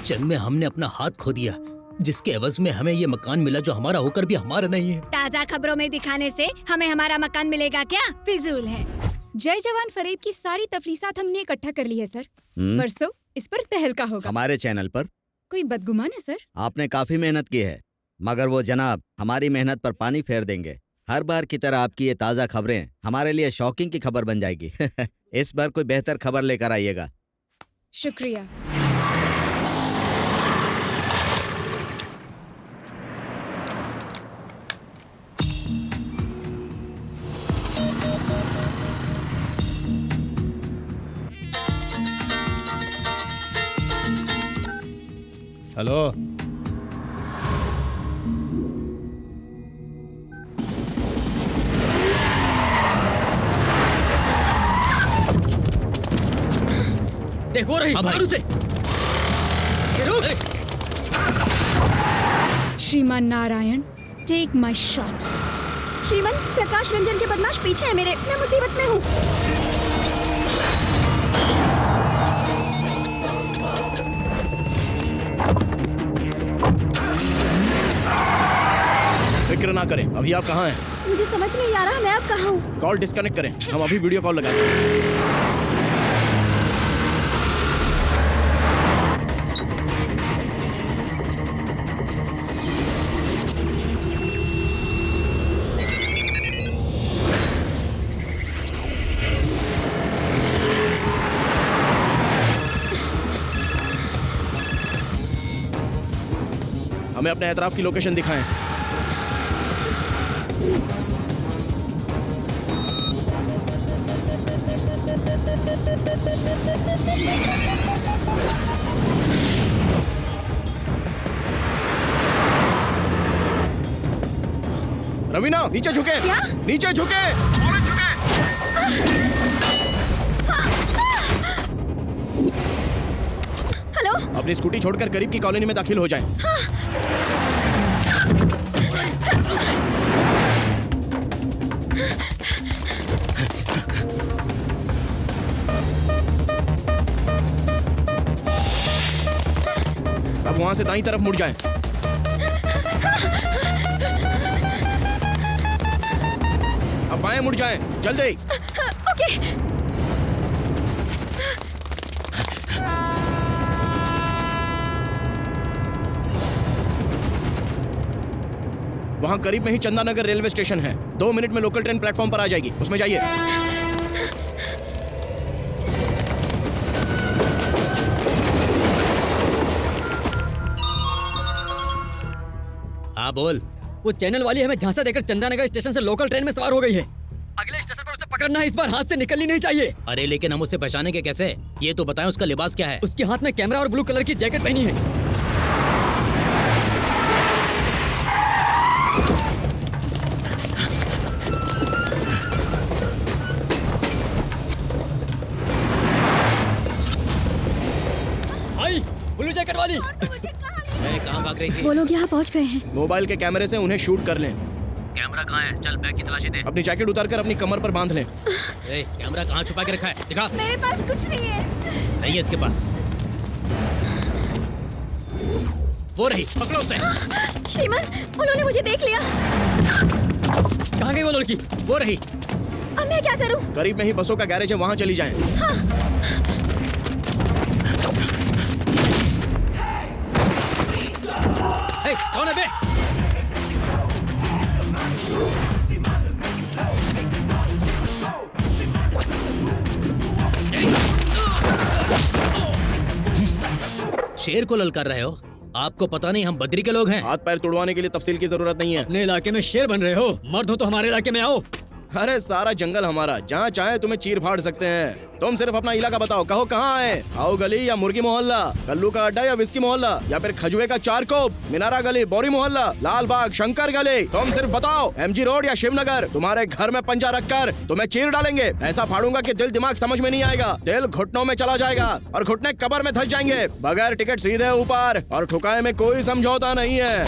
जंग में हमने अपना हाथ खो दिया, जिसके एवज में हमें ये मकान मिला जो हमारा होकर भी हमारा नहीं है। ताज़ा खबरों में दिखाने से हमें हमारा मकान मिलेगा क्या? फिजूल है। जय जवान फरेब की सारी तफलीसात हमने इकट्ठा कर ली है सर। परसों इस पर तहलका होगा। हमारे चैनल पर कोई बदगुमान है सर? आपने काफी मेहनत की है, मगर वो जनाब हमारी मेहनत पर पानी फेर देंगे। हर बार की तरह आपकी ये ताज़ा खबरें हमारे लिए शॉकिंग की खबर बन जाएगी। इस बार कोई बेहतर खबर लेकर आइएगा। शुक्रिया। हेलो, देखो रही मारू से। श्रीमान नारायण, टेक माई शॉट। श्रीमान, प्रकाश रंजन के बदमाश पीछे है मेरे, मैं मुसीबत में हूँ। फिक्र ना करें। अभी आप कहाँ हैं? मुझे समझ नहीं आ रहा मैं अब कहाँ हूँ। कॉल डिस्कनेक्ट करें, हम अभी वीडियो कॉल लगाते हैं। हमें अपने एतराफ की लोकेशन दिखाएं। रवीना, नीचे झुके। क्या? नीचे झुके। हेलो, अपनी स्कूटी छोड़कर करीब की कॉलोनी में दाखिल हो जाएं। अब वहां से दाईं तरफ मुड़ जाएं। अब बाएं मुड़ जाएं, जल्दी। ओके। वहां करीब में ही चंदानगर रेलवे स्टेशन है। 2 मिनट में लोकल ट्रेन प्लेटफॉर्म पर आ जाएगी, उसमें जाइए। हाँ बोल। वो चैनल वाली हमें झांसा देकर चंदानगर स्टेशन से लोकल ट्रेन में सवार हो गई है। अगले स्टेशन पर उसे पकड़ना है, इस बार हाथ से निकलनी नहीं चाहिए। अरे लेकिन हम उसे पहचानेंगे कैसे? ये तो बताएं उसका लिबास क्या है? उसके हाथ में कैमरा और ब्लू कलर की जैकेट पहनी है। आई, ब्लू जैकेट वाली। अरे कहाँ भाग रही थी? वो लोग यहाँ पहुँच गए हैं। मोबाइल के कैमरे से उन्हें शूट कर लें। कैमरा कहाँ है? चल बैग की तलाशी दे। अपनी जैकेट उतारकर अपनी कमर पर बांध लें। ए, कैमरा कहाँ छुपा के रखा है? दिखा। मेरे पास कुछ नहीं है। नहीं है इसके पास। वो रही, पकड़ो उसे। श्रीमान, उन्होंने मुझे देख लिया। कहाँ गई वो लड़की? वो रही। अब मैं क्या करूँ? करीब में ही बसों का गैरेज है, वहाँ चली जाएं। ए, कौन है बे? शेर को ललकार रहे हो? आपको पता नहीं हम बद्री के लोग हैं? हाथ पैर तुड़वाने के लिए तफसील की जरूरत नहीं है। अपने इलाके में शेर बन रहे हो? मर्द हो तो हमारे इलाके में आओ। अरे सारा जंगल हमारा, जहाँ चाहे तुम्हें चीर फाड़ सकते हैं। तुम सिर्फ अपना इलाका बताओ, कहो कहाँ आए? आओ गली या मुर्गी मोहल्ला, कल्लू का अड्डा या विस्की मोहल्ला, या फिर खजुए का चारकोप, मीनारा गली, बोरी मोहल्ला, लाल बाग, शंकर गली। तुम सिर्फ बताओ, एमजी रोड या शिवनगर। तुम्हारे घर में पंजा रखकर तुम्हें चीर डालेंगे। ऐसा फाड़ूंगा कि दिल दिमाग समझ में नहीं आएगा। दिल घुटनों में चला जाएगा और घुटने कब्र में धंस जाएंगे। बगैर टिकट सीधे ऊपर, और ठुकाए में कोई समझौता नहीं है।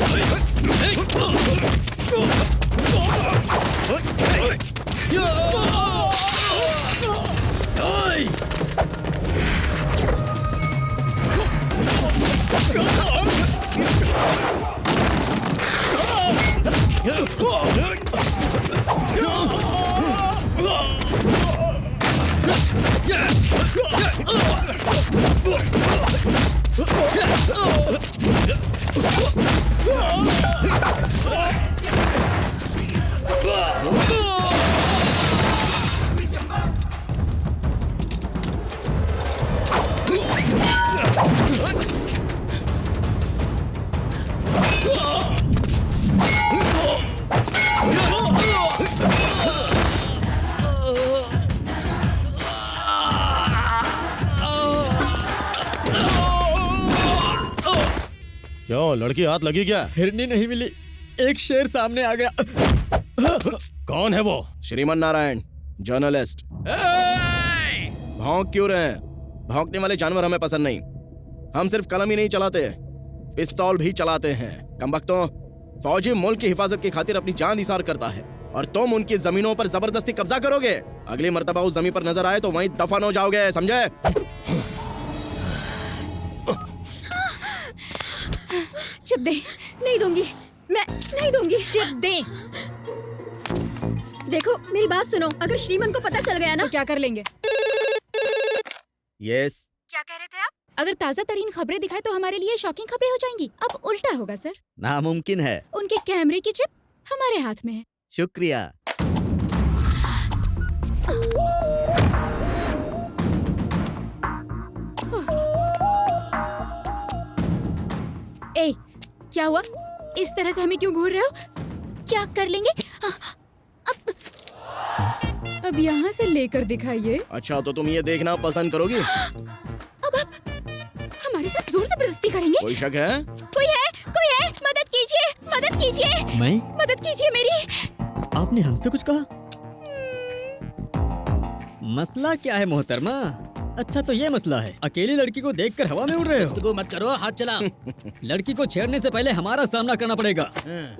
क्यों, लड़की हाथ लगी क्या? हिरनी नहीं मिली, एक शेर सामने आ गया। कौन है वो? श्रीमन नारायण, जर्नलिस्ट। भौंक क्यों रहे हैं? भौंकने वाले जानवर हमें पसंद नहीं। हम सिर्फ कलम ही नहीं चलाते, पिस्तौल भी चलाते हैं। कमबख्तों, फौजी मुल्क की हिफाजत की खातिर अपनी जान निसार करता है, और तुम उनकी जमीनों पर जबरदस्ती कब्जा करोगे। अगली मर्तबा उस जमीन पर नजर आए तो वहीं दफन हो जाओगे, समझे? चिप दे। नहीं दूंगी, मैं नहीं दूंगी। चिप दे। देखो मेरी बात सुनो, अगर श्रीमान को पता चल गया ना तो क्या कर लेंगे? यस। क्या कह रहे थे आप? अगर ताज़ा तरीन खबरें दिखाए तो हमारे लिए शॉकिंग खबरें हो जाएंगी। अब उल्टा होगा सर। नामुमकिन है। उनके कैमरे की चिप हमारे हाथ में है। शुक्रिया। ए, क्या हुआ? इस तरह से हमें क्यों घूर रहे हो? क्या कर लेंगे? अब यहाँ से लेकर दिखाइए। अच्छा, तो तुम ये देखना पसंद करोगी? अब आप हमारे साथ जोर जबरदस्ती करेंगे? कोई शक है? कोई है? कोई है? मदद कीजिए, मदद कीजिए। मैं? मदद कीजिए मेरी। आपने हमसे कुछ कहा? मसला क्या है मोहतरमा? अच्छा तो ये मसला है, अकेली लड़की को देखकर हवा में उड़ रहे हो। इसको मत करो, हाथ चला। लड़की को छेड़ने से पहले हमारा सामना करना पड़ेगा।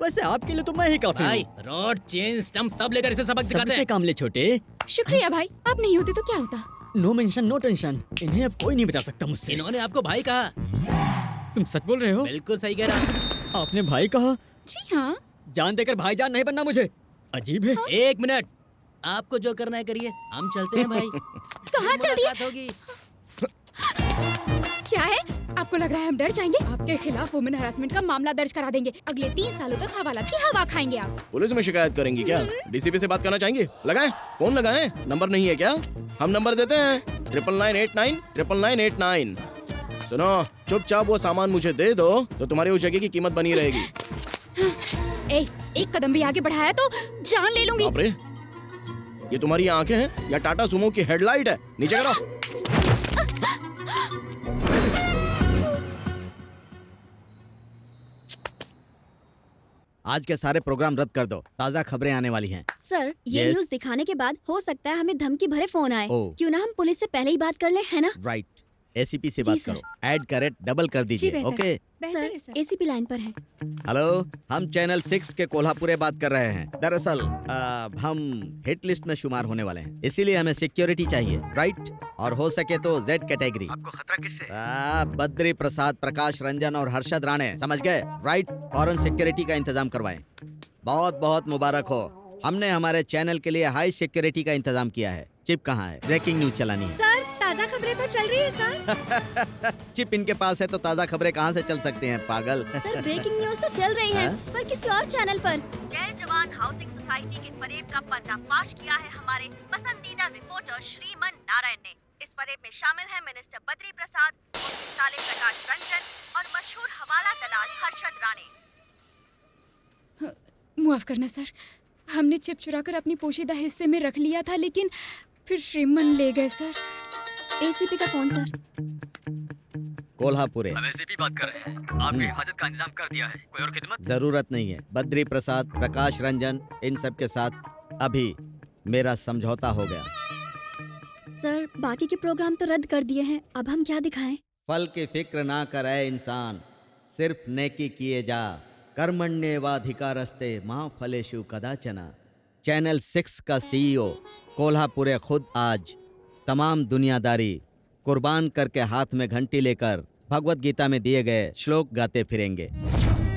वैसे आपके लिए तो मैं ही काफी भाई, हूँ। रॉड, चेन, स्टंप सब लेकर इसे सबक सिखाते सबसे हैं। काम ले छोटे। शुक्रिया भाई, आप नहीं होते तो क्या होता? नो मेंशन नो टेंशन, इन्हें अब कोई नहीं बचा सकता मुझसे। इन्होंने आपको भाई कहा? तुम सच बोल रहे हो? बिल्कुल सही कह रहा। आपने भाई कहा? जी हाँ। जान देकर भाईजान नहीं बनना मुझे, अजीब है। एक मिनट, आपको जो करना है करिए, हम चलते हैं भाई। कहाँ चल दिए? मुलाकात होगी। क्या है? आपको लग रहा है हम डर जाएंगे? आपके खिलाफ वुमेन हरासमेंट का मामला दर्ज करा देंगे। अगले 3 सालों तक हवालात की हवा खाएंगे आप। पुलिस में शिकायत करेंगी क्या? डीसीपी से बात करना चाहेंगी? लगाएं, फोन लगाएं। नंबर नहीं है क्या? हम नंबर देते हैं 9989 99989। सुनो, चुपचाप वो सामान मुझे दे दो तो तुम्हारी उस जगह की कीमत बनी रहेगी। एक कदम भी आगे बढ़ाया तो जान ले लूंगी। बाप रे, ये तुम्हारी आंखें हैं या टाटा सुमो की हेडलाइट है? नीचे करो। आज के सारे प्रोग्राम रद्द कर दो, ताज़ा खबरें आने वाली हैं। सर, ये Yes? न्यूज़ दिखाने के बाद हो सकता है हमें धमकी भरे फोन आए। ओह। क्यों ना हम पुलिस से पहले ही बात कर ले, है ना? राइट, एसीपी से जी, बात सर। करो, ऐड का रेट डबल कर दीजिए। बेहतर। ओके। सर, एसीपी लाइन पर है। हेलो, हम चैनल 6 के कोल्हापुरे बात कर रहे हैं। दरअसल हम हिट लिस्ट में शुमार होने वाले हैं, इसीलिए हमें सिक्योरिटी चाहिए। राइट, और हो सके तो जेड कैटेगरी। आपको खतरा किससे? बद्री प्रसाद, प्रकाश रंजन और हर्षद राणे, समझ गए? राइट, फॉरेन सिक्योरिटी का इंतजाम करवाएं। बहुत बहुत मुबारक हो, हमने हमारे चैनल के लिए हाई सिक्योरिटी का इंतजाम किया है। चिप कहाँ है? ब्रेकिंग न्यूज चलानी है। सर, ताज़ा खबरें तो चल रही है सर। चिप इनके पास है तो ताज़ा खबरें कहाँ से चल सकती हैं, पागल। सर, ब्रेकिंग न्यूज़ तो चल रही है, हाँ? पर किसी और चैनल पर। जय जवान हाउसिंग सोसाइटी के फरेब का पर्दाफाश किया है हमारे पसंदीदा रिपोर्टर श्रीमन नारायण ने। इस फरेब में शामिल है मिनिस्टर बद्री प्रसाद, उनके साले प्रकाश रंजन और मशहूर हवाला दलाल हर्षद राणे। माफ करना सर, हमने चिप चुराकर अपनी पोशीदा हिस्से में रख लिया था, लेकिन फिर श्रीमन ले गए सर। एसीपी का फोन सर। कोल्हापुरे। हम एसीपी बात कर रहे हैं। आपकी हिफाजत का इंतजाम कर दिया है। कोई और खिदमत? जरूरत नहीं है। बद्री प्रसाद, प्रकाश रंजन, इन सब के साथ अभी मेरा समझौता हो गया। सर, बाकी के प्रोग्राम तो रद्द कर दिए हैं, अब हम क्या दिखाएं? फल की फिक्र ना करे इंसान, सिर्फ नेकी किए जा। कर्मण्येवाधिकारस्ते मां फलेषु कदाचन। चैनल 6 का सीईओ कोल्हापुरे खुद आज तमाम दुनियादारी कुर्बान करके हाथ में घंटी लेकर भगवत गीता में दिए गए श्लोक गाते फिरेंगे।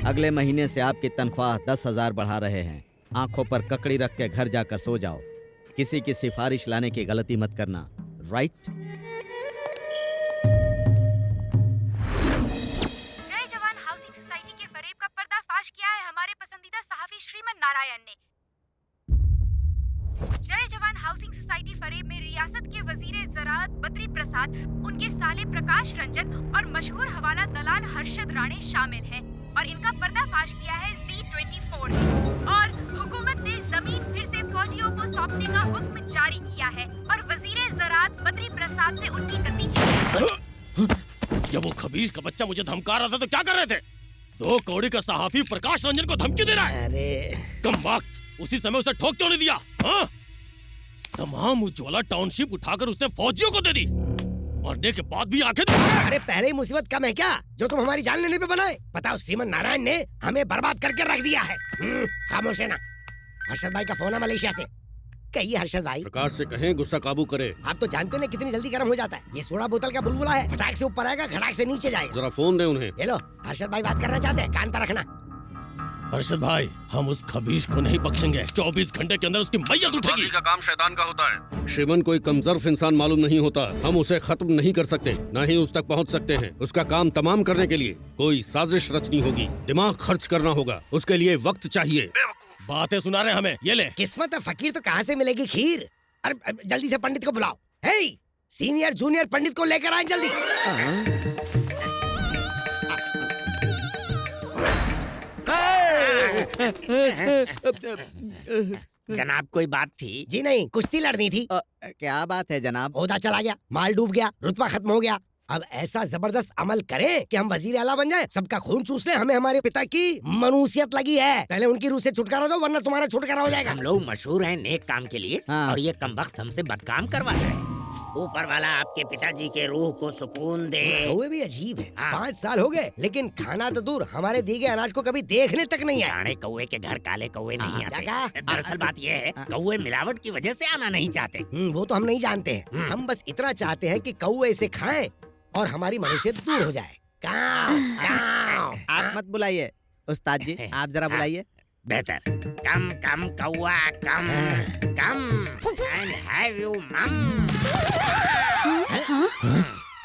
अगले महीने से आपकी तनख्वाह 10,000 बढ़ा रहे हैं। आंखों पर ककड़ी रख के घर जाकर सो जाओ। किसी की सिफारिश लाने की गलती मत करना। राइट? जय जवान हाउसिंग सोसाइटी के फरेब का पर्दाफाश किया है हमारे पसंदीदा सहाफी श्रीमन नारायण ने। जय जवान हाउसिंग सोसाइटी फरेब में रियासत के वजीर ज़राअत बद्री प्रसाद, उनके साले प्रकाश रंजन और मशहूर हवाला दलाल हर्षद राणे शामिल हैं और इनका पर्दाफाश किया है Z24 और हुकूमत ने जमीन फिर से फौजियों को सौंपने का हुक्म जारी किया है और वजीर ज़राअत बद्री प्रसाद से उनकी गद्दी छीनी। जब वो खबीज का बच्चा मुझे धमका रहा था तो क्या कर रहे थे? 2 कौड़ी का सहाफी प्रकाश रंजन को धमकी दे रहा है। अरे कम वक्त, उसी समय उसे ठोक क्यों नहीं दिया? हाँ? तमाम उज्ज्वला टाउनशिप उठाकर उसने फौजियों को दे दी। मरने के बाद भी आंखें अरे पहले ही मुसीबत कम है क्या जो तुम हमारी जान लेने पे बनाए? बताओ, श्रीमन नारायण ने हमें बर्बाद करके रख दिया है। खामोश है ना। हर्षद भाई का फोन है मलेशिया से। कहिए हर्षद भाई। प्रकाश से कहें गुस्सा काबू करे। आप तो जानते हैं कितनी जल्दी गर्म हो जाता है। ये सोडा बोतल का बुलबुला है, फटाक से ऊपर आएगा, खटाक से नीचे जाएगा। जरा फोन दे उन्हें। ये लो, हर्षद भाई बात करना चाहते हैं, कान पर रखना। हर्षद भाई, हम उस खबीज को नहीं बख्शेंगे। 24 घंटे के अंदर उसकी मैयत उठेगी। का काम शैतान का होता है। श्रीमन कोई कमजोर इंसान मालूम नहीं होता। हम उसे खत्म नहीं कर सकते, न ही उस तक पहुंच सकते हैं। उसका काम तमाम करने के लिए कोई साजिश रचनी होगी, दिमाग खर्च करना होगा। उसके लिए वक्त चाहिए। बातें सुना रहे हमें, ये ले। किस्मत है फकीर तो कहाँ से मिलेगी खीर। अरे जल्दी से पंडित को बुलाओ। हे, सीनियर जूनियर पंडित को लेकर आए जल्दी। जनाब कोई बात थी? जी नहीं, कुश्ती लड़नी थी। क्या बात है जनाब? ओहदा चला गया, माल डूब गया, रुतबा खत्म हो गया। अब ऐसा जबरदस्त अमल करें कि हम वजीर आला बन जाए, सबका खून चूस ले। हमें हमारे पिता की मनुसियत लगी है। पहले उनकी रूह से छुटकारा दो, वरना तुम्हारा छुटकारा हो जाएगा। हम लोग मशहूर हैं नेक काम के लिए, हाँ। और ये कमबख्त हमसे बदकाम करवा रहे हैं। ऊपर वाला आपके पिताजी के रूह को सुकून दे। कौवे भी अजीब है। हाँ। 5 साल हो गए, लेकिन खाना तो दूर, हमारे दिए गए अनाज को कभी देखने तक नहीं आया। जाने कौवे के घर काले कौवे नहीं क्या आते। कहा? दरअसल बात ये है, कौवे मिलावट की वजह से आना नहीं चाहते। वो तो हम नहीं जानते हैं। हम बस इतना चाहते हैं कि कौवे इसे खाएं और हमारी मनुष्यत दूर हो जाए। काव, काव। आप मत बुलाइए उस्ताद जी, आप जरा बुलाइए। बेहतर। कम कम कौवा कम कम and have you mum।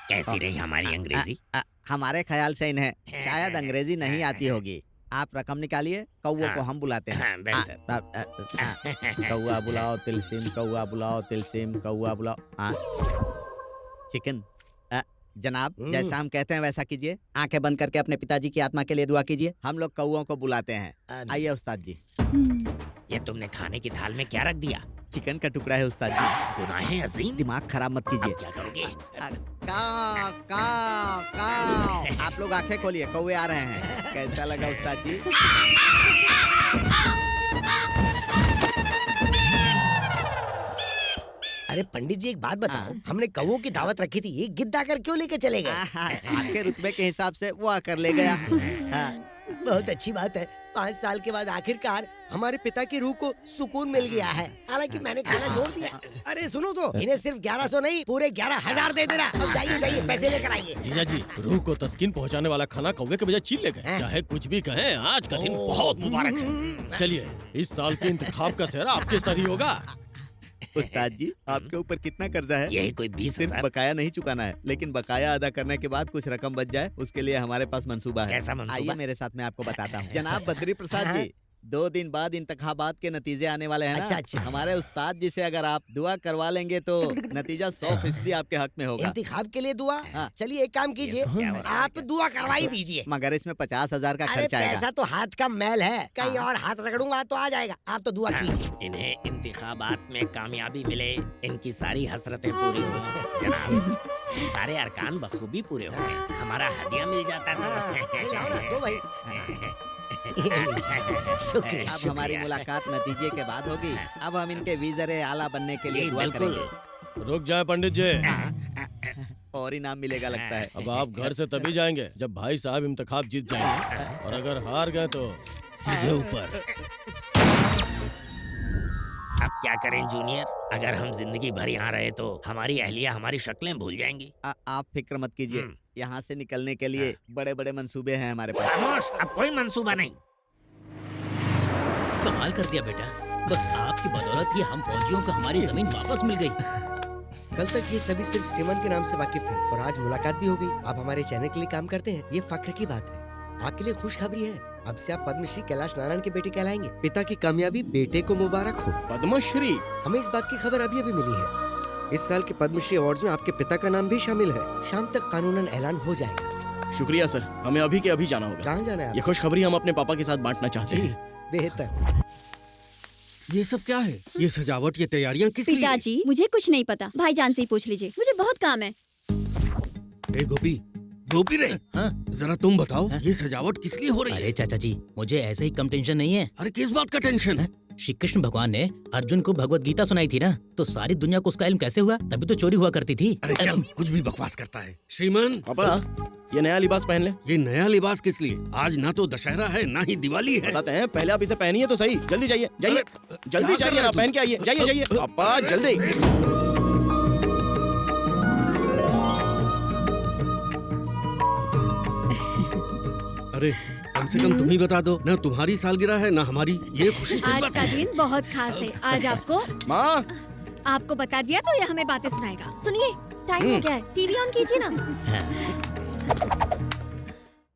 कैसी रही हमारी अंग्रेजी? हमारे ख्याल से इन्हें शायद अंग्रेजी नहीं आती होगी। आप रकम निकालिए, कौवे को हम बुलाते हैं। कौवा बुलाओ तिलसिम, कौवा बुलाओ तिलसिम, कौवा बुलाओ। चिकन जनाब जैसा हम कहते हैं वैसा कीजिए। आंखें बंद करके अपने पिताजी की आत्मा के लिए दुआ कीजिए। हम लोग कौओं को बुलाते हैं। आइए उस्ताद जी। ये तुमने खाने की थाल में क्या रख दिया? चिकन का टुकड़ा है उस्ताद जी। गुनाहे अजीम। दिमाग खराब मत कीजिए। अब क्या करोगे? काव काव काव। आप लोग आंखें खोलिए, कौवे आ रहे हैं। कैसा लगा उस्ताद जी? अरे पंडित जी एक बात बताओ, हमने कौवों की दावत रखी थी, ये गिद्ध आकर क्यों लेके चले गए? आपके रुतबे के हिसाब से वो आकर ले गया। हाँ। बहुत अच्छी बात है। 5 साल के बाद आखिरकार हमारे पिता की रूह को सुकून मिल गया है। हालांकि मैंने खाना छोड़ दिया। अरे सुनो तो, इन्हें सिर्फ 1100 नहीं पूरे 11,000 दे देना। अब जाइए जाइए, पैसे लेकर आइए। जीजा जी, रूह को तस्कीन पहुंचाने वाला खाना कौवे के बजाय छीन ले गए। चाहे कुछ भी कहें, आज का दिन बहुत मुबारक है। चलिए, इस साल के इंतखाब का सेहरा आपके सर ही होगा। उस्ताद जी, आपके ऊपर कितना कर्जा है? यही कोई 20,000। सिर्फ बकाया नहीं चुकाना है, लेकिन बकाया अदा करने के बाद कुछ रकम बच जाए, उसके लिए हमारे पास मंसूबा है। कैसा मंसूबा? आइए मेरे साथ, मैं आपको बताता हूँ। जनाब बद्री प्रसाद जी, 2 दिन बाद इंतखाबात के नतीजे आने वाले हैं ना? अच्छा, अच्छा। हमारे उस्ताद जी से अगर आप दुआ करवा लेंगे तो नतीजा 100% आपके हक में होगा। इंतखाब के लिए दुआ? हाँ। चलिए एक काम कीजिए, आप दुआ करवा ही दीजिए। मगर इसमें 50,000 का अरे खर्च आएगा। पैसा तो हाथ का मैल है, कहीं और हाथ रगड़ूंगा तो आ जाएगा। आप तो दुआ कीजिए। इन्हें इंतखाबात में कामयाबी मिले, इनकी सारी हसरतें पूरी हुई जनाब। सारे अरकान बखूबी पूरे हो गए, हमारा हदिया मिल जाता था। दो भाई। शुक्रिया। अब हमारी मुलाकात नतीजे के बाद होगी। अब हम इनके वीज़रे आला बनने के लिए जी, दुआ बिल्कुल। करेंगे। रुक जाए पंडित जी। और इनाम मिलेगा लगता है। अब आप घर से तभी जाएंगे जब भाई साहब इंतखाब जीत जाएंगे, और अगर हार गए तो सीधे ऊपर। अब क्या करें जूनियर? अगर हम जिंदगी भर यहाँ रहे तो हमारी अहलिया हमारी शक्लें भूल जाएंगी। आप फिक्र मत कीजिए, यहाँ से निकलने के लिए बड़े बड़े मंसूबे हैं हमारे पास। खामोश, अब कोई मंसूबा नहीं। कमाल कर दिया बेटा, बस आपकी बदौलत ये हम फौजियों को हमारी जमीन वापस मिल गई। कल तक ये सभी सिर्फ श्रीमन के नाम से वाकिफ थे और आज मुलाकात भी हो गई। आप हमारे चैनल के लिए काम करते हैं, ये फख्र की बात है। आपके लिए खुशखबरी है, अब से आप पद्मश्री कैलाश नारायण के बेटे कहलाएंगे। पिता की कामयाबी बेटे को मुबारक हो। पद्मश्री? हमें इस बात की खबर अभी अभी मिली है। इस साल के पद्मश्री अवार्ड्स में आपके पिता का नाम भी शामिल है। शाम तक कानूनन ऐलान हो जाएगा। शुक्रिया सर, हमें अभी के अभी जाना होगा। कहाँ जाना है? ये खुशखबरी हम अपने पापा के साथ बांटना चाहते हैं। बेहतर। ये सब क्या है? ये सजावट, ये तैयारियां किस लिए? पिताजी, मुझे कुछ नहीं पता, भाईजान से ही पूछ लीजिए, मुझे बहुत काम है। ए गोपी, गोपी रे, हाँ? जरा तुम बताओ, ये सजावट किस लिए हो रही अरे है? चाचा जी, मुझे ऐसे ही कम टेंशन नहीं है। अरे किस बात का टेंशन है? श्री कृष्ण भगवान ने अर्जुन को भगवत गीता सुनाई थी ना, तो सारी दुनिया को उसका इल्म कैसे हुआ? तभी तो चोरी हुआ करती थी। अरे चल, कुछ भी बकवास करता है। श्रीमान, पापा, ये नया लिबास पहन ले। ये नया लिबास किस लिए? आज ना तो दशहरा है ना ही दिवाली है। बताते हैं, पहले आप इसे पहनिए तो सही। जल्दी जाइए, जाइए, जल्दी क्या कर जाइए रहे ना, हो तुम? पहन के आइए। जाइए जाइए पापा, जल्दी। अरे कम से कम तुम ही बता दो ना, तुम्हारी सालगिरह है ना हमारी। ये खुशी किस आज बात का की? दिन बहुत खास है। आज माँ, आपको बता दिया तो ये हमें बातें सुनाएगा। सुनिए, टाइम हो गया है, टीवी ऑन कीजिए ना।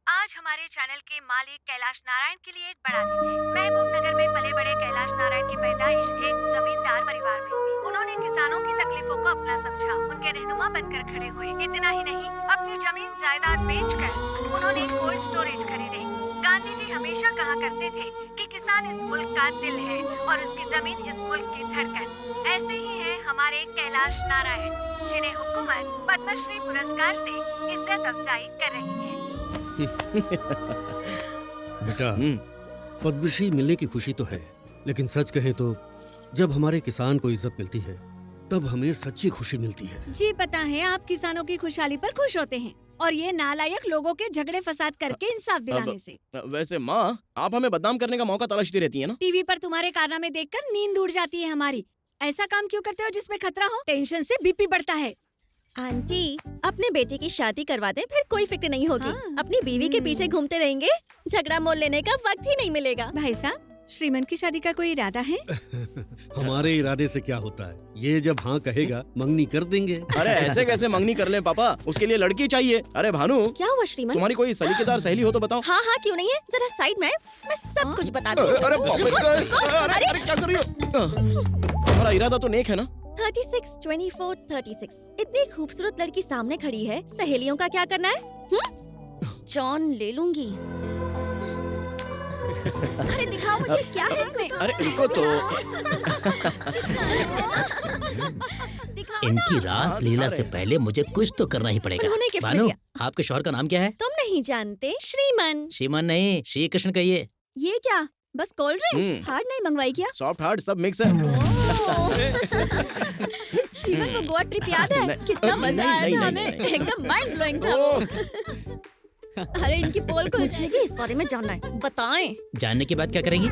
आज हमारे चैनल के मालिक कैलाश नारायण के लिए एक बड़ा दिन है। महबूब नगर में पले बड़े कैलाश नारायण की पैदाइश एक जमींदार परिवार में हुई। उन्होंने किसानों की तकलीफों को अपना समझा, उनके रहनुमा बनकर खड़े हुए। इतना ही नहीं, अपनी जमीन जायदाद बेचकर उन्होंने कोल्ड स्टोरेज खरीदे। गांधी जी हमेशा कहा करते थे कि किसान इस मुल्क का दिल है और उसकी जमीन इस मुल्क की धड़कन। ऐसे ही है हमारे कैलाश नारायण, जिन्हें हुकूमत पद्मश्री पुरस्कार से इज्जत अफजाई कर रही है। बेटा, पद्मश्री मिलने की खुशी तो है, लेकिन सच कहें तो जब हमारे किसान को इज्जत मिलती है तब हमें सच्ची खुशी मिलती है। जी पता है, आप किसानों की खुशहाली पर खुश होते हैं और ये नालायक लोगों के झगड़े फसाद करके इंसाफ दिलाने से। वैसे माँ, आप हमें बदनाम करने का मौका तलाशती रहती है ना? टीवी पर तुम्हारे कारनामे देखकर नींद उड़ जाती है हमारी। ऐसा काम क्यों करते हो जिसमें खतरा हो? टेंशन से बीपी बढ़ता है। आंटी, अपने बेटे की शादी करवा दें, फिर कोई फिक्र नहीं होगी। हाँ। अपनी बीवी के पीछे घूमते रहेंगे, झगड़ा मोल लेने का वक्त ही नहीं मिलेगा। भाई साहब, श्रीमन की शादी का कोई इरादा है? हमारे इरादे से क्या होता है, ये जब हाँ कहेगा मंगनी कर देंगे। अरे ऐसे कैसे मंगनी कर ले पापा, उसके लिए लड़की चाहिए। अरे भानु, क्या हुआ श्रीमन? तुम्हारी कोई सलीकेदार सहेली हो तो बताओ। हाँ हाँ, क्यों नहीं है, जरा साइड में, मैं सब कुछ बताती हूँ। अरे बाप रे, अरे क्या कर रही हो? तुम्हारा इरादा तो नेक है ना? 36, 24, 36। इतनी खूबसूरत लड़की सामने खड़ी है, सहेलियों का क्या करना है? जॉन ले लूंगी। अरे दिखाओ मुझे क्या है इसमें। अरे रुको तो। इनकी रास लीला से पहले मुझे कुछ तो करना ही पड़ेगा। उन्होंने गिफ्ट भानु, दिया। आपके शौहर का नाम क्या है? तुम नहीं जानते? श्रीमन। श्रीमान नहीं, श्री कृष्ण कहिए। ये क्या? बस कोल्ड ड्रिंक्स? हार्ड नहीं मंगवाई क्या? सॉफ्ट हार्ड सब मिक्स है। श्रीमन, वो गोवा ट्रिप याद है? कितना मजा आया था हमें, एकदम माइंड ब्लोइंग था। अरे इनकी पोल को मुझे भी इस बारे में जानना है, बताएं। जानने के बाद क्या करेंगी?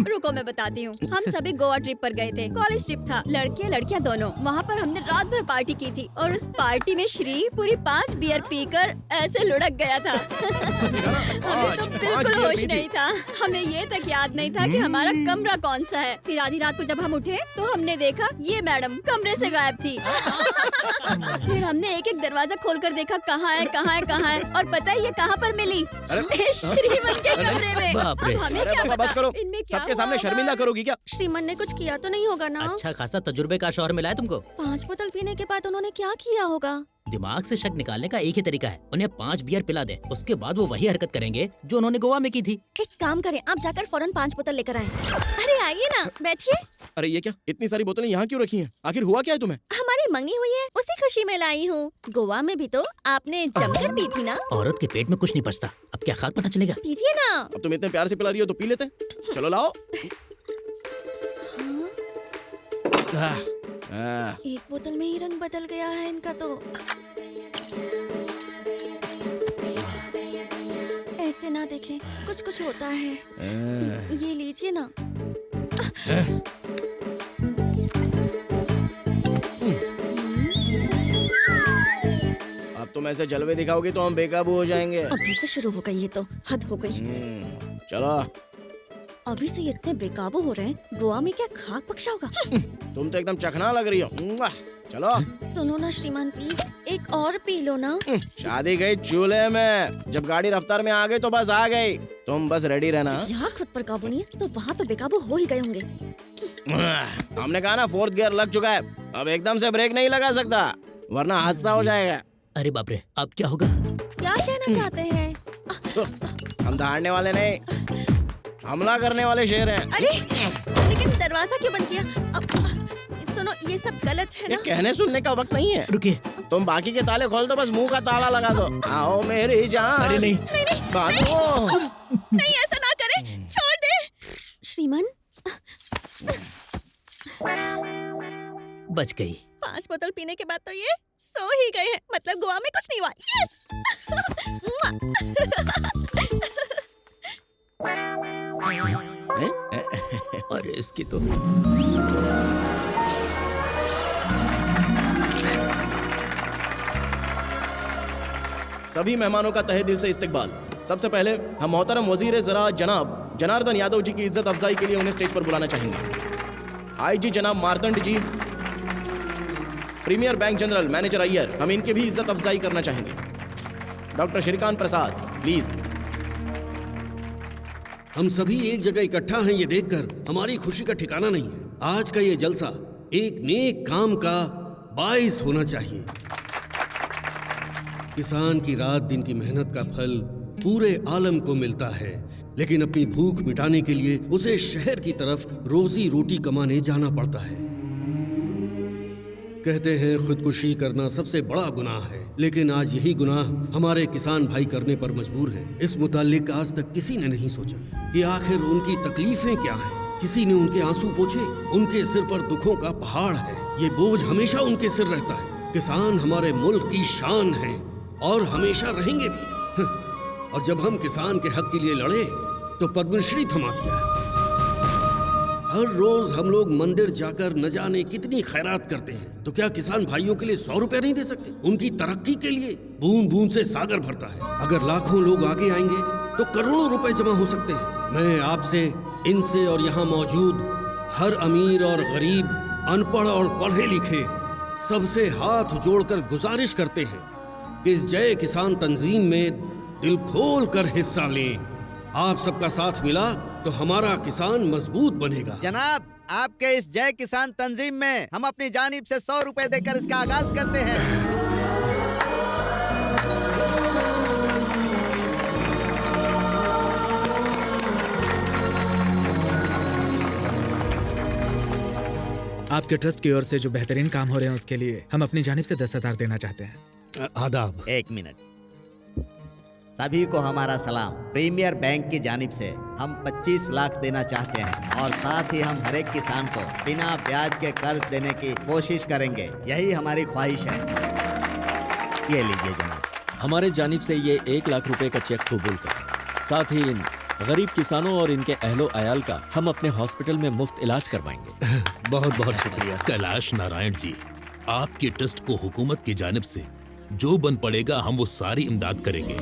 रुको मैं बताती हूँ। हम सभी गोवा ट्रिप पर गए थे, कॉलेज ट्रिप था, लड़कियाँ लड़कियाँ दोनों। वहाँ पर हमने रात भर पार्टी की थी और उस पार्टी में श्री पूरी 5 बियर पीकर ऐसे लुढ़क गया था। हमें तो बिल्कुल होश नहीं था। हमें ये तक याद नहीं था कि हमारा कमरा कौन सा है। फिर आधी रात को जब हम उठे तो हमने देखा ये मैडम कमरे से गायब थी। फिर हमने एक एक दरवाजा खोलकर देखा कहाँ है कहाँ है कहाँ है, और पता है ये कहाँ पर मिली? श्रीमन के कमरे में। बाप रे। अब हमें अरे क्या बाबा, बस पता करो। इनमें क्या सबके हुआ सामने होगा? शर्मिंदा करोगी क्या? श्रीमन ने कुछ किया तो नहीं होगा ना? अच्छा खासा तजुर्बे का शौहर मिला है तुमको। 5 बोतल पीने के बाद उन्होंने क्या किया होगा? दिमाग से शक निकालने का एक ही तरीका है, उन्हें 5 बियर पिला दे, उसके बाद वो वही हरकत करेंगे जो उन्होंने गोवा में की थी। एक काम करें, आप जाकर फौरन 5 बोतल लेकर आए। अरे आइए ना, बैठिए। अरे ये क्या, इतनी सारी बोतलें यहाँ क्यों रखी हैं? आखिर हुआ क्या है तुम्हें? हमारी मंगनी हुई है, उसी खुशी में लाई हूँ। गोवा में भी तो आपने जमकर पी थी ना? औरत के पेट में कुछ नहीं पचता, अब क्या खाक पता चलेगा? पीजिए ना। अब तुम इतने प्यार से पिला रही हो तो पी लेते हैं। चलो लाओ। एक बोतल में ही रंग बदल गया है इनका तो। ऐसे ना देखें, कुछ कुछ होता है। ये लीजिए ना। अब तुम ऐसे जलवे दिखाओगे तो हम बेकाबू हो जाएंगे। अभी से शुरू हो गई, ये तो हद हो गई। चलो। अभी से ये इतने बेकाबू हो रहे हैं, गोवा में क्या खाक बख्शा होगा? तुम तो एकदम चखना लग रही हो। चलो। सुनो ना श्रीमान, प्लीज एक और पी लो ना। शादी गई चूल्हे में, जब गाड़ी रफ्तार में आ गई तो बस आ गई। तुम बस रेडी रहना। यहाँ खुद पर काबू नहीं है तो वहाँ तो बेकाबू हो ही गए होंगे। हमने कहा ना 4th गियर लग चुका है, अब एकदम से ब्रेक नहीं लगा सकता वरना हादसा हो जाएगा। अरे बाप रे, अब क्या होगा? क्या कहना चाहते हैं? हम दहाड़ने वाले नहीं, हमला करने वाले शेर हैं। अरे लेकिन दरवाजा क्यों बंद किया? सुनो, ये सब गलत है ये ना? कहने सुनने का वक्त नहीं है। रुकिए, तुम बाकी के ताले खोल दो, बस मुंह का ताला लगा दो। आओ मेरी जान। अरे नहीं, नहीं ऐसा ना करें, छोड़ दे। श्रीमान, बच गई। 5 बोतल पीने के बाद तो ये सो ही गए हैं, मतलब गोवा में कुछ नहीं हुआ। यस। अरे इसकी तो सभी मेहमानों का तहे दिल से इस्तकबाल। सबसे पहले हम मोहतरम वजीर ज़राअत जनाब जनार्दन यादव जी की इज्जत अफजाई के लिए उन्हें स्टेज पर बुलाना चाहेंगे। आईजी जनाब Martand ji, premier bank general manager Iyer, हम इनकी भी इज्जत अफजाई करना चाहेंगे। Doctor Shrikant Prasad, please. हम सभी एक जगह इकट्ठा हैं, ये देखकर हमारी खुशी का ठिकाना नहीं है। आज का ये जलसा एक नेक काम का बाइस होना चाहिए। किसान की रात दिन की मेहनत का फल पूरे आलम को मिलता है, लेकिन अपनी भूख मिटाने के लिए उसे शहर की तरफ रोजी रोटी कमाने जाना पड़ता है। कहते हैं खुदकुशी करना सबसे बड़ा गुनाह है, लेकिन आज यही गुनाह हमारे किसान भाई करने पर मजबूर हैं। इस मुतालिक आज तक किसी ने नहीं सोचा कि आखिर उनकी तकलीफें क्या हैं। किसी ने उनके आंसू पोंछे? उनके सिर पर दुखों का पहाड़ है, ये बोझ हमेशा उनके सिर रहता है। किसान हमारे मुल्क की शान है और हमेशा रहेंगे भी। और जब हम किसान के हक के लिए लड़े तो पद्मश्री थमा दिया। हर रोज हम लोग मंदिर जाकर न जाने कितनी खैरात करते हैं, तो क्या किसान भाइयों के लिए 100 रुपए नहीं दे सकते? उनकी तरक्की के लिए बूंद बूंद से सागर भरता है। अगर लाखों लोग आगे आएंगे तो करोड़ों रुपए जमा हो सकते हैं। मैं आपसे, इनसे और यहाँ मौजूद हर अमीर और गरीब, अनपढ़ और पढ़े लिखे सबसे हाथ जोड़कर गुजारिश करते हैं कि इस जय किसान तंजीम में दिल खोल कर हिस्सा लें। आप सबका साथ मिला तो हमारा किसान मजबूत बनेगा। जनाब, आपके इस जय किसान तंजीम में हम अपनी जानिब से 100 रुपए देकर इसका आगाज करते हैं। आपके ट्रस्ट की ओर से जो बेहतरीन काम हो रहे हैं उसके लिए हम अपनी जानिब से 10,000 देना चाहते हैं। आदाब। 1 मिनट। सभी को हमारा सलाम। प्रीमियर बैंक की जानिब से हम 25 लाख देना चाहते हैं और साथ ही हम हर एक किसान को बिना ब्याज के कर्ज देने की कोशिश करेंगे। यही हमारी ख्वाहिश है। ये लीजिए जनाब। हमारे जानिब से ये 1 लाख रुपए का चेक कबूल करें। साथ ही इन गरीब किसानों और इनके अहलो अयाल का हम अपने हॉस्पिटल में मुफ्त इलाज करवाएंगे। बहुत बहुत शुक्रिया। कैलाश नारायण जी, आपके ट्रस्ट को हुकूमत की जानिब से जो बन पड़ेगा हम वो सारी इमदाद करेंगे।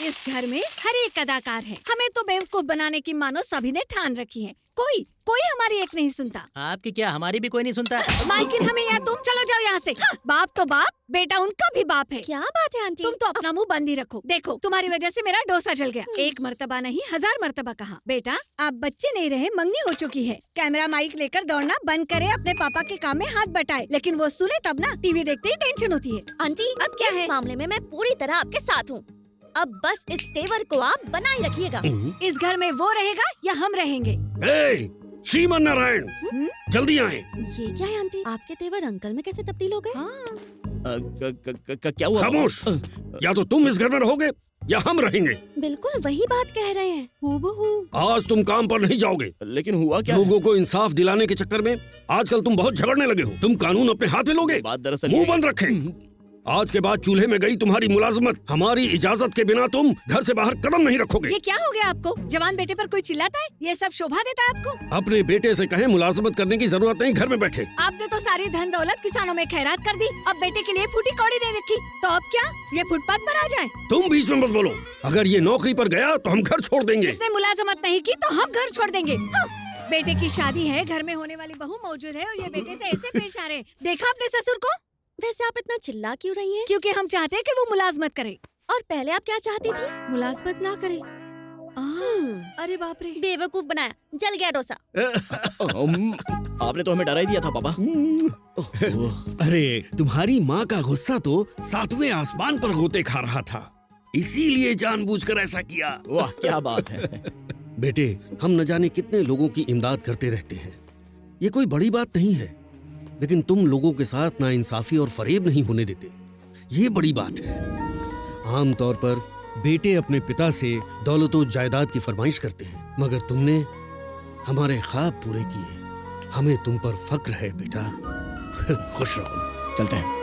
इस घर में हर एक अदाकार है। हमें तो बेवकूफ बनाने की मानो सभी ने ठान रखी है। कोई हमारी एक नहीं सुनता। आपकी क्या हमारी भी कोई नहीं सुनता। मालकिन हमें यहाँ, तुम चलो जाओ यहाँ से। बाप तो बाप, बेटा उनका भी बाप है। क्या बात है आंटी? तुम तो अपना मुंह बंद ही रखो। देखो तुम्हारी वजह से मेरा डोसा जल गया। 1 मर्तबा नहीं 1000 मर्तबा कहा। बेटा आप बच्चे नहीं रहे, मंगनी हो चुकी है। कैमरा माइक लेकर दौड़ना बंद करे, अपने पापा के काम में हाथ बटाए। लेकिन वो सुने तब ना, टीवी देखते ही टेंशन होती है। आंटी अब क्या है? इस मामले में मैं पूरी तरह आपके साथ हूँ। अब बस इस तेवर को आप बनाए रखिएगा। इस घर में वो रहेगा या हम रहेंगे? श्रीमान नारायण, जल्दी आए। ये क्या है आंटी? आपके तेवर अंकल में कैसे तब्दील हो गए? क्या हुआ? खामोश। या तो तुम इस घर में रहोगे या हम रहेंगे। बिल्कुल वही बात कह रहे हैं। हूबहू। आज तुम काम पर नहीं जाओगे। लेकिन हुआ क्या? लोगों को इंसाफ दिलाने के चक्कर में आजकल तुम बहुत झगड़ने लगे हो। तुम कानून अपने हाथ में लोगे। बात दरअसल मुंह बंद रखे। आज के बाद चूल्हे में गई तुम्हारी मुलाजमत हमारी इजाजत के बिना तुम घर से बाहर कदम नहीं रखोगे। ये क्या हो गया आपको? जवान बेटे पर कोई चिल्लाता है? ये सब शोभा देता है आपको? अपने बेटे से कहें मुलाजमत करने की जरूरत नहीं, घर में बैठे। आपने तो सारी धन दौलत किसानों में खैरात कर दी। अब बेटे के लिए फूटी कौड़ी नहीं रखी, तो अब क्या ये फुटपाथ पर आ जाए? तुम बीच में मत बोलो। अगर ये नौकरी पर गया तो हम घर छोड़ देंगे। इसने मुलाजमत नहीं की तो हम घर छोड़ देंगे। बेटे की शादी है, घर में होने वाली बहू मौजूद है और ये बेटे से ऐसे पेश आ रहे। देखा अपने ससुर को? वैसे आप इतना चिल्ला क्यों रही हैं? क्योंकि हम चाहते हैं कि वो मुलाजमत करे। और पहले आप क्या चाहती थी? मुलाजमत ना करे। अरे बाप रे, बेवकूफ बनाया, जल गया डोसा। आपने तो हमें डरा ही दिया था पापा। अरे तुम्हारी माँ का गुस्सा तो 7वें आसमान पर गोते खा रहा था, इसीलिए जानबूझकर ऐसा किया। वाह क्या बात है। बेटे, हम न जाने कितने लोगों की इमदाद करते रहते हैं। ये कोई बड़ी बात नहीं है, लेकिन तुम लोगों के साथ नाइंसाफी और फरेब नहीं होने देते, ये बड़ी बात है। आमतौर पर बेटे अपने पिता से दौलत और जायदाद की फरमाइश करते हैं, मगर तुमने हमारे ख्वाब पूरे किए। हमें तुम पर फक्र है बेटा। खुश रहो। चलते हैं।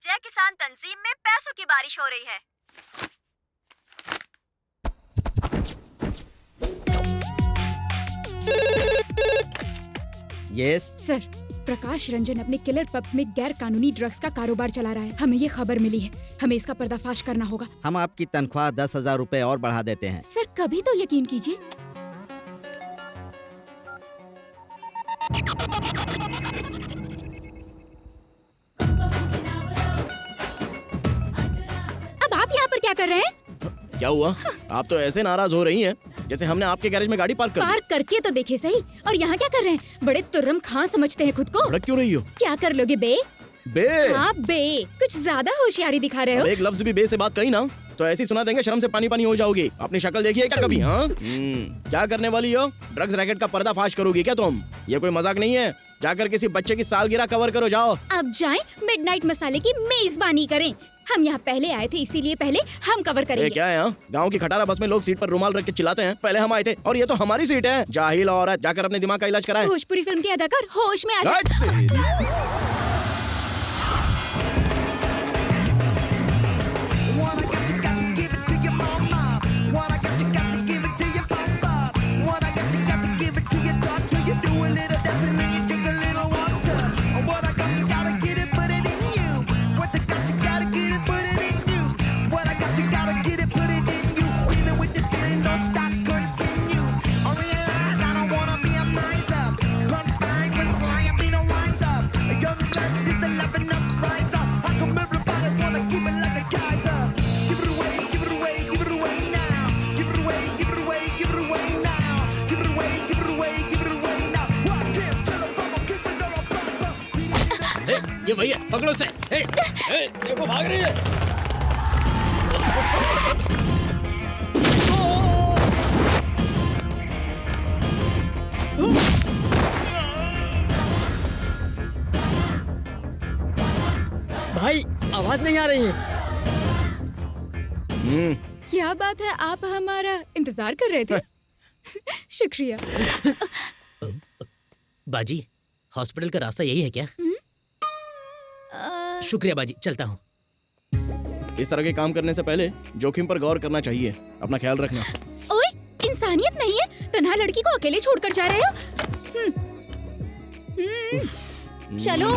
जय किसान तंजीम में पैसों की बारिश हो रही है। यस सर, प्रकाश रंजन अपने किलर पब्स में गैर कानूनी ड्रग्स का कारोबार चला रहा है। हमें ये खबर मिली है, हमें इसका पर्दाफाश करना होगा। हम आपकी तनख्वाह 10,000 रुपए और बढ़ा देते हैं। सर कभी तो यकीन कीजिए। अब आप यहाँ पर क्या कर रहे हैं? क्या हुआ? आप तो ऐसे नाराज हो रही हैं जैसे हमने आपके गैरेज में गाड़ी पार्क कर दी। पार्क करके तो देखे सही। और यहाँ क्या कर रहे हैं? बड़े तुर्रम खां समझते हैं खुद को। भड़क क्यों रही हो? क्या कर लोगे बे? बे? हाँ बे, कुछ ज्यादा होशियारी दिखा रहे हो। एक लफ्ज भी बे से बात कही ना तो ऐसी सुना देंगे, शर्म से पानी पानी हो जाओगी। अपनी शक्ल देखी है क्या कभी? हाँ क्या करने वाली हो? ड्रग्स रैकेट का पर्दाफाश करोगी क्या तुम? ये कोई मजाक नहीं है। जाकर किसी बच्चे की सालगिरह कवर करो, जाओ। अब जाएं, मिडनाइट मसाले की मेजबानी करें। हम यहाँ पहले आए थे, इसीलिए पहले हम कवर करेंगे। क्या है? गांव की खटारा बस में लोग सीट पर रुमाल रख के चिल्लाते हैं, पहले हम आए थे और ये तो हमारी सीट है। जाहिल औरत, जाकर अपने दिमाग का इलाज कराएं। भोजपुरी फिल्म के अदाकार होश में आ जाए। do a little dancing and you drink a little water. What I got, you gotta get it, put it in you. What I got, you gotta get it, put it in you. What I got, you gotta get it, put it in you. Feeling with the feeling, don't stop, continue. I realize I don't wanna be a miser. Confined with sly, I be no wiser. A young blood is the laughing up, rise up. How come everybody wanna keep it like a Kaiser? Give it away, give it away, give it away now. Give it away, give it away, give it away now. Give it away, give it away, give it away now. What I can't tell them from a kiss and a bumper. ये वही है, पकड़ो उसे। देखो भाग रही है। भाई आवाज नहीं आ रही है। क्या बात है, आप हमारा इंतजार कर रहे थे? शुक्रिया। बाजी, हॉस्पिटल का रास्ता यही है क्या? शुक्रिया बाजी, चलता हूँ। इस तरह के काम करने से पहले जोखिम पर गौर करना चाहिए। अपना ख्याल रखना। ओए, इंसानियत नहीं है, तन्हा लड़की को अकेले छोड़कर जा रहे हो? चलो।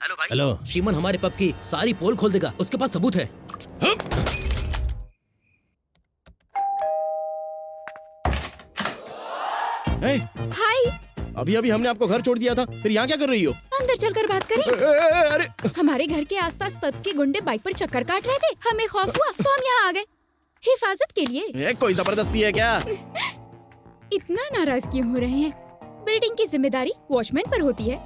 हेलो भाई। हेलो। श्रीमन हमारे पब की सारी पोल खोल देगा, उसके पास सबूत है। हाय। अभी अभी हमने आपको घर छोड़ दिया था, फिर यहाँ क्या कर रही हो? अंदर चलकर बात करें। अरे हमारे घर के आसपास पब के गुंडे बाइक पर चक्कर काट रहे थे, हमें खौफ हुआ तो हम यहाँ आ गए हिफाजत के लिए। कोई जबरदस्ती है क्या? इतना नाराज क्यों हो रहे हैं? बिल्डिंग की जिम्मेदारी वॉचमैन पर होती है,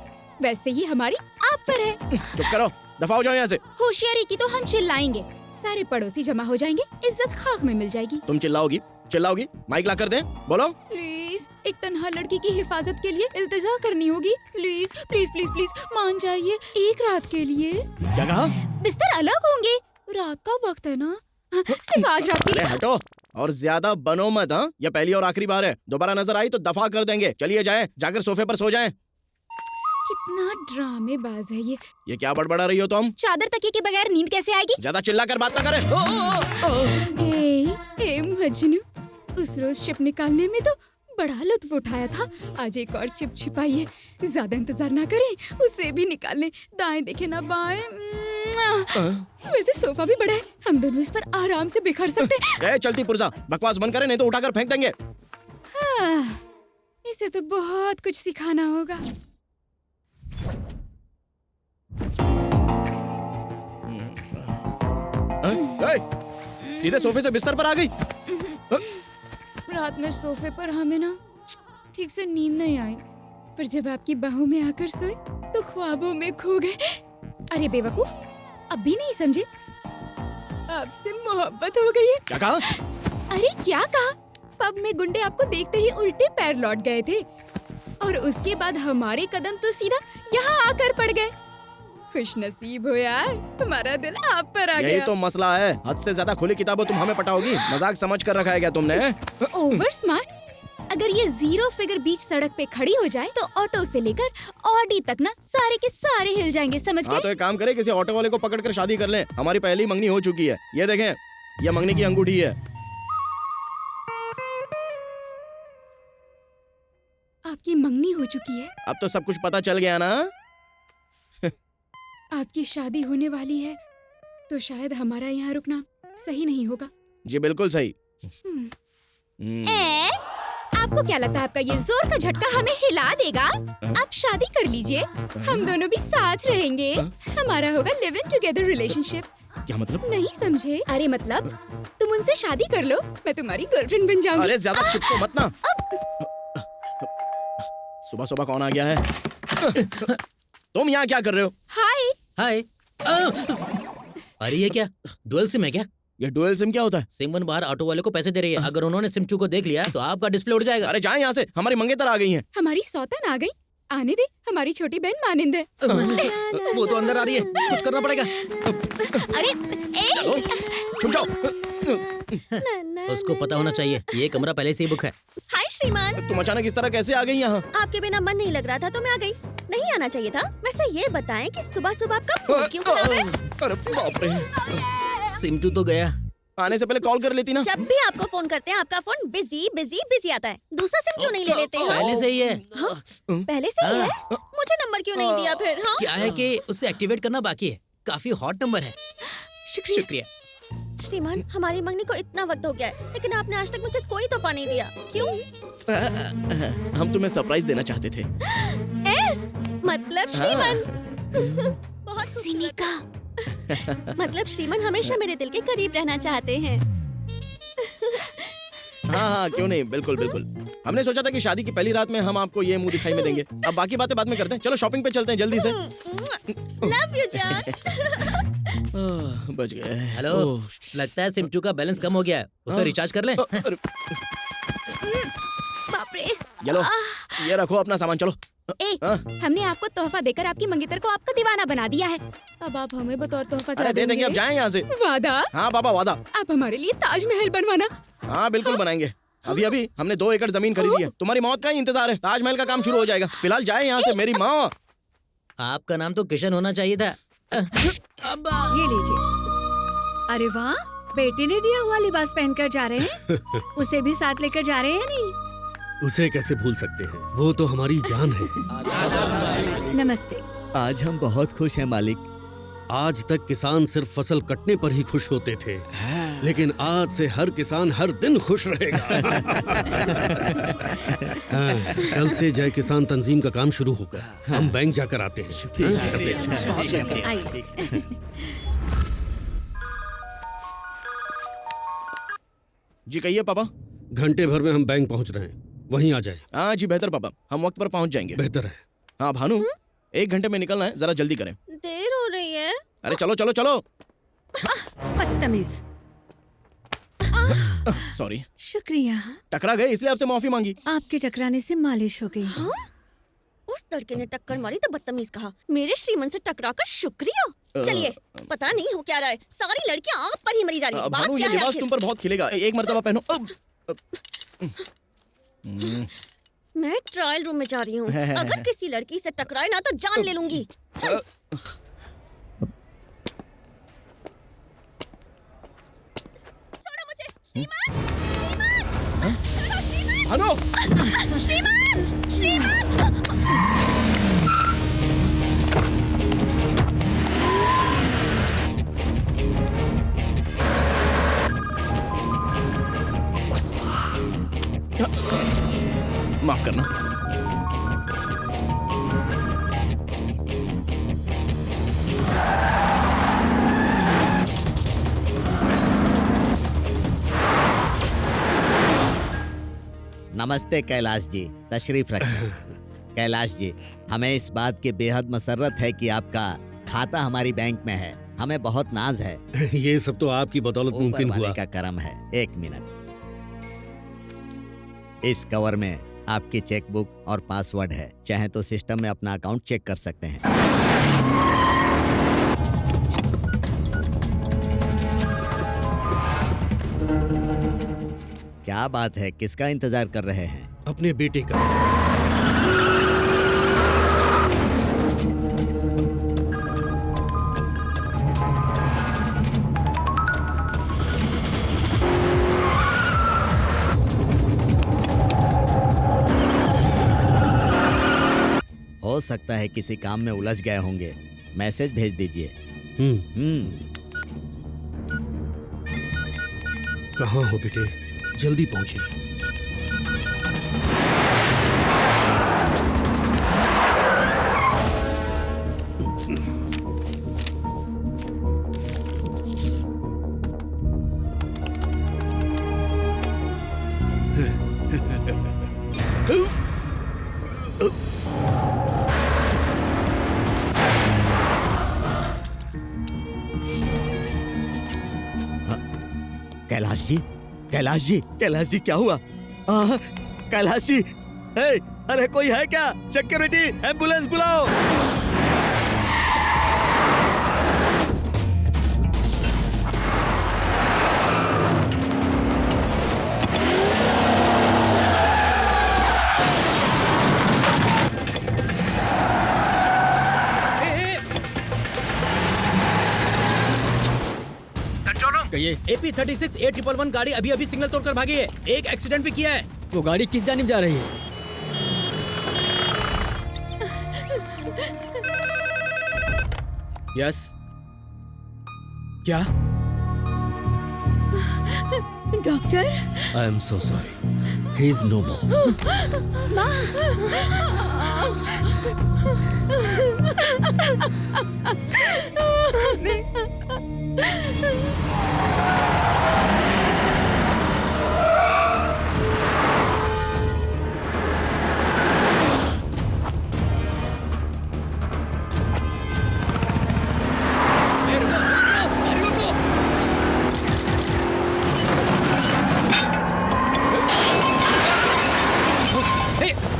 वैसे ही हमारी आप पर है। चुप करो, दफा हो जाओ यहाँ से। होशियारी की तो हम चिल्लाएंगे, सारे पड़ोसी जमा हो जाएंगे, इज्जत खाक में मिल जाएगी। तुम चिल्लाओगी? माइक ला कर दें? बोलो। प्लीज, एक तन्हा लड़की की हिफाजत के लिए इल्तिजा करनी होगी। प्लीज प्लीज प्लीज प्लीज मान जाइए, एक रात के लिए। क्या कहा? बिस्तर अलग होंगे, रात का वक्त है ना, सिर्फ आज रात के लिए। हटो और ज्यादा बनो मत। हाँ, यह पहली और आखिरी बार है, दोबारा नजर आई तो दफा कर देंगे। चलिए जाएं, जाकर सोफे पर सो जाएं। कितना ड्रामेबाज है ये क्या बड़बड़ा रही हो तुम? चादर तकिए के बगैर नींद कैसे आएगी? ज्यादा चिल्लाकर बात ना करें। ए मजनू, उस रोज चिप निकालने में तो बड़ा लुत्फ उठाया था, आज एक और चिप छिपाई है। ज्यादा इंतजार ना करें, उसे भी निकाल लें। दाएं देखे ना बाएं। वैसे सोफा भी बड़ा है, हम दोनों इस पर आराम से बिखर सकते हैं। चलती पुर्जा, बकवास बंद करें नहीं तो उठाकर फेंक देंगे। इसे तो बहुत कुछ सिखाना होगा। सीधे सोफे से बिस्तर पर आ गई। रात में सोफे पर हमें ना ठीक से नींद नहीं आई, पर जब आपकी बाहों में आकर सोए तो ख्वाबों में खो गए। अरे बेवकूफ, अब भी नहीं समझे? आपसे मोहब्बत हो गई है। क्या कहा? अरे क्या कहा? पब में गुंडे आपको देखते ही उल्टे पैर लौट गए थे और उसके बाद हमारे कदम तो सीधा यहाँ आकर पड़ गए। खुश नसीब हो यार, तुम्हारा दिल आप पर आ गया। यही तो मसला है, हद से ज्यादा खुली किताबों तुम हमें पटाओगी। मजाक समझ कर रखा है क्या तुमने? Over smart. अगर ये जीरो फिगर बीच सड़क पे खड़ी हो जाए तो ऑटो से लेकर ऑडी तक ना सारे के सारे हिल जाएंगे, समझ गए? हाँ, तो एक काम करें, किसी ऑटो वाले को पकड़कर शादी कर लें। हमारी पहली मंगनी हो चुकी है। ये देखें, ये मंगनी की अंगूठी है। आपकी मंगनी हो चुकी है? अब तो सब कुछ पता चल गया ना? आपकी शादी होने वाली है तो शायद हमारा यहाँ रुकना सही नहीं होगा। जी बिल्कुल सही। आपको क्या लगता है आपका ये जोर का झटका हमें हिला देगा? आप शादी कर लीजिए, हम दोनों भी साथ रहेंगे, हमारा होगा लिव इन टुगेदर रिलेशनशिप। क्या मतलब? नहीं समझे? अरे मतलब तुम उनसे शादी कर लो, मैं तुम्हारी गर्लफ्रेंड बन जाऊंगी। अरे ज्यादा चिपको मत ना। सुबह सुबह कौन आ गया है? तुम यहाँ क्या कर रहे हो? हाय हाय। अरे ये क्या डुअल सिम है क्या? ये डुअल सिम क्या होता है? सिम वन बाहर ऑटो वाले को पैसे दे रही है, अगर उन्होंने सिम 2 को देख लिया तो आपका डिस्प्ले उड़ जाएगा। अरे जाए यहाँ से, हमारी मंगेतर आ गई हैं। हमारी सौतन आ गई, आने दे, हमारी छोटी बहन मानिंद है। वो तो अंदर आ रही है, कुछ करना पड़ेगा। अरे छुप जाओ। उसको पता होना चाहिए ये कमरा पहले से ही बुक है। हाय श्रीमान, तुम अचानक इस तरह कैसे आ गई यहाँ? आपके बिना मन नहीं लग रहा था तो मैं आ गई। नहीं आना चाहिए था। वैसे ये बताएं कि सुबह सुबह आपका मूड क्यों खराब है? अरे बाप रे। सिम 2 तो गया। आने से पहले कॉल कर लेती ना। जब भी आपको फोन करते हैं आपका फोन बिजी बिजी बिजी आता है। दूसरा सिम क्यों नहीं ले लेते? पहले से ही है। हाँ? पहले से ही है? मुझे नंबर क्यों नहीं दिया फिर? हाँ? क्या है कि उसे एक्टिवेट करना बाकी है। काफी हॉट नंबर है। शुक्रिया। श्रीमान, हमारी मंगनी को इतना वक्त हो गया है, लेकिन आपने आज तक मुझे कोई तोहफा नहीं दिया। क्यों? हम तुम्हें सरप्राइज देना चाहते थे। एस मतलब श्रीमान। बहुत सिनिका। मतलब श्रीमान हमेशा मेरे दिल के करीब रहना चाहते हैं। हाँ, क्यों नहीं, बिल्कुल बिल्कुल। हमने सोचा था कि शादी की पहली रात में हम आपको ये मुंह दिखाई में देंगे। अब बाकी बातें बाद में करते हैं। चलो शॉपिंग पे चलते हैं जल्दी से। लव यू जान। बच गए। हेलो, लगता है सिम 2 का बैलेंस कम हो गया है। उसे रिचार्ज कर लें। बाप रे। ये रखो अपना सामान, चलो। हमने आपको तोहफा देकर आपकी मंगेतर को आपका दीवाना बना दिया है। अब आप हमें बतौर तोहफा क्या दे देंगे। अब जाएं यहाँ से। वादा? हाँ बाबा, वादा। आप हमारे लिए ताजमहल बनवाना। हाँ बिल्कुल बनाएंगे। अभी अभी हमने 2 एकड़ जमीन खरीदी है। तुम्हारी मौत का ही इंतजार है। ताजमहल का काम शुरू हो जाएगा। फिलहाल जाए यहाँ से मेरी माँ। आपका नाम तो किशन होना चाहिए था। ये लीजिए। अरे वाह, बेटे ने दिया हुआ लिबास पहनकर जा रहे हैं। उसे भी साथ लेकर जा रहे हैं नहीं? उसे कैसे भूल सकते हैं, वो तो हमारी जान है। नमस्ते। आज हम बहुत खुश हैं मालिक। आज तक किसान सिर्फ फसल कटने पर ही खुश होते थे, लेकिन आज से हर किसान हर दिन खुश रहेगा। हाँ, कल से जय किसान तंजीम का काम शुरू होगा। हम बैंक जाकर आते हैं। चलते हैं। आइए। जी कहिए पापा। घंटे भर में हम बैंक पहुंच रहे हैं, वहीं आ जाए। हाँ जी बेहतर पापा, हम वक्त पर पहुंच जाएंगे। बेहतर है। हाँ भानु, 1 घंटे में निकलना है, जरा जल्दी करें। देर हो रही है। अरे चलो चलो चलो। बदतमीज। सॉरी। शुक्रिया। टकरा गए इसलिए आपसे माफी मांगी। आपके टकराने से मालिश हो गई। हाँ? उस लड़के ने टक्कर मारी तो बदतमीज कहा। मेरे श्रीमन से टकरा कर शुक्रिया। चलिए, पता नहीं हो क्या रहा है, सारी लड़कियां आप पर ही मरी जा रही हैं। बात भानु, क्या ये है लिबास आखिर? तुम पर बहुत खिलेगा। एक मर्तबा पहनो। मैं ट्रायल रूम में जा रही हूँ। अगर किसी लड़की से टकराए ना तो जान ले लूंगी। छोड़ो मुझे। श्रीमान, श्रीमान, भानु, श्रीमान, श्रीमान। माफ करना। नमस्ते कैलाश जी, तशरीफ रखें। कैलाश जी, हमें इस बात की बेहद मसर्रत है कि आपका खाता हमारी बैंक में है। हमें बहुत नाज है। ये सब तो आपकी बदौलत मुमकिन ऊपर हुआ। वाले का करम है। 1 मिनट। इस कवर में आपकी चेकबुक और पासवर्ड है। चाहे तो सिस्टम में अपना अकाउंट चेक कर सकते हैं। क्या बात है, किसका इंतजार कर रहे हैं? अपने बेटे का। हो सकता है किसी काम में उलझ गए होंगे। मैसेज भेज दीजिए। कहाँ हो बेटे, जल्दी पहुंचिए। कैलाश जी, कैलाश जी, कैलाश जी, क्या हुआ? कैलाश जी, अरे कोई है क्या? सिक्योरिटी, एम्बुलेंस बुलाओ। कंट्रोल रूम, कहिए। AP36 A111 गाड़ी अभी अभी सिग्नल तोड़कर भागी है। एक एक्सीडेंट भी किया है। वो गाड़ी किस जानिब जा रही है? यस। क्या? Doctor, I am so sorry, he is no more.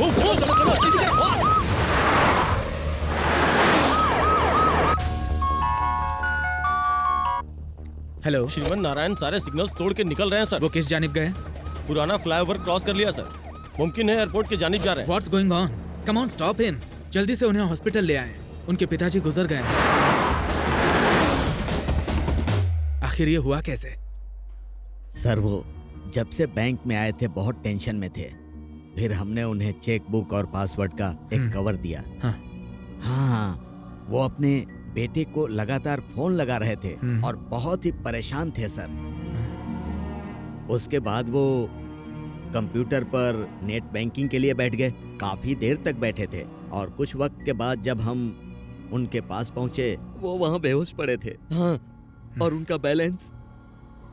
चलो चलो चलो जल्दी करो बॉस। हेलो। श्रीमन नारायण सारे सिग्नल्स तोड़ के निकल रहे हैं सर। वो किस जानिब गए? पुराना फ्लाईओवर क्रॉस कर लिया सर। मुमकिन है एयरपोर्ट की जानिब जा रहे हैं। What's going on? Come on, stop him. जल्दी से उन्हें हॉस्पिटल ले आए। उनके पिताजी गुजर गए हैं। आखिर ये हुआ कैसे? सर वो जब से बैंक में आए थे बहुत टेंशन में थे। फिर हमने उन्हें चेक बुक और पासवर्ड का एक कवर दिया। हाँ, वो अपने बेटे को लगातार फोन लगा रहे थे और बहुत ही परेशान थे सर। उसके बाद वो कंप्यूटर पर नेट बैंकिंग के लिए बैठ गए। काफी देर तक बैठे थे और कुछ वक्त के बाद जब हम उनके पास पहुंचे वो वहां बेहोश पड़े थे। हाँ, और उनका बैलेंस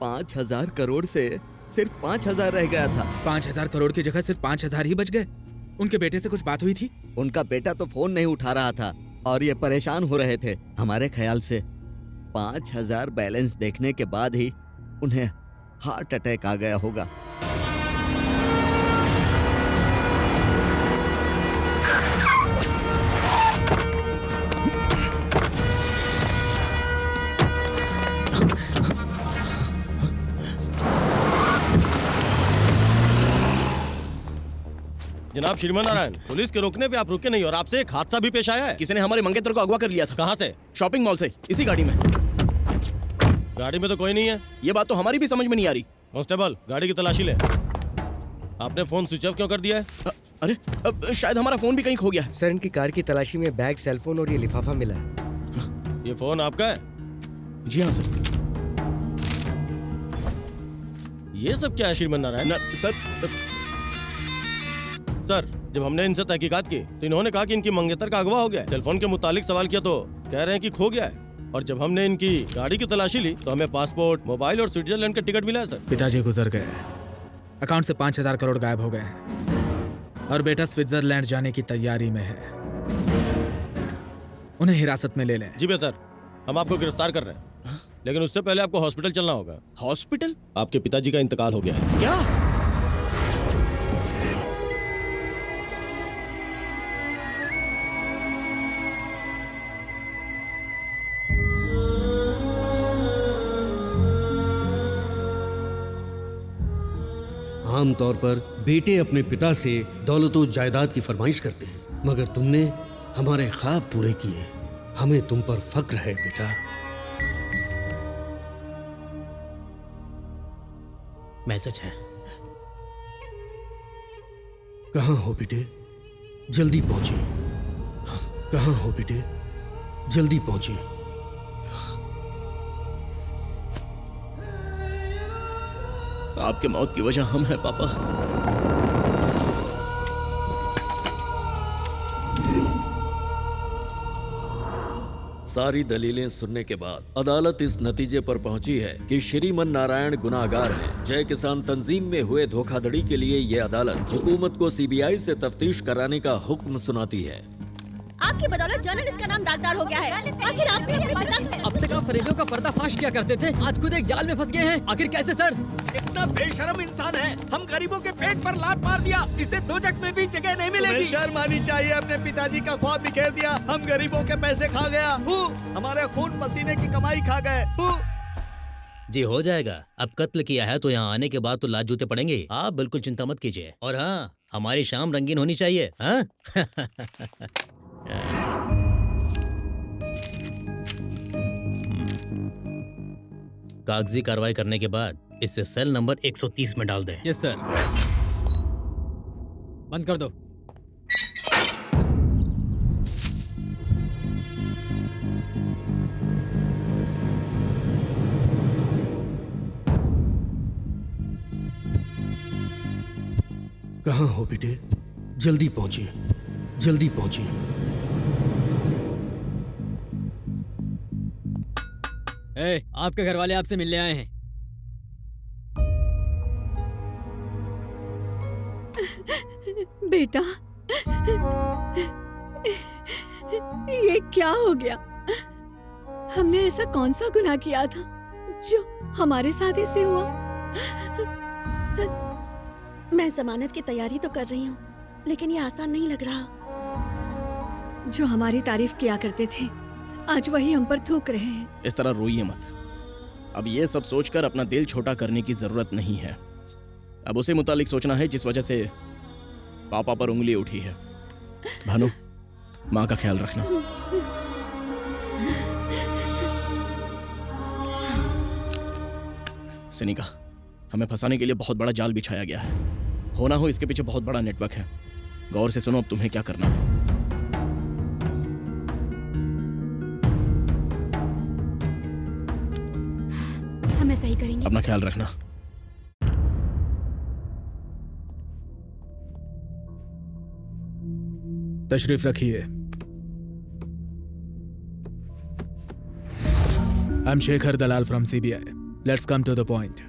5,000 करोड़ से सिर्फ 5,000 रह गया था। 5,000 करोड़ की जगह सिर्फ 5,000 ही बच गए। उनके बेटे से कुछ बात हुई थी? उनका बेटा तो फोन नहीं उठा रहा था और ये परेशान हो रहे थे। हमारे ख्याल से 5,000 बैलेंस देखने के बाद ही उन्हें हार्ट अटैक आ गया होगा। जनाब श्रीमन नारायण, पुलिस के रोकने पे आप रुके नहीं और आपसे एक हादसा भी पेश आया है। किसी ने हमारे मंगेतर को अगवा कर लिया था। कहाँ से? शॉपिंग मॉल से, इसी गाड़ी में। गाड़ी में तो कोई नहीं है। ये बात तो हमारी भी समझ में नहीं आ रही। कांस्टेबल, गाड़ी की तलाशी ले। आपने फोन स्विच ऑफ क्यों कर दिया है? अरे अब शायद हमारा फोन भी कहीं खो गया है। सर, इनकी कार की तलाशी में बैग, सेलफोन और ये लिफाफा मिला है। ये फोन आपका है? जी हाँ सर। ये सब क्या है श्रीमन नारायण? सर, जब हमने इनसे तहकीकात की तो इन्होंने कहा कि इनकी मंगेतर का अगवा हो गया है। सेलफोन के मुतालिक सवाल किया तो कह रहे हैं कि खो गया है। और जब हमने इनकी गाड़ी की तलाशी ली तो हमें पासपोर्ट, मोबाइल और स्विट्जरलैंड का टिकट मिला है सर। पिताजी गुजर गए। अकाउंट से 5,000 करोड़ गायब हो गए हैं और बेटा स्विट्जरलैंड जाने की तैयारी में है। उन्हें हिरासत में ले लें। जी बेहतर, हम आपको गिरफ्तार कर रहे हैं, लेकिन उससे पहले आपको हॉस्पिटल चलना होगा। हॉस्पिटल? आपके पिताजी का इंतकाल हो गया है। क्या? आमतौर पर बेटे अपने पिता से दौलत और जायदाद की फरमाइश करते हैं, मगर तुमने हमारे ख्वाब पूरे किए। हमें तुम पर फक्र है बेटा। मैसेज है। कहाँ हो बेटे? जल्दी पहुंचिए। कहाँ हो बेटे? जल्दी पहुंचिए। आपके मौत की वजह हम हैं पापा। सारी दलीलें सुनने के बाद अदालत इस नतीजे पर पहुंची है कि श्रीमन नारायण गुनाहगार हैं। जय किसान तंजीम में हुए धोखाधड़ी के लिए ये अदालत हुकूमत को सीबीआई से तफ्तीश कराने का हुक्म सुनाती है। आपकी बदौलत जर्नलिस्ट का नाम दागदार हो गया है। आखिर आपने अपने पिता अब तक आप फरेबियों का पर्दाफाश किया करते थे, आज खुद एक जाल में फंस गए हैं। आखिर कैसे सर? इतना बेशर्म इंसान है, हम गरीबों के पेट पर लात मार दिया। इसे दोजख में भी जगह नहीं मिलेगी। शर्म आनी चाहिए। अपने पिताजी का ख्वाब बिखेर दिया। हम गरीबों के पैसे खा गया। हमारे खून पसीने की कमाई खा गए। जी हो जाएगा। अब कत्ल किया है तो यहाँ आने के बाद तो लात जूते पड़ेंगे। आप बिल्कुल चिंता मत कीजिए। और हाँ, हमारी शाम रंगीन होनी चाहिए। हाँ? कागजी कार्रवाई करने के बाद इसे सेल नंबर 130 में डाल दें। Yes sir. बंद कर दो। कहाँ हो बेटे? जल्दी पहुंचिए, जल्दी पहुंचिए। आपके घर वाले आपसे मिलने आए हैं। बेटा, ये क्या हो गया? हमने ऐसा कौन सा गुनाह किया था जो हमारे साथ ऐसे हुआ? मैं जमानत की तैयारी तो कर रही हूँ, लेकिन ये आसान नहीं लग रहा। जो हमारी तारीफ किया करते थे, आज वही हम पर थूक रहे हैं। इस तरह रोइए मत। अब ये सब सोचकर अपना दिल छोटा करने की जरूरत नहीं है। अब उसे मुतालिक सोचना है जिस वजह से पापा पर उंगली उठी है। भानु, माँ का ख्याल रखना। सिनिका, हमें फंसाने के लिए बहुत बड़ा जाल बिछाया गया है। होना हो इसके पीछे बहुत बड़ा नेटवर्क है। गौर से सुनो अब तुम्हें क्या करना है। हम ऐसा ही करेंगे। अपना ख्याल रखना। तशरीफ रखिए। I am Shekhar Dalal from CBI. Let's come to the point.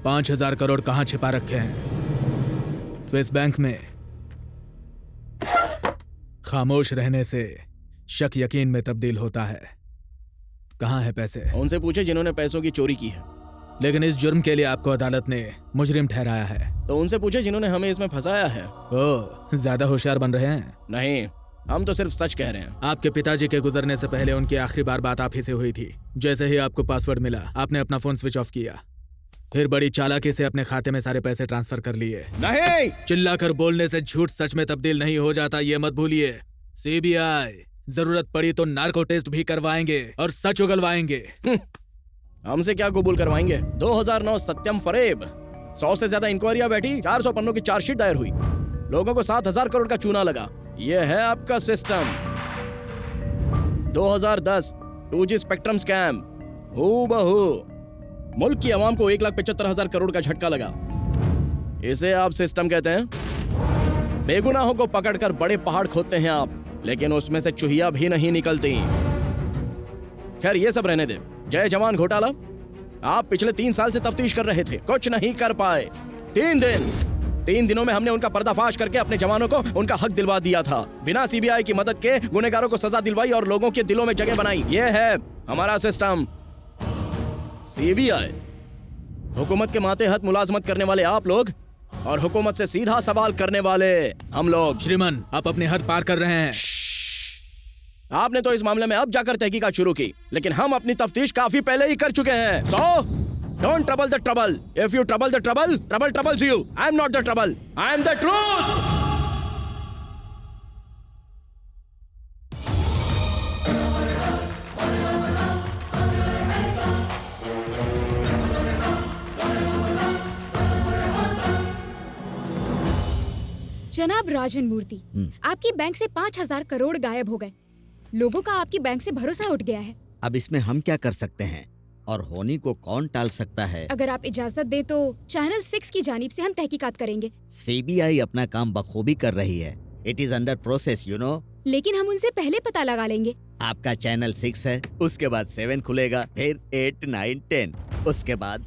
5,000 crore कहाँ छिपा रखे हैं? स्विस बैंक में। खामोश रहने से शक यकीन में तब्दील होता है। कहाँ है पैसे? उनसे पूछे जिन्होंने पैसों की चोरी की है। लेकिन इस जुर्म के लिए आपको अदालत ने मुजरिम ठहराया है। तो उनसे पूछे जिन्होंने हमें इसमें फंसाया है। ओह, ज्यादा होशियार बन रहे हैं? नहीं, हम तो सिर्फ सच कह रहे हैं। आपके पिताजी के गुजरने से पहले उनकी आखिरी बार बात आप ही से हुई थी। जैसे ही आपको पासवर्ड मिला, आपने अपना फोन स्विच ऑफ किया, फिर बड़ी चालाकी से अपने खाते में सारे पैसे ट्रांसफर कर लिए। नहीं! चिल्लाकर बोलने से झूठ सच में तब्दील नहीं हो जाता, ये मत भूलिए। सीबीआई जरूरत पड़ी तो नार्को टेस्ट भी करवाएंगे और सच उगलवाएंगे। हमसे क्या कबूल करवाएंगे? 2009 सत्यम फरेब। 100 से ज्यादा इंक्वायरियां बैठी, 400 पन्नों की चार्जशीट दायर हुई, लोगों को 7,000 करोड़ का चूना लगा। ये है आपका सिस्टम। 2010 2G स्पेक्ट्रम स्कैम, हूबहू मुल्क की आवाम को 1,75,000 करोड़ का झटका लगा। इसे आप सिस्टम कहते हैं? बेगुनाहों को पकड़कर बड़े पहाड़ खोदते हैं आप, लेकिन उसमें से चुहिया भी नहीं निकलती। खैर ये सब रहने दे। जय जवान घोटाला, आप पिछले 3 साल से तफ्तीश कर रहे थे, कुछ नहीं कर पाए। 3 दिनों में हमने उनका पर्दाफाश करके अपने जवानों को उनका हक दिलवा दिया था। बिना सीबीआई की मदद के गुनहगारों को सजा दिलवाई और लोगों के दिलों में जगह बनाई। ये है हमारा सिस्टम। सीबीआई, हुकूमत के माते-हत मुलाजमत करने वाले आप लोग और हुकूमत से सीधा सवाल करने वाले हम लोग। श्रीमान, आप अपने हद पार कर रहे हैं। आपने तो इस मामले में अब जाकर तहकीकात शुरू की, लेकिन हम अपनी तफ्तीश काफी पहले ही कर चुके हैं। So don't trouble the trouble. If you trouble the trouble, trouble troubles you. I am not the trouble. I am the truth. जनाब राजन मूर्ति, आपकी बैंक से 5,000 करोड़ गायब हो गए। लोगों का आपकी बैंक से भरोसा उठ गया है। अब इसमें हम क्या कर सकते हैं और होनी को कौन टाल सकता है? अगर आप इजाजत दे तो चैनल 6 की जानिब से हम तहकीकात करेंगे। सीबीआई अपना काम बखूबी कर रही है। It is under process, you know. लेकिन हम उनसे पहले पता लगा लेंगे। आपका चैनल 6 है, उसके बाद 7 खुलेगा, फिर 8, 9, 10। उसके बाद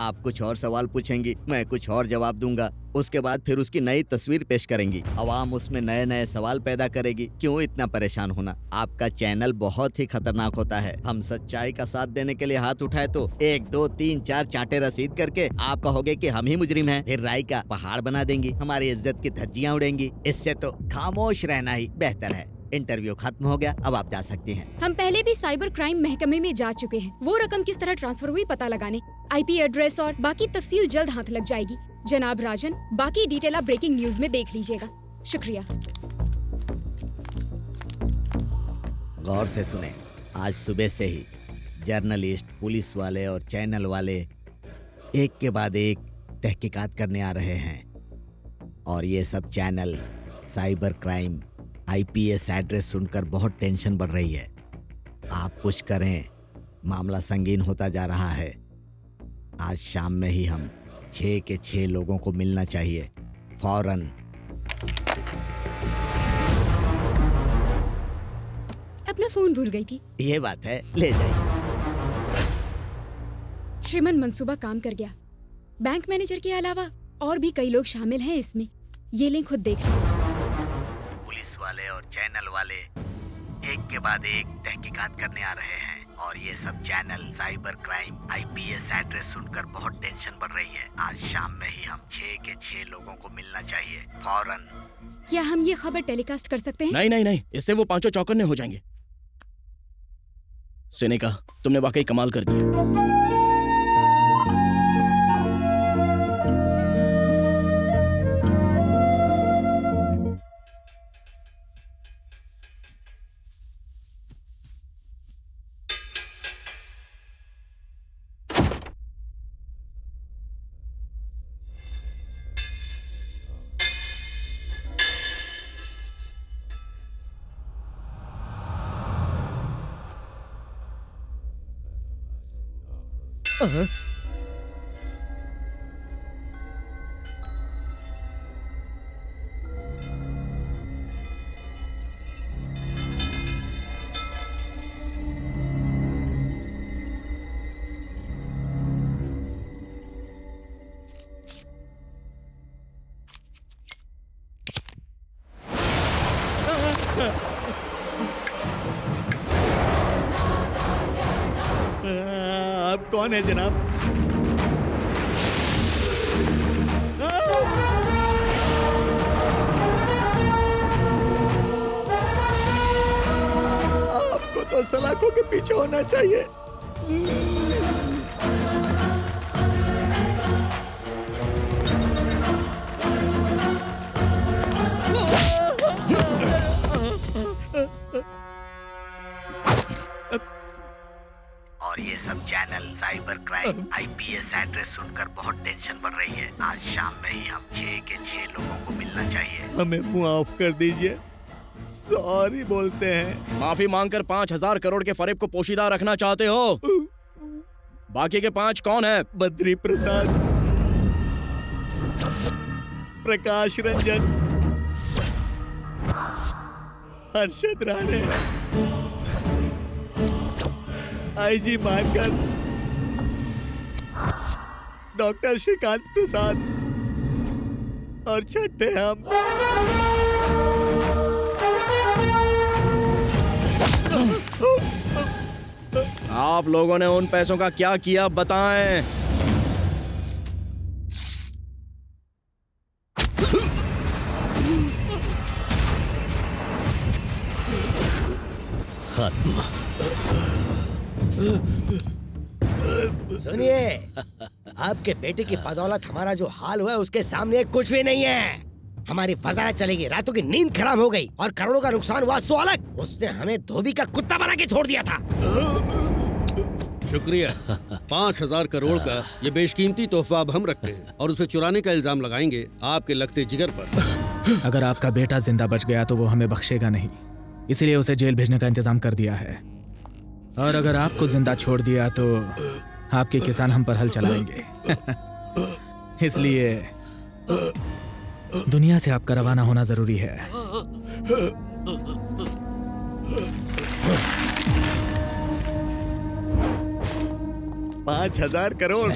आप कुछ और सवाल पूछेंगी, मैं कुछ और जवाब दूंगा। उसके बाद फिर उसकी नई तस्वीर पेश करेंगी, अवाम उसमें नए नए सवाल पैदा करेगी। क्यों इतना परेशान होना? आपका चैनल बहुत ही खतरनाक होता है। हम सच्चाई का साथ देने के लिए हाथ उठाए तो 1, 2, 3, 4 चांटे रसीद करके आप कहोगे कि हम ही मुजरिम हैं, फिर राय का पहाड़ बना देंगी, हमारी इज्जत की धज्जियां उड़ेंगी। इससे तो खामोश रहना ही बेहतर है। इंटरव्यू खत्म हो गया, अब आप जा सकती हैं। हम पहले भी साइबर क्राइम महकमे में जा चुके हैं। वो रकम किस तरह ट्रांसफर हुई पता लगाने। IP एड्रेस और बाकी तफसील जल्द हाथ लग जाएगी। जनाब राजन, बाकी डिटेल आप ब्रेकिंग न्यूज में देख लीजिएगा। शुक्रिया। गौर से सुने, आज सुबह से ही जर्नलिस्ट, पुलिस वाले और चैनल वाले एक के बाद एक तहकीकात करने आ रहे हैं और ये सब channel cyber crime IPS address सुनकर बहुत टेंशन बढ़ रही है। आप कुछ करें, मामला संगीन होता जा रहा है। आज शाम में ही हम 6 के 6 लोगों को मिलना चाहिए फौरन। अपना फोन भूल गई थी। ये बात है, ले जाइए। श्रीमन मंसूबा काम कर गया। बैंक मैनेजर के अलावा और भी कई लोग शामिल हैं इसमें। ये लिंक खुद देख लो। पुलिस वाले और चैनल वाले एक के बाद एक तहकीकात करने आ रहे हैं और ये सब channel cyber crime IPS address सुनकर बहुत टेंशन बढ़ रही है। आज शाम में ही हम 6 के 6 लोगों को मिलना चाहिए फौरन। क्या हम ये खबर टेलीकास्ट कर सकते हैं? नहीं नहीं नहीं, इससे वो पांचों चौकन्ने हो जाएंगे। सिनेका, तुमने वाकई कमाल कर दिया। आप कौन है जनाब? आपको तो सलाखों के पीछे होना चाहिए। और ये सब channel cyber crime IPS address सुनकर बहुत टेंशन बढ़ रही है। आज शाम में ही हम 6 के 6 लोगों को मिलना चाहिए। हमें माफ कर दीजिए, सॉरी बोलते हैं। माफी मांगकर 5,000 करोड़ के फरेब को पोशीदा रखना चाहते हो? बाकी के 5 कौन है? बद्री प्रसाद, प्रकाश रंजन, हर्षद राणे, आईजी मानकर, डॉक्टर श्रीकांत प्रसाद और छठे हम। आप लोगों ने उन पैसों का क्या किया बताएं? सुनिए, आपके बेटे की बदौलत हमारा जो हाल हुआ है उसके सामने कुछ भी नहीं है। हमारी वजारत चलेगी, रातों की नींद खराब हो गई और करोड़ों का नुकसान हुआ सो अलग। उसने हमें धोबी का कुत्ता बना के छोड़ दिया था। शुक्रिया। 5,000 करोड़ का ये बेशकीमती तोहफा अब हम रखते हैं और उसे चुराने का इल्जाम लगाएंगे आपके लगते जिगर पर। अगर आपका बेटा जिंदा बच गया तो वो हमें बख्शेगा नहीं, इसलिए उसे जेल भेजने का इंतजाम कर दिया है। और अगर आपको जिंदा छोड़ दिया तो आपके किसान हम पर हल चलाएंगे। इसलिए दुनिया से आपका रवाना होना जरूरी है। 5,000 करोड़।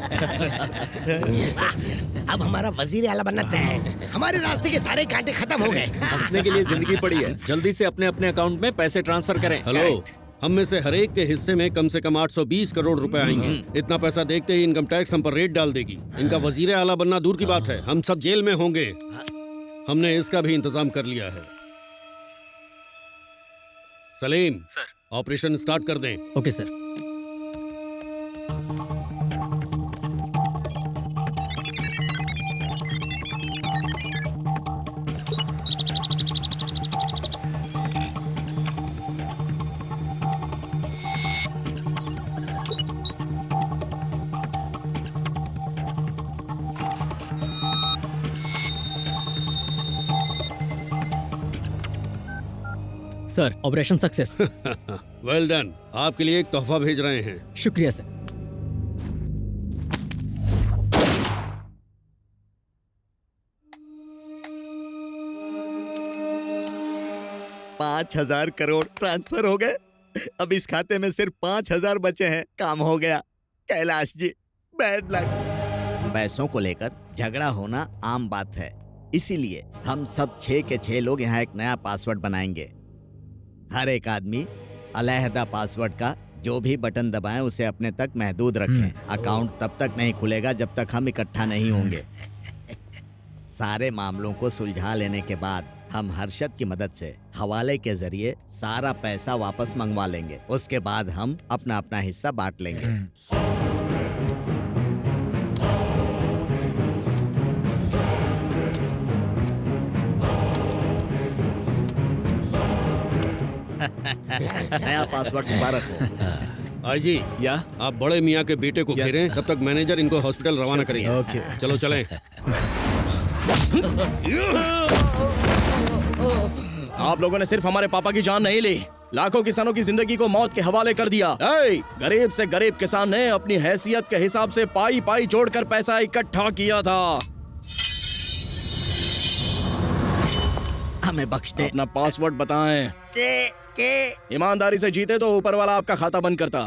अब हमारा वजीर आला बनना तय है। हमारे रास्ते के सारे कांटे खत्म हो गए। हंसने के लिए जिंदगी पड़ी है। जल्दी से अपने अपने अकाउंट में पैसे ट्रांसफर करें। हेलो, हम में से हर एक के हिस्से में कम से कम 820 करोड़ रुपए आएंगे। इतना पैसा देखते ही इनकम टैक्स हम पर रेट डाल देगी। इनका वजीर आला बनना दूर की बात है, हम सब जेल में होंगे। हमने इसका भी इंतजाम कर लिया है। सलीम सर, ऑपरेशन स्टार्ट कर दें। Okay sir. Sir operation success. Well done. आपके लिए एक तोहफा भेज रहे हैं। शुक्रिया सर। पाँच 5,000 करोड़ ट्रांसफर हो गए। अब इस खाते में सिर्फ 5,000 बचे हैं। काम हो गया। Kailash ji, bad luck. पैसों को लेकर झगड़ा होना आम बात है, इसीलिए हम सब 6 के 6 लोग यहाँ एक नया पासवर्ड बनाएंगे। हर एक आदमी अलहदा पासवर्ड का जो भी बटन दबाएं उसे अपने तक महदूद रखें। अकाउंट तब तक नहीं खुलेगा जब तक हम इकट्ठा नहीं होंगे। सारे मामलों को सुलझा लेने के बाद हम हर्षद की मदद से हवाले के जरिए सारा पैसा वापस मंगवा लेंगे। उसके बाद हम अपना अपना हिस्सा बांट लेंगे। नया पासवर्ड मुबारक हो। आई जी, या आप बड़े मियाँ के बेटे को घेरें, तब तक मैनेजर इनको हॉस्पिटल रवाना करेंगे। ओके। चलो चलें। आप लोगों ने सिर्फ हमारे पापा की जान नहीं ली, लाखों किसानों की जिंदगी को मौत के हवाले कर दिया। गरीब से गरीब किसान ने अपनी हैसियत के हिसाब से पाई पाई जोड़कर पैसा इकट्ठा किया था। हमें बख्श दे। अपना पासवर्ड बताएं। ईमानदारी से जीते तो ऊपर वाला आपका खाता बंद करता,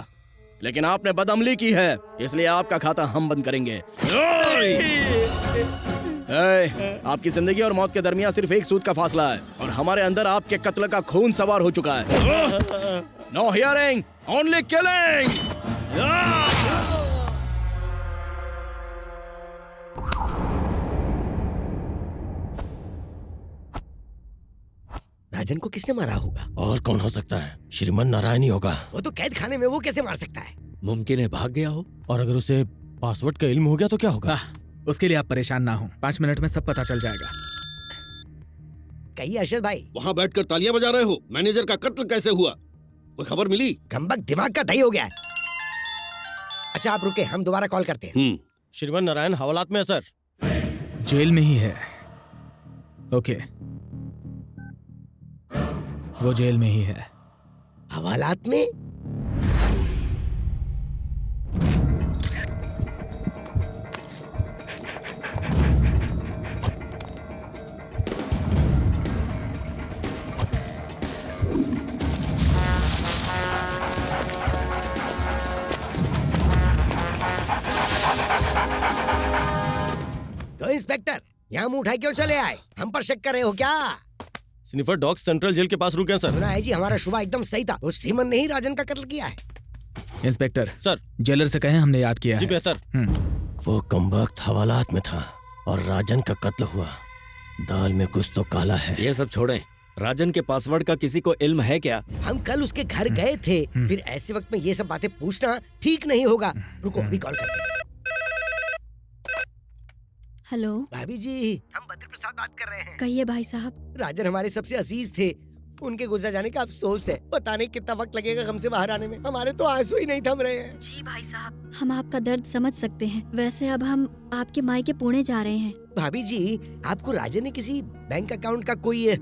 लेकिन आपने बदअमली की है, इसलिए आपका खाता हम बंद करेंगे। आपकी जिंदगी और मौत के दरमियान सिर्फ एक सूद का फासला है, और हमारे अंदर आपके कत्ल का खून सवार हो चुका है। No hearing, only killing. Rajan को किसने मारा होगा? और कौन हो सकता है? श्रीमन नारायण ही होगा। वो तो कैद खाने में, वो कैसे मार सकता है? मुमकिन है भाग गया हो। और अगर उसे पासवर्ड का इल्म हो गया तो क्या होगा? उसके लिए आप परेशान ना हो, 5 मिनट में सब पता चल जाएगा। कहिए अरशद भाई। वहाँ बैठकर तालियां बजा रहे हो। मैनेजर का कत्ल कैसे हुआ, कोई खबर मिली? गंबक दिमाग का दही हो गया है। अच्छा आप रुके, हम दोबारा कॉल करते हैं। श्रीमन नारायण हवालात में है सर। जेल में ही है। ओके, वो जेल में ही है। हवालात में? तो इंस्पेक्टर, यहाँ मुंह उठाए क्यों चले आए? हम पर शक कर रहे हो क्या? स्निफर डॉग सेंट्रल जेल के पास रुके हैं सर। सुना है जी, हमारा शुभा एकदम सही था। उस श्रीमन ने ही राजन का कत्ल किया है। इंस्पेक्टर सर, जेलर से कहें हमने याद किया जी है। बेहतर। वो कमबख्त हवालात में था और राजन का कत्ल हुआ। दाल में कुछ तो काला है। ये सब छोड़ें, राजन के पासवर्ड का किसी को इल्म है क्या? हम कल उसके घर गए थे, फिर ऐसे वक्त में ये सब बातें पूछना ठीक नहीं होगा। रुको, अभी कॉल करते हैं। हेलो भाभी जी, हम बद्री प्रसाद बात कर रहे हैं। कहिए भाई साहब। राजन हमारे सबसे अजीज थे, उनके गुजर जाने का अफसोस है। पता नहीं कितना वक्त लगेगा गम से बाहर आने में। हमारे तो आंसू ही नहीं थम रहे हैं। जी भाई साहब, हम आपका दर्द समझ सकते हैं। वैसे अब हम आपके मायके पुणे जा रहे हैं। भाभी जी, आपको राजन ने किसी बैंक अकाउंट का कोई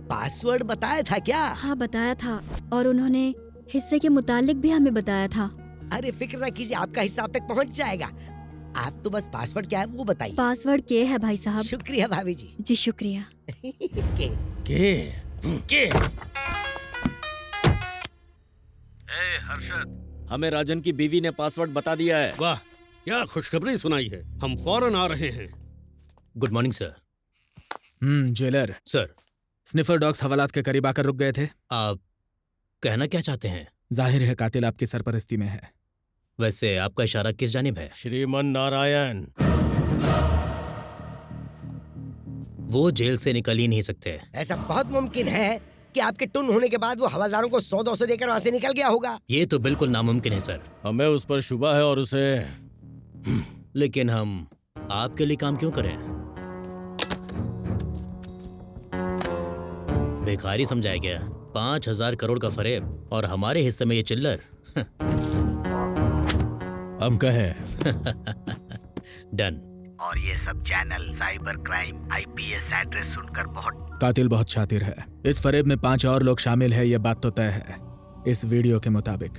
पासवर्ड बताया था क्या? हाँ बताया था, और उन्होंने हिस्से के मुतालिक भी हमें बताया था। अरे फिक्र न कीजिए, आपका हिस्सा आप तक पहुंच जाएगा। आप तो बस पासवर्ड क्या है वो बताइए। पासवर्ड के है भाई साहब। शुक्रिया भाभी जी। जी शुक्रिया। के हर्षद, हमें राजन की बीवी ने पासवर्ड बता दिया है। वाह, क्या खुशखबरी सुनाई है। हम फौरन आ रहे हैं। Good morning sir. Jailer sir, sniffer dogs हवालात के करीब आकर रुक गए थे। आप कहना क्या चाहते हैं? जाहिर है कातिल आपकी सरपरस्ती में है। वैसे आपका इशारा किस जानिब है? श्रीमन नारायण। वो जेल से निकल ही नहीं सकते। ऐसा बहुत मुमकिन है कि आपके टुन होने के बाद वो हवालातों को 100-200 देकर वहाँ से निकल गया होगा। ये तो बिल्कुल नामुमकिन है सर। हमें उस पर शुबा है और उसे। लेकिन हम आपके लिए काम क्यों करें? भिखारी समझाया गया। 5,000 करोड़ का फरेब और हमारे हिस्से में ये चिल्लर। हम कहें। डन। और ये सब channel cyber crime IPS address सुनकर बहुत कातिल बहुत शातिर है। इस फरेब में 5 और लोग शामिल है, ये बात तो तय है इस वीडियो के मुताबिक।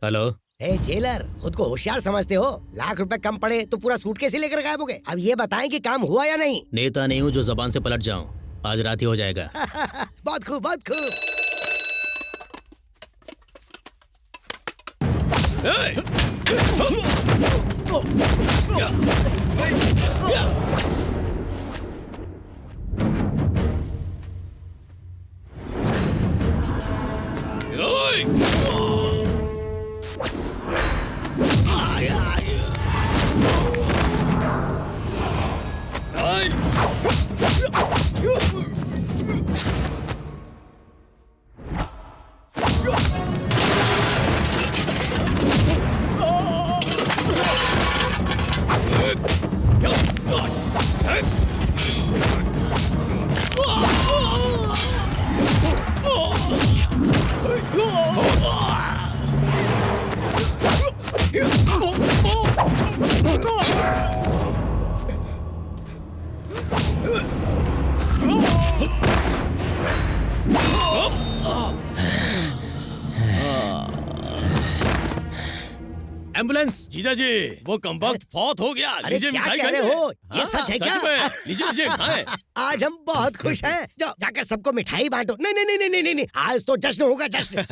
हेलो। ए जेलर, खुद को होशियार समझते हो? लाख रुपए कम पड़े तो पूरा सूटकेस ही लेकर गायब हो गए। अब ये बताएं कि काम हुआ या नहीं। नेता नहीं हूँ जो जबान से पलट जाऊं। आज रात ही हो जाएगा। बहुत खूब, बहुत खूब। एम्बुलेंस। जीजा जी, वो कमबख्त फौत हो गया। अरे क्या कह रहे हो? ये सच है क्या? लीजिए खाएं। आज हम बहुत खुश हैं। जाओ जाकर सबको मिठाई बांटो। नहीं नहीं नहीं नहीं नहीं नहीं, आज तो जश्न होगा, जश्न।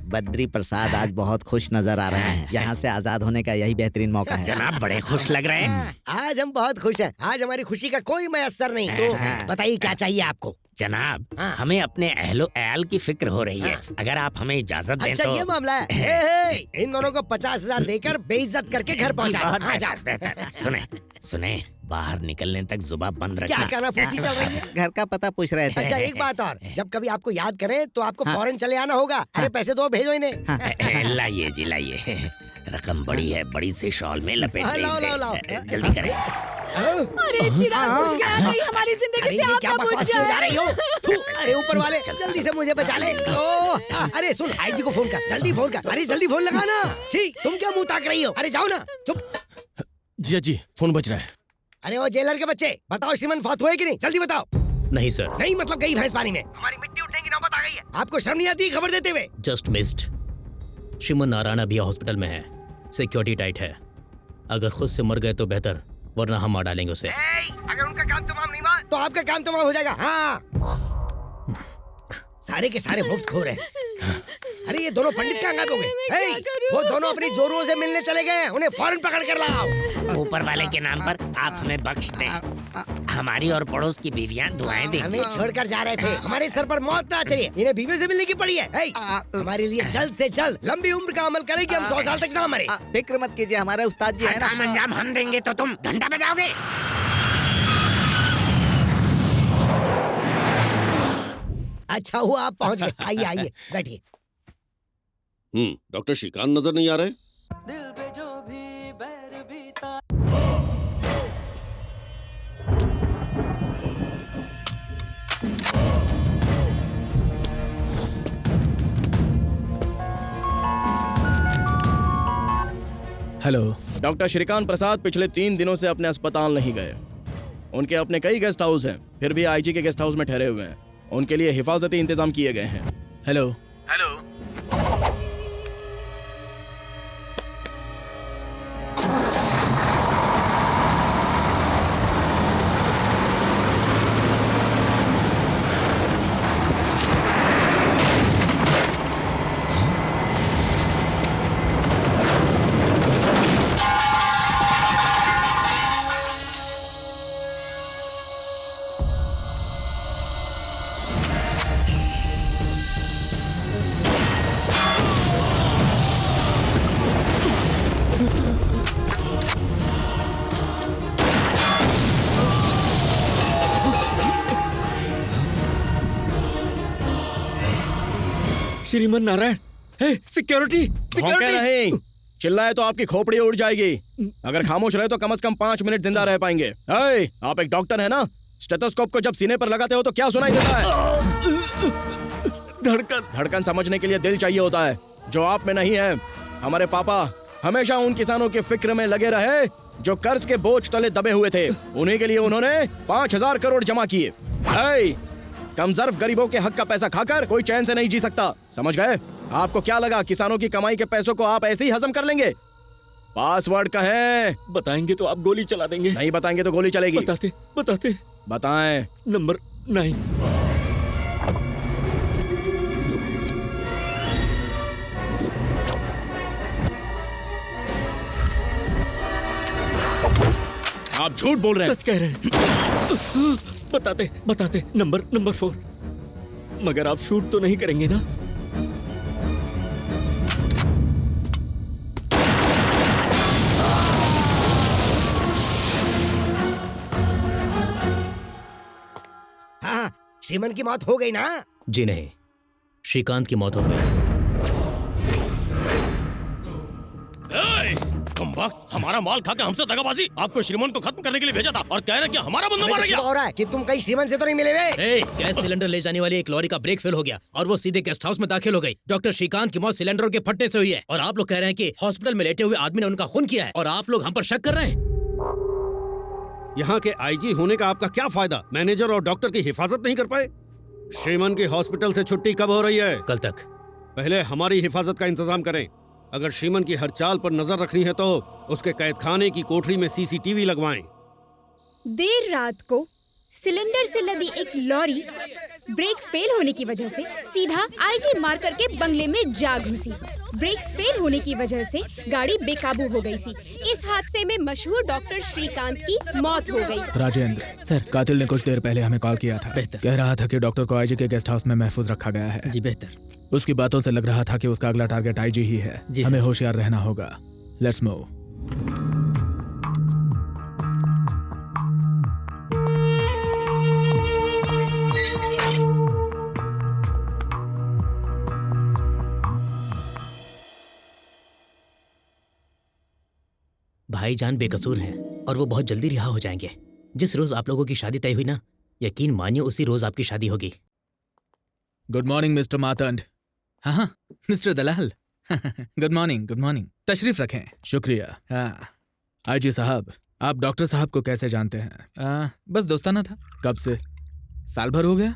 बद्री प्रसाद आज बहुत खुश नजर आ रहे हैं। यहाँ से आजाद होने का यही बेहतरीन मौका है। जनाब बड़े खुश लग रहे हैं। आज हम बहुत खुश हैं। आज हमारी खुशी का कोई मयस्सर नहीं। तो बताइए क्या चाहिए आपको? जनाब, हमें अपने अहलो अयाल की फिक्र हो रही है। अगर आप हमें इजाजत दें अच्छा तो। ये मामला है। हे, इन दोनों को 50,000 देकर बेइज्जत करके घर पहुंचा। सुने सुने, बाहर निकलने तक जुबान बंद रखना। क्या कानाफूसी चल रही है? घर का पता पूछ रहे थे। अच्छा एक बात और, जब कभी आपको याद करें तो आपको फौरन चले आना होगा। अरे पैसे दो, भेजो इन्हें। लाइए जी लाइए, रकम बड़ी है, बड़ी से शॉल में लपेट दें लाओ, इसे। लाओ, लाओ। जल्दी करें। अरे चिराग बुझ गया, कहीं हमारी जिंदगी से अरे ये आप क्या ना बुझ बकवास किए जा रही हो? जाए। थू, अरे ऊपर वाले जल्दी से मुझे बचा ले। अरे सुन, आईजी को फोन कर, जल्दी फोन कर। अरे जल्दी फोन लगा ना। ठीक, तुम क्या मुंह ताक रही हो? अरे जाओ ना, चुप। जीजा जी, फोन बज रहा है। अरे वो जेलर के बच्चे, बताओ श्रीमन फौत हुए कि नहीं? जल्दी बताओ। नहीं सर। नहीं मतलब गई भैंस पानी में। हमारी मिट्टी उठने की नौबत आ गई है। आपको शर्म नहीं आती खबर देते हुए? Just missed. श्रीमन नारायण अभी हॉस्पिटल में है, सिक्योरिटी टाइट है। अगर खुद से मर गए तो बेहतर, वरना हम मार डालेंगे उसे। अगर उनका काम तमाम नहीं हुआ तो आपका काम तमाम हो जाएगा। हाँ, सारे के सारे मुफ्त खो रहे हैं। अरे ये दोनों पंडित क्या गायब हो गए? वो दोनों अपनी जोरों से मिलने चले गए। उन्हें फौरन पकड़ कर लाओ। ऊपर वाले के नाम पर आप हमें बख्श दें। हमारी और पड़ोस की बीवियां दुआएं दें। हमें छोड़कर जा रहे थे, हमारे सर पर मौत ना चढ़े। इन्हें बीवी से मिलने की पड़ी है। हमारे लिए जल्द से जल्द लंबी उम्र का अमल करें कि हम 100 साल तक ना मरे। फिक्र मत कीजिए, हमारे उस्ताद जी है ना। अंजाम हम देंगे तो तुम घंटा बजाओगे। अच्छा हुआ आप पहुंच गए। आइए आइए बैठिए। डॉक्टर श्रीकांत नजर नहीं आ रहे? हेलो। डॉक्टर श्रीकांत प्रसाद पिछले 3 दिनों से अपने अस्पताल नहीं गए। उनके अपने कई गेस्ट हाउस हैं, फिर भी आईजी के गेस्ट हाउस में ठहरे हुए हैं। उनके लिए हिफाजती इंतजाम किए गए हैं। Hello. Hello. Shriman Narayan, security भौंके नहीं, चिल्लाए तो आपकी खोपड़ी उड़ जाएगी। अगर खामोश रहे तो कम से कम 5 मिनट जिंदा रह पाएंगे। आप एक डॉक्टर है ना? स्टेथोस्कोप को जब सीने पर लगाते हो तो क्या सुनाई देता है? धड़कन समझने के लिए दिल चाहिए होता है, जो आप में नहीं है। हमारे पापा हमेशा उन किसानों के फिक्र में लगे रहे जो कर्ज के बोझ तले दबे हुए थे। उन्हीं के लिए उन्होंने 5,000 करोड़ जमा किए। कमजोर गरीबों के हक का पैसा खाकर कोई चैन से नहीं जी सकता, समझ गए? आपको क्या लगा किसानों की कमाई के पैसों को आप ऐसे ही हजम कर लेंगे? पासवर्ड कहें। बताएंगे तो आप गोली चला देंगे। नहीं बताएंगे तो गोली चलेगी। बताते बताएं। नंबर 9। आप झूठ बोल रहे हैं। सच कह रहे हैं। बताते नंबर 4। मगर आप शूट तो नहीं करेंगे ना? हाँ, श्रीमन की मौत हो गई ना? जी नहीं, श्रीकांत की मौत हो गई। कम वक्त हमारा माल खा के हमसे दगाबाजी। आपको श्रीमान को खत्म करने के लिए भेजा था और कह रहे कि हमारा बंदा मारा गया। हो रहा है कि तुम कहीं श्रीमन से तो नहीं मिले हुए? गैस सिलेंडर ले जाने वाली एक लॉरी का ब्रेक फेल हो गया और वो सीधे गेस्ट हाउस में दाखिल हो गई। डॉक्टर श्रीकांत की मौत सिलेंडरों के फटने से हुई है और आप लोग कह रहे हैं कि हॉस्पिटल में लेटे हुए आदमी ने उनका खून किया है और आप लोग हम पर शक कर रहे हैं। यहाँ के आईजी होने का आपका क्या फायदा? मैनेजर और डॉक्टर की हिफाजत नहीं कर पाए? श्रीमान की हॉस्पिटल से छुट्टी कब हो रही है? कल तक। पहले हमारी हिफाजत का इंतजाम करें। अगर श्रीमन की हर चाल पर नजर रखनी है तो उसके कैदखाने की कोठरी में सीसीटीवी लगवाएं। देर रात को सिलेंडर से लदी एक लॉरी ब्रेक फेल होने की वजह से सीधा आईजी मार्कर के बंगले में जा घुसी। ब्रेक्स फेल होने की वजह से गाड़ी बेकाबू हो गई थी। इस हादसे में मशहूर डॉक्टर श्रीकांत की मौत हो गई। राजेंद्र सर, कातिल ने कुछ देर पहले हमें कॉल किया था। कह रहा था कि डॉक्टर को आईजी के गेस्ट हाउस में महफूज रखा गया है। जी बेहतर। उसकी बातों से लग रहा था कि उसका अगला टारगेट आईजी ही है। हमें होशियार रहना होगा। Let's move. भाईजान बेकसूर हैं और वो बहुत जल्दी रिहा हो जाएंगे। जिस रोज आप लोगों की शादी तय हुई ना, यकीन मानिए उसी रोज आपकी शादी होगी। Good morning mister Matand. हाँ, मिस्टर दलाल। Good morning. तशरीफ रखें। शुक्रिया। हाँ, आईजी साहब, आप डॉक्टर साहब को कैसे जानते हैं? बस दोस्ताना था। कब से? साल भर हो गया।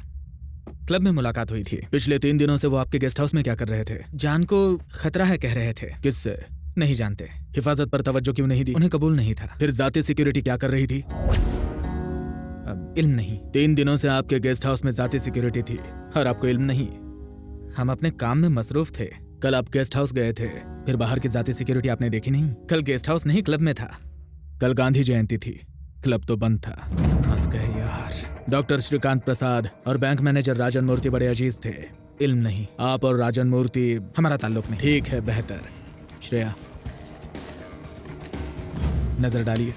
क्लब में मुलाकात हुई थी। पिछले 3 दिनों से वो आपके गेस्ट हाउस में क्या कर रहे थे? जान को खतरा है कह रहे थे। किससे? नहीं जानते। हिफाजत पर तवज्जो क्यों नहीं दी? उन्हें कबूल नहीं था। फिर जाती सिक्योरिटी क्या कर रही थी? अब इल्म नहीं। 3 दिनों से आपके गेस्ट हाउस में जाती सिक्योरिटी थी और आपको इल्म नहीं। हम अपने काम में मसरूफ थे। कल आप गेस्ट हाउस गए थे, फिर बाहर की जाती सिक्योरिटी आपने देखी नहीं? कल गेस्ट हाउस नहीं, क्लब में था। कल गांधी जयंती थी, क्लब तो बंद था। फंस गए यार। डॉक्टर श्रीकांत प्रसाद और बैंक मैनेजर राजन मूर्ति बड़े अजीज थे। इल्म नहीं। आप और राजन मूर्ति हमारा ताल्लुक नहीं। ठीक है, बेहतर। श्रेया, नजर डालिए।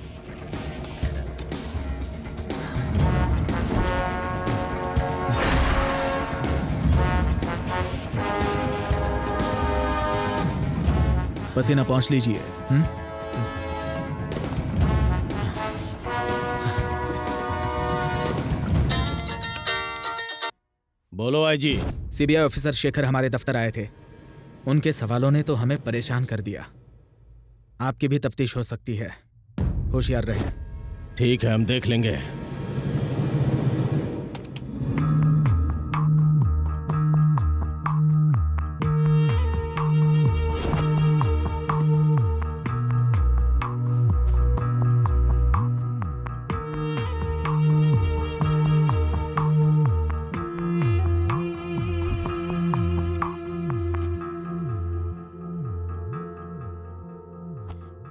पसीना पहुंच लीजिए। बोलो आईजी। सीबीआई ऑफिसर शेखर हमारे दफ्तर आए थे। उनके सवालों ने तो हमें परेशान कर दिया। आपकी भी तफ्तीश हो सकती है, होशियार रहे। ठीक है, हम देख लेंगे।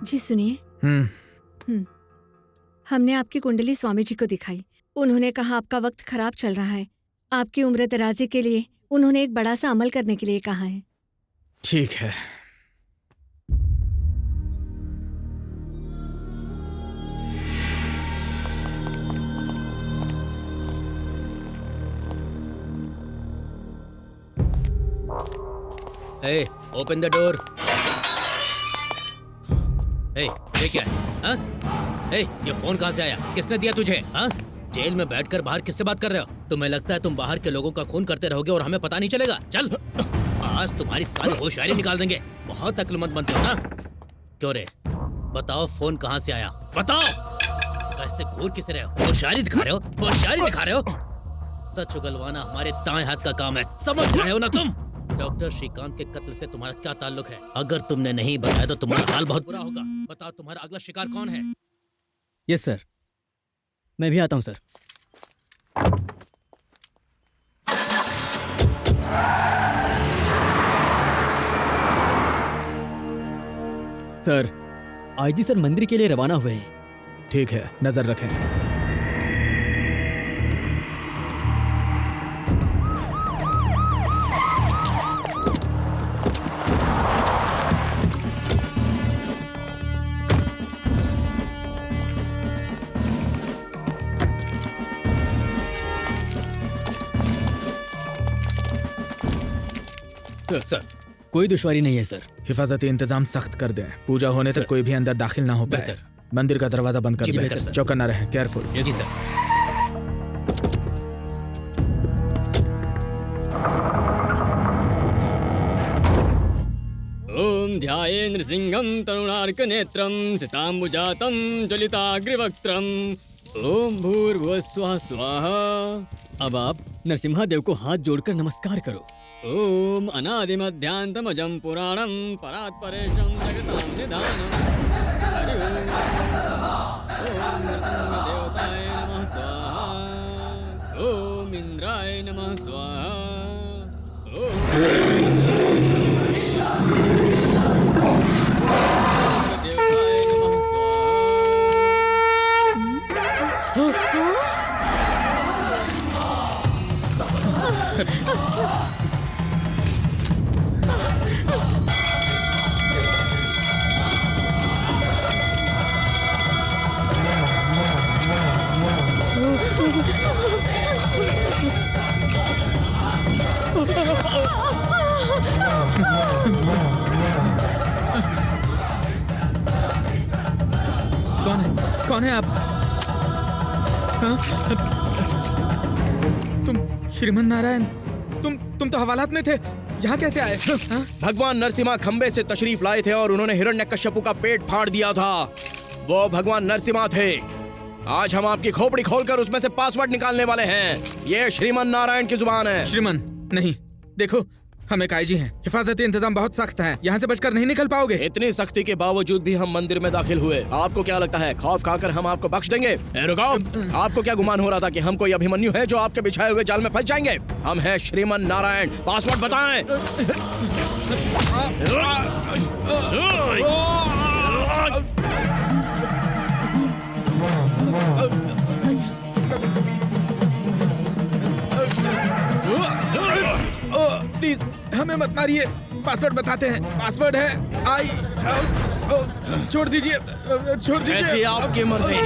जी सुनिए। हमने आपकी कुंडली स्वामी जी को दिखाई। उन्होंने कहा आपका वक्त खराब चल रहा है। आपकी उम्र दराजी के लिए उन्होंने एक बड़ा सा अमल करने के लिए कहा है। ठीक है। Hey, open the door. Hey, ये क्या है? हाँ? Hey, ये फोन कहाँ से आया? किसने दिया तुझे? हाँ? जेल में बैठकर बाहर किससे बात कर रहे हो? तुम्हें लगता है तुम बाहर के लोगों का खून करते रहोगे और हमें पता नहीं चलेगा? चल, आज तुम्हारी सारी होशियारी निकाल देंगे। बहुत अक्लमंद बनते हो ना? क्यों रे, बताओ फोन कहाँ से आया? बताओ। ऐसे घूर किसे रहे हो? होशियारी दिखा रहे हो? होशियारी दिखा रहे हो? सच उगलवाना हमारे दाएं हाथ का काम है, समझ रहे हो ना तुम? डॉक्टर श्रीकांत के कत्ल से तुम्हारा क्या ताल्लुक है? अगर तुमने नहीं बताया तो तुम्हारा हाल बहुत बुरा होगा। बताओ तुम्हारा अगला शिकार कौन है? यस सर, मैं भी आता हूँ सर। सर, आईजी सर मंदिर के लिए रवाना हुए हैं। ठीक है, नजर रखें। सर, कोई दुश्वारी नहीं है सर। हिफाजती इंतजाम सख्त कर दें। पूजा होने तक कोई भी अंदर दाखिल ना हो पाए। मंदिर का दरवाजा बंद कर दें। चौकन्ना रहें, केयरफुल। जी सर। ओम ध्याये नृसिंहं तरुणार्क नेत्रं सिताम्बुजातं ज्वलिताग्रिवक्त्रं ओम भूर्भुवस्वः स्वाहा। अब आप नरसिम्हा देव को हाथ जोड़कर नमस्कार करो। ओम अनादिमध्यांतमजं पुराणं परात्परेशं जगतां निधानम्। हरि ओम। ओम नरसिंहदेवताय नमः स्वाहा। ओम इंद्राय नमः स्वाहा। कौन है आप? हाँ? तुम श्रीमन नारायण, तुम तो हवालात में थे, यहाँ कैसे आए? हाँ? भगवान नरसिम्हा खंबे से तशरीफ लाए थे और उन्होंने हिरण्यकश्यपु का पेट फाड़ दिया था। वो भगवान नरसिम्हा थे। आज हम आपकी खोपड़ी खोलकर उसमें से पासवर्ड निकालने वाले हैं। ये श्रीमन नारायण की जुबान है। श्रीमन नहीं, देखो हम एक आईजी हैं, हिफाजती इंतजाम बहुत सख्त है, यहाँ से बचकर नहीं निकल पाओगे। इतनी सख्ती के बावजूद भी हम मंदिर में दाखिल हुए। आपको क्या लगता है खौफ खाकर हम आपको बख्श देंगे? रुको, आपको क्या गुमान हो रहा था कि हम कोई अभिमन्यु है जो आपके बिछाए हुए जाल में फंस जाएंगे? हम हैं श्रीमन नारायण। पासवर्ड बताएं। प्लीज हमें मत मारिए, पासवर्ड बताते हैं। पासवर्ड है छोड़ दीजिए, छोड़ दीजिए। ऐसी आपकी मर्जी।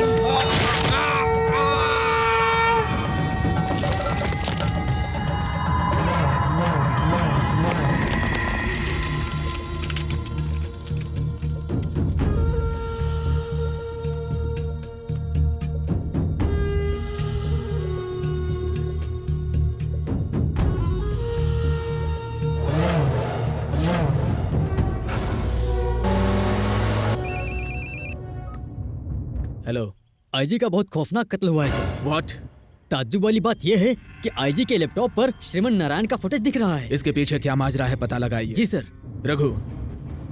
हेलो, आईजी का बहुत खौफनाक कत्ल हुआ है सर। व्हाट? ताज्जुब वाली बात यह है कि आईजी के लैपटॉप पर श्रीमन नारायण का फुटेज दिख रहा है। इसके पीछे क्या माजरा है पता लगाइए। जी सर। रघु,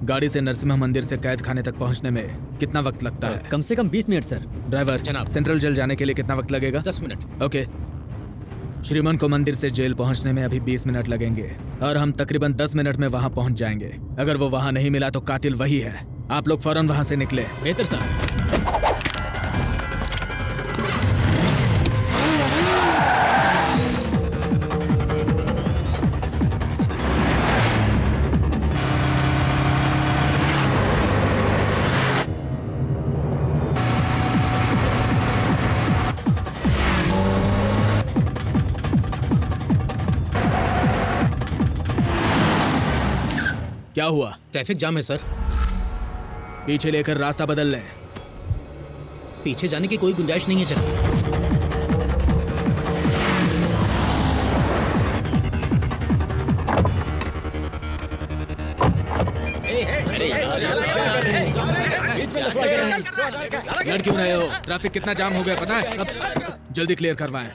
गाड़ी से नरसिम्हा मंदिर से कैद खाने तक पहुंचने में कितना वक्त लगता है? कम से कम 20 मिनट सर। ड्राइवर, जनाब। सेंट्रल जेल जाने के लिए कितना वक्त लगेगा? 10 मिनट। ओके। श्रीमन को मंदिर से जेल पहुंचने में अभी 20 मिनट लगेंगे और हम तकरीबन 10 मिनट में वहां पहुंच जाएंगे। अगर वो वहां नहीं मिला तो कातिल वही है। आप लोग फौरन वहां से निकले। बेहतर सर। क्या हुआ? ट्रैफिक जाम है सर। पीछे लेकर रास्ता बदल लें। पीछे जाने की कोई गुंजाइश नहीं है जनाब। लड़की बनाए हो, ट्रैफिक कितना जाम हो गया पता है? अब जल्दी क्लियर करवाएं।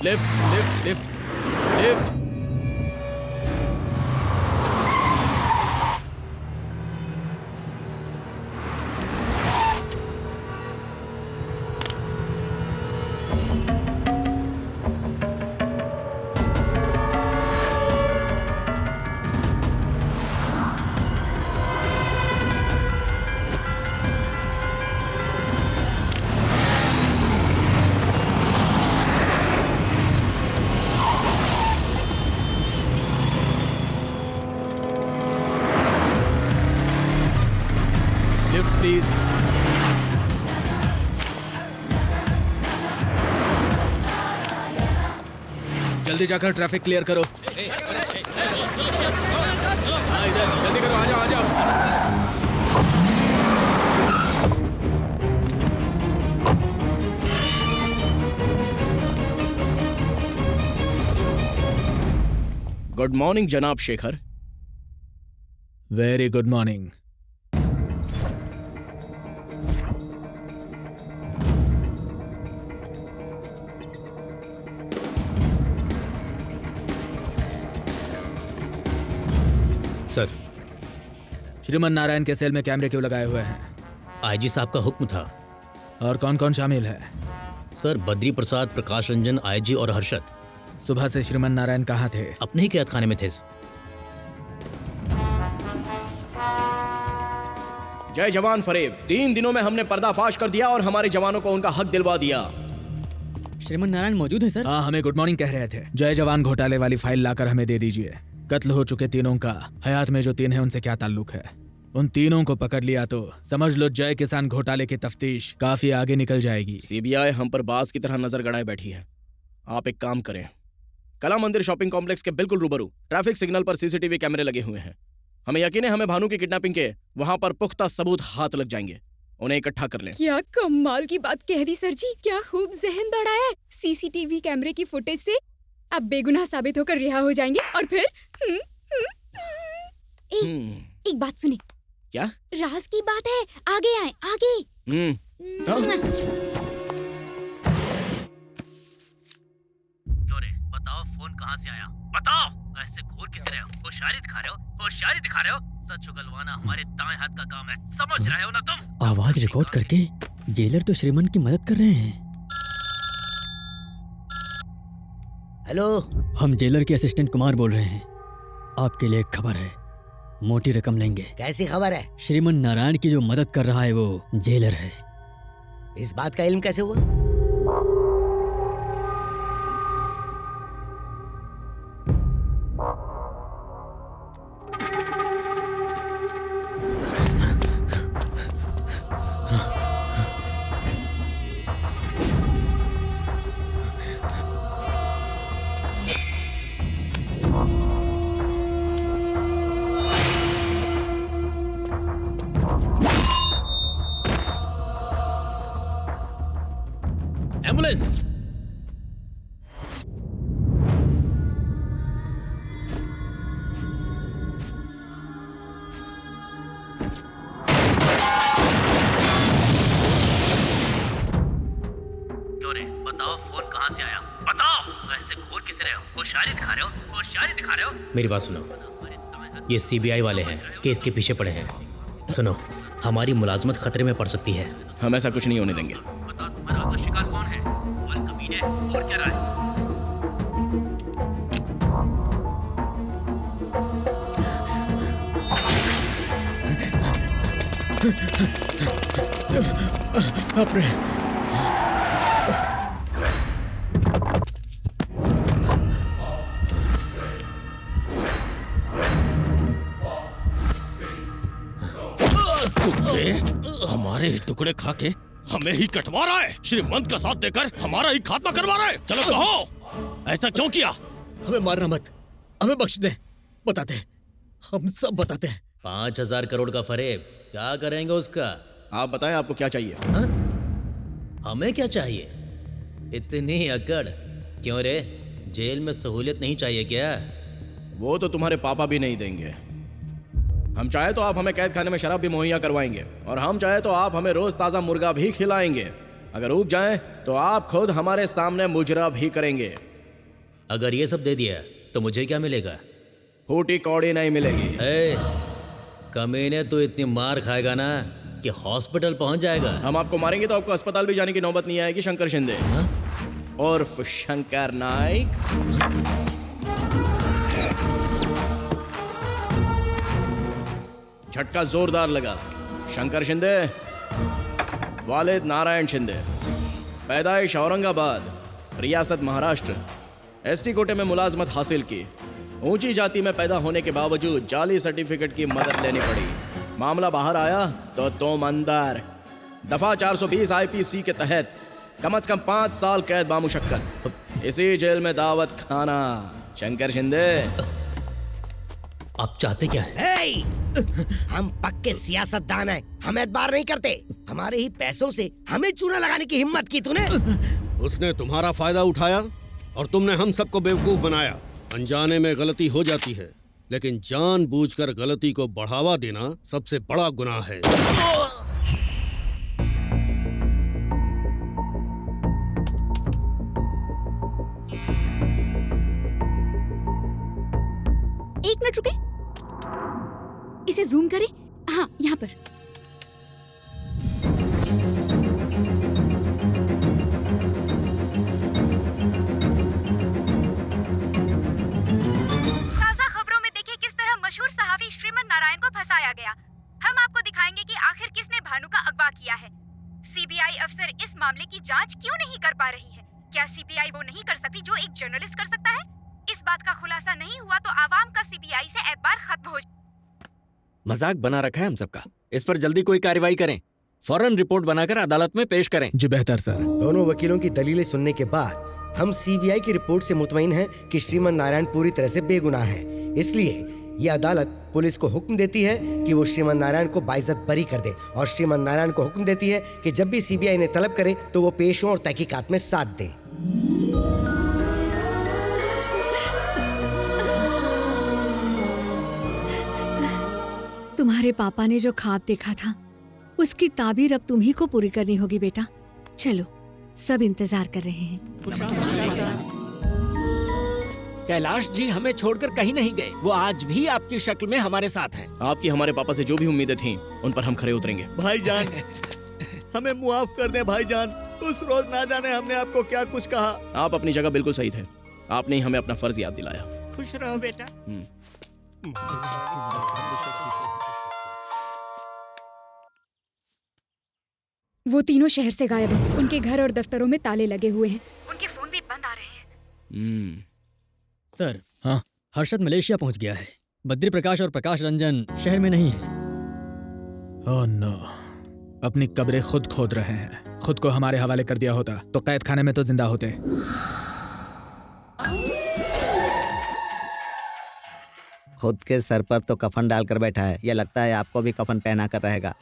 Lift lift lift lift. Please. जल्दी जाकर ट्रैफिक क्लियर करो। हाँ इधर जल्दी करो, आ जाओ आ जाओ। गुड मॉर्निंग जनाब Shekhar. Very good morning. Sir, Shriman Narayan के सेल में कैमरे क्यों लगाए हुए हैं? आईजी साहब का हुक्म था। और कौन कौन शामिल है? सर, बद्री प्रसाद, प्रकाश रंजन, आईजी और हर्षद। सुबह से श्रीमन नारायण कहाँ थे? अपने ही कैद खाने में थे। जय जवान फरेब। 3 दिनों में हमने पर्दाफाश कर दिया और हमारे जवानों को उनका हक दिलवा दिया। श्रीमन नारायण मौजूद है सर? हाँ, हमें गुड मॉर्निंग कह रहे थे। जय जवान घोटाले वाली फाइल लाकर हमें दे दीजिए। कत्ल हो चुके तीनों का हयात में जो 3 हैं उनसे क्या ताल्लुक है? उन तीनों को पकड़ लिया तो समझ लो जय किसान घोटाले की तफ्तीश काफी आगे निकल जाएगी। सीबीआई हम पर बाज की तरह नजर गड़ाए बैठी है। आप एक काम करें, कला मंदिर शॉपिंग कॉम्प्लेक्स के बिल्कुल रूबरू ट्रैफिक सिग्नल पर सीसीटीवी कैमरे लगे हुए हैं। हमें यकीन है हमें भानु की किडनैपिंग के वहां पर पुख्ता सबूत हाथ लग जाएंगे। उन्हें इकट्ठा कर लें। क्या कमाल की बात कह दी सर जी, क्या खूब जहन दौड़ाया। सीसीटीवी कैमरे की फुटेज से आप बेगुनाह साबित होकर रिहा हो जाएंगे और फिर एक बात सुनी। क्या? राज की बात है, आगे आए आगे। क्यों रे? बताओ फोन कहाँ से आया? बताओ। ऐसे घूर किस रहे हो? होशियारी दिखा रहे हो? होशियारी दिखा रहे हो? सच उगलवाना हमारे दाएं हाथ का काम है, समझ रहे हो ना तुम? आवाज रिकॉर्ड करके जेलर तो श्रीमन की मदद कर रहे हैं। हेलो, हम जेलर के असिस्टेंट कुमार बोल रहे हैं। आपके लिए एक खबर है, मोटी रकम लेंगे। कैसी खबर है? श्रीमन नारायण की जो मदद कर रहा है वो जेलर है। इस बात का इल्म कैसे हुआ? एम्बुलेंस। क्यों रे? बताओ फोन कहाँ से आया? बताओ। ऐसे घूर किस रहे हो? होशियारी दिखा रहे हो? होशियारी दिखा रहे हो? मेरी बात सुनो, ये सीबीआई वाले हैं, केस के पीछे पड़े हैं। सुनो, हमारी मुलाजमत खतरे में पड़ सकती है। हम ऐसा कुछ नहीं होने देंगे। बताओ तुम्हारा अगला शिकार कौन है? बोल कमीने, और क्या राय? अपने हमारे ही टुकड़े खा के हमें ही कटवा रहा है। श्रीमंत का साथ देकर हमारा ही खात्मा करवा रहा है। चलो कहो, ऐसा क्यों किया? हमें मारना मत, हमें बख्श दे। बताते हैं, हम सब बताते हैं। 5000 करोड़ का फरेब, क्या करेंगे उसका? आप बताएं, आपको क्या चाहिए? हा? हमें क्या चाहिए? इतनी अकड़ क्यों रे? जेल में सहूलियत नहीं चाहिए क्या? वो तो तुम्हारे पापा भी नहीं देंगे। हम चाहे तो आप हमें कैद खाने में शराब भी मुहैया करवाएंगे, और हम चाहे तो आप हमें रोज ताज़ा मुर्गा भी खिलाएंगे। अगर ऊब जाएं तो आप खुद हमारे सामने मुजरा भी करेंगे। अगर ये सब दे दिया तो मुझे क्या मिलेगा? फूटी कौड़ी नहीं मिलेगी। कमीने तो इतनी मार खाएगा ना कि हॉस्पिटल पहुंच जाएगा। हम आपको मारेंगे तो आपको अस्पताल भी जाने की नौबत नहीं आएगी। शंकर शिंदे उर्फ शंकर नाइक। झटका जोरदार लगा। शंकर शिंदे, वालिद नारायण शिंदे, पैदाइश औरंगाबाद, रियासत महाराष्ट्र, एसटी कोटे में मुलाजमत हासिल की। ऊंची जाति में पैदा होने के बावजूद जाली सर्टिफिकेट की मदद लेनी पड़ी। मामला बाहर आया तो तुम अंदर। दफा 420 आईपीसी के तहत कम से कम 5 साल कैद बामुशक्कत। इसी जेल में दावत खाना। शंकर शिंदे, आप चाहते क्या है? हम पक्के सियासतदान हैं, हम एतबार नहीं करते। हमारे ही पैसों से हमें चूना लगाने की हिम्मत की तूने। उसने तुम्हारा फायदा उठाया और तुमने हम सबको बेवकूफ बनाया। अनजाने में गलती हो जाती है, लेकिन जानबूझकर गलती को बढ़ावा देना सबसे बड़ा गुनाह है। एक मिनट रुके, इसे जूम करें। हाँ, यहाँ पर। ताजा खबरों में देखिए किस तरह मशहूर सहाफी श्रीमन नारायण को फंसाया गया। हम आपको दिखाएंगे कि आखिर किसने भानु का अगवा किया है। सीबीआई अफसर इस मामले की जांच क्यों नहीं कर पा रही है? क्या सीबीआई वो नहीं कर सकती जो एक जर्नलिस्ट कर सकता है? इस बात का खुलासा नहीं हुआ तो आवाम का सीबीआई से एतबार खत्म हो जाए। मजाक बना रखा है हम सबका। इस पर जल्दी कोई कार्रवाई करें, फौरन रिपोर्ट बनाकर अदालत में पेश करें। जी बेहतर सर। दोनों वकीलों की दलीलें सुनने के बाद हम सीबीआई की रिपोर्ट से मुतमईन हैं कि श्रीमन नारायण पूरी तरह से बेगुनाह हैं। इसलिए ये अदालत पुलिस को हुक्म देती है कि वो श्रीमन नारायण को बाइज्जत बरी कर दे, और श्रीमन नारायण को हुक्म देती है कि जब भी सीबीआई ने तलब करे तो वो पेश हों और तहकीकात में साथ दें। तुम्हारे पापा ने जो ख्वाब देखा था उसकी ताबीर अब तुम्ही को पूरी करनी होगी बेटा। चलो, सब इंतजार कर रहे हैं। कैलाश जी हमें छोड़कर कहीं नहीं गए, वो आज भी आपकी शक्ल में हमारे साथ हैं। आपकी हमारे पापा से जो भी उम्मीदें थीं उन पर हम खरे उतरेंगे। भाईजान, हमें मुआफ कर दे भाईजान। उस रोज ना जाने हमने आपको क्या कुछ कहा। आप अपनी जगह बिल्कुल सही थे, आपने ही हमें अपना फर्ज याद दिलाया। खुश रहो बेटा। वो तीनों शहर से गायब हैं। उनके घर और दफ्तरों में ताले लगे हुए हैं। उनके फोन भी बंद आ रहे हैं। सर, हाँ, हर्षद मलेशिया पहुंच गया है। बद्री प्रकाश और प्रकाश रंजन शहर में नहीं है। ओह नो, अपनी कब्रें खुद खोद रहे हैं। खुद को हमारे हवाले कर दिया होता तो कैद खाने में तो जिंदा होते। खुद के सर पर तो कफन डालकर बैठा है, यह लगता है आपको भी कफन पहना कर रहेगा।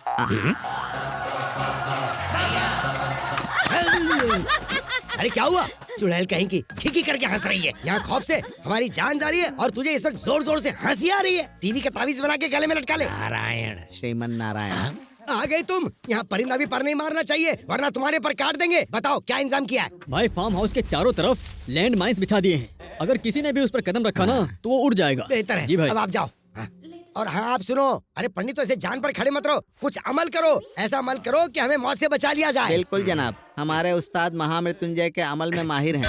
अरे क्या हुआ? चुड़ैल कहीं की खिकी करके हंस रही है। यहाँ खौफ से हमारी जान जा रही है और तुझे इस वक्त जोर जोर से हंसी आ रही है। टीवी का तावीज बना के गले में लटका ले। नारायण, श्रीमन नारायण आ गई तुम। यहाँ परिंदा भी पर नहीं मारना चाहिए, वरना तुम्हारे पर काट देंगे। बताओ क्या इंतजाम किया है? भाई, फार्म हाउस के चारों तरफ लैंड माइंस बिछा दिए हैं। अगर किसी ने भी उस पर कदम रखा ना तो वो उड़ जाएगा। बेहतर है। जी भाई। अब आप जाओ। और हाँ, आप सुनो, अरे पंडित, तो ऐसे जान पर खड़े मत रहो, कुछ अमल करो। ऐसा अमल करो कि हमें मौत से बचा लिया जाए। बिल्कुल जनाब, हमारे उस्ताद महामृत्युंजय के अमल में माहिर हैं।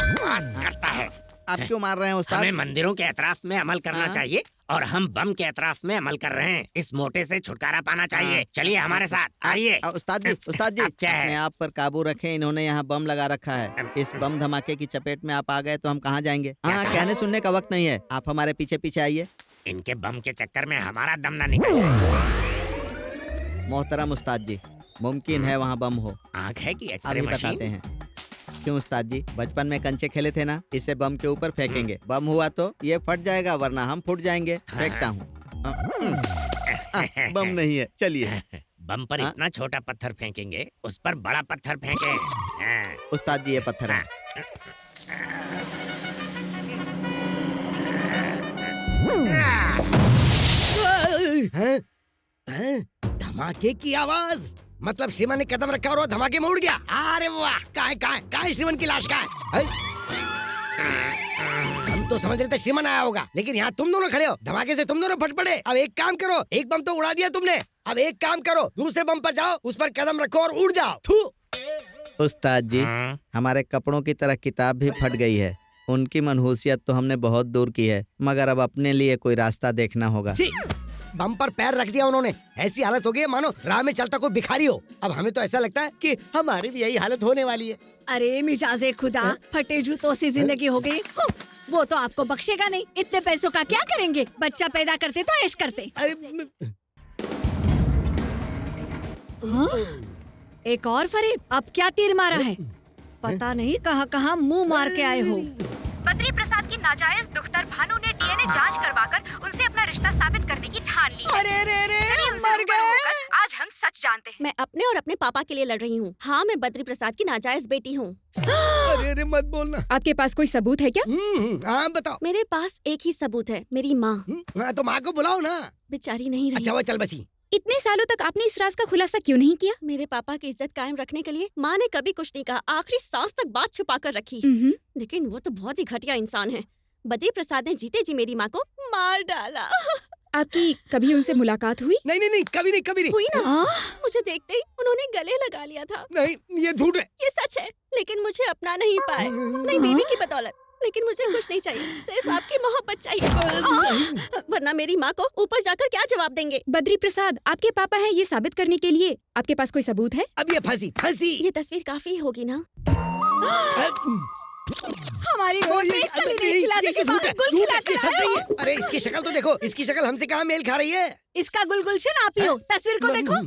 करता है। आप क्यों मार रहे हैं उस्ताद? हमें मंदिरों के एतराफ में अमल करना चाहिए और हम बम के एतराफ में अमल कर रहे हैं। इस मोटे से छुटकारा पाना चाहिए। चलिए हमारे साथ, आइए। उस्ताद जी, अपने आप पर काबू रखें। इन्होंने यहाँ बम लगा रखा है। इस बम धमाके की चपेट में आप आ गए तो हम कहाँ जाएंगे? हाँ, कहने सुनने का वक्त नहीं है। आप हमारे पीछे पीछे आइए। इनके बम के चक्कर में हमारा दम ना निकल जाए। मोहतरम उस्ताद जी, मुमकिन है वहाँ बम हो। आँख है कि एक्सरे अभी मशीन? बताते हैं। क्यों उस्ताद जी, बचपन में कंचे खेले थे ना, इसे बम के ऊपर फेंकेंगे। बम हुआ तो ये फट जाएगा, वरना हम फूट जाएंगे। फेंकता हूँ। बम नहीं है, चलिए। बम पर इतना छोटा पत्थर फेंकेंगे, उस पर बड़ा पत्थर फेंके। उस्ताद जी, ये पत्थर है। धमाके की आवाज, मतलब श्रीमान ने कदम रखा और वो धमाके में उड़ गया। अरे वाह, कहाँ है श्रीमान की लाश? कहाँ है? हम तो समझ रहे थे श्रीमान आया होगा, लेकिन यहाँ तुम दोनों खड़े हो, धमाके से तुम दोनों फट पड़े। अब एक काम करो, एक बम तो उड़ा दिया तुमने, अब एक काम करो, दूसरे बम पर जाओ, उस पर कदम रखो और उड़ जाओ। थू। उस्ताद जी, हमारे कपड़ों की तरह किताब भी फट गई है। उनकी मनहूसियत तो हमने बहुत दूर की है, मगर अब अपने लिए कोई रास्ता देखना होगा। बम पर पैर रख दिया उन्होंने, ऐसी हालत हो गई है मानो राह में चलता कोई भिखारी हो। अब हमें तो ऐसा लगता है कि हमारी भी यही हालत होने वाली है। अरे मिजाजे खुदा, फटे जूतों से जिंदगी हो गई। वो तो आपको बख्शेगा नहीं। इतने पैसों का क्या करेंगे? बच्चा पैदा करते तो ऐश करते। हाँ? एक और फरेब, अब क्या तीर मारा है? पता नहीं कहाँ मुंह मार के आए हो। बद्री प्रसाद की नाजायज दुख्तर भानु ने डीएनए जांच करवाकर उनसे अपना रिश्ता साबित करने की ठान ली है। अरे रे रे, चलिए उनसे मर रूबरू गए। होकर आज हम सच जानते हैं। मैं अपने और अपने पापा के लिए लड़ रही हूँ। हाँ, मैं बद्री प्रसाद की नाजायज बेटी हूँ। अरे मत बोलना। आपके पास कोई सबूत है क्या? हाँ बताओ। मेरे पास एक ही सबूत है, मेरी माँ। तो माँ को बुलाओ ना। बेचारी नहीं रही। अच्छा वो चल बसी। इतने सालों तक आपने इस राज का खुलासा क्यों नहीं किया? मेरे पापा की इज्जत कायम रखने के लिए माँ ने कभी कुछ नहीं कहा, आखिरी सांस तक बात छुपा कर रखी। लेकिन वो तो बहुत ही घटिया इंसान है। बद्री प्रसाद ने जीते जी मेरी माँ को मार डाला। आपकी कभी उनसे मुलाकात हुई? नहीं, कभी नहीं। हुई ना? मुझे देखते ही उन्होंने गले लगा लिया था। नहीं, ये झूठ है। ये सच है, लेकिन मुझे अपना नहीं पाए। नहीं बेबी की बदौलत, लेकिन मुझे कुछ नहीं चाहिए, सिर्फ आपकी मोहब्बत चाहिए। वरना मेरी माँ को ऊपर जाकर क्या जवाब देंगे? बद्री प्रसाद आपके पापा हैं ये साबित करने के लिए आपके पास कोई सबूत है? अब ये फंसी। ये तस्वीर काफी होगी ना? हमारी गोद में कली नहीं खिलाने के बाद गुल खिला कर आए हो। अरे इसकी शक्ल तो देखो, इसकी शक्ल हमसे कहाँ मेल खा रही है? इसका गुलगुलशन आप ही हो। तस्वीर को देखो।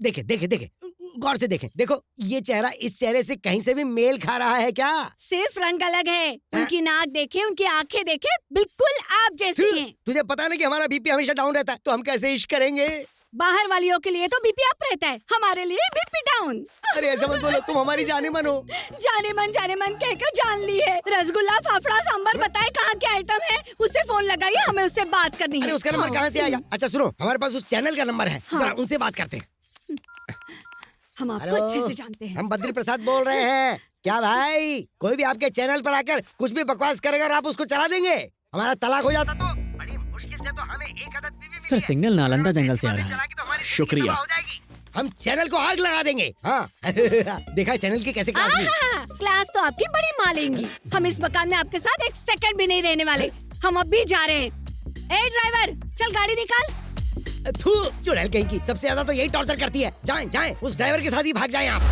देखे गौर से देखें। देखो ये चेहरा इस चेहरे से कहीं से भी मेल खा रहा है क्या? सिर्फ रंग अलग है। उनकी नाक देखे, उनकी आंखें देखे, बिल्कुल आप जैसी हैं। तुझे पता है ना कि हमारा बीपी हमेशा डाउन रहता है, तो हम कैसे इश्क करेंगे? बाहर वालियों के लिए तो बीपी अप रहता है, हमारे लिए बीपी डाउन। अरे ऐसा मत बोलो, तुम हमारी जाने मन हो। जाने मन कहकर जान ली है। रसगुल्ला, फाफड़ा, सांबर बताए कहाँ के आइटम है? उससे फोन लगाइए, हमें उससे बात करनी है। अरे उसका नंबर कहाँ से आएगा? अच्छा सुनो, हमारे पास उस चैनल का नंबर है, जरा उनसे बात करते हैं। हम आपको अच्छे से जानते हैं। हम बद्री प्रसाद बोल रहे हैं। क्या भाई, कोई भी आपके चैनल पर आकर कुछ भी बकवास करेगा और आप उसको चला देंगे? हमारा तलाक हो जाता तो बड़ी मुश्किल से तो हमें एक आदत बीवी मिली सर, सिग्नल नालंदा जंगल से आ रहा है। शुक्रिया। हम चैनल को आग लगा देंगे। हाँ देखा चैनल की कैसे क्लास ली? क्लास तो आपकी बड़ी माँ लेंगी। हम इस मकान में आपके साथ एक सेकंड भी नहीं रहने वाले। हम अब भी जा रहे हैं। ए ड्राइवर, चल गाड़ी निकाल। थू, चुड़ैल कहीं की, सबसे ज्यादा तो यही टॉर्चर करती है। जाएं, उस ड्राइवर के साथ ही भाग जाएं आप।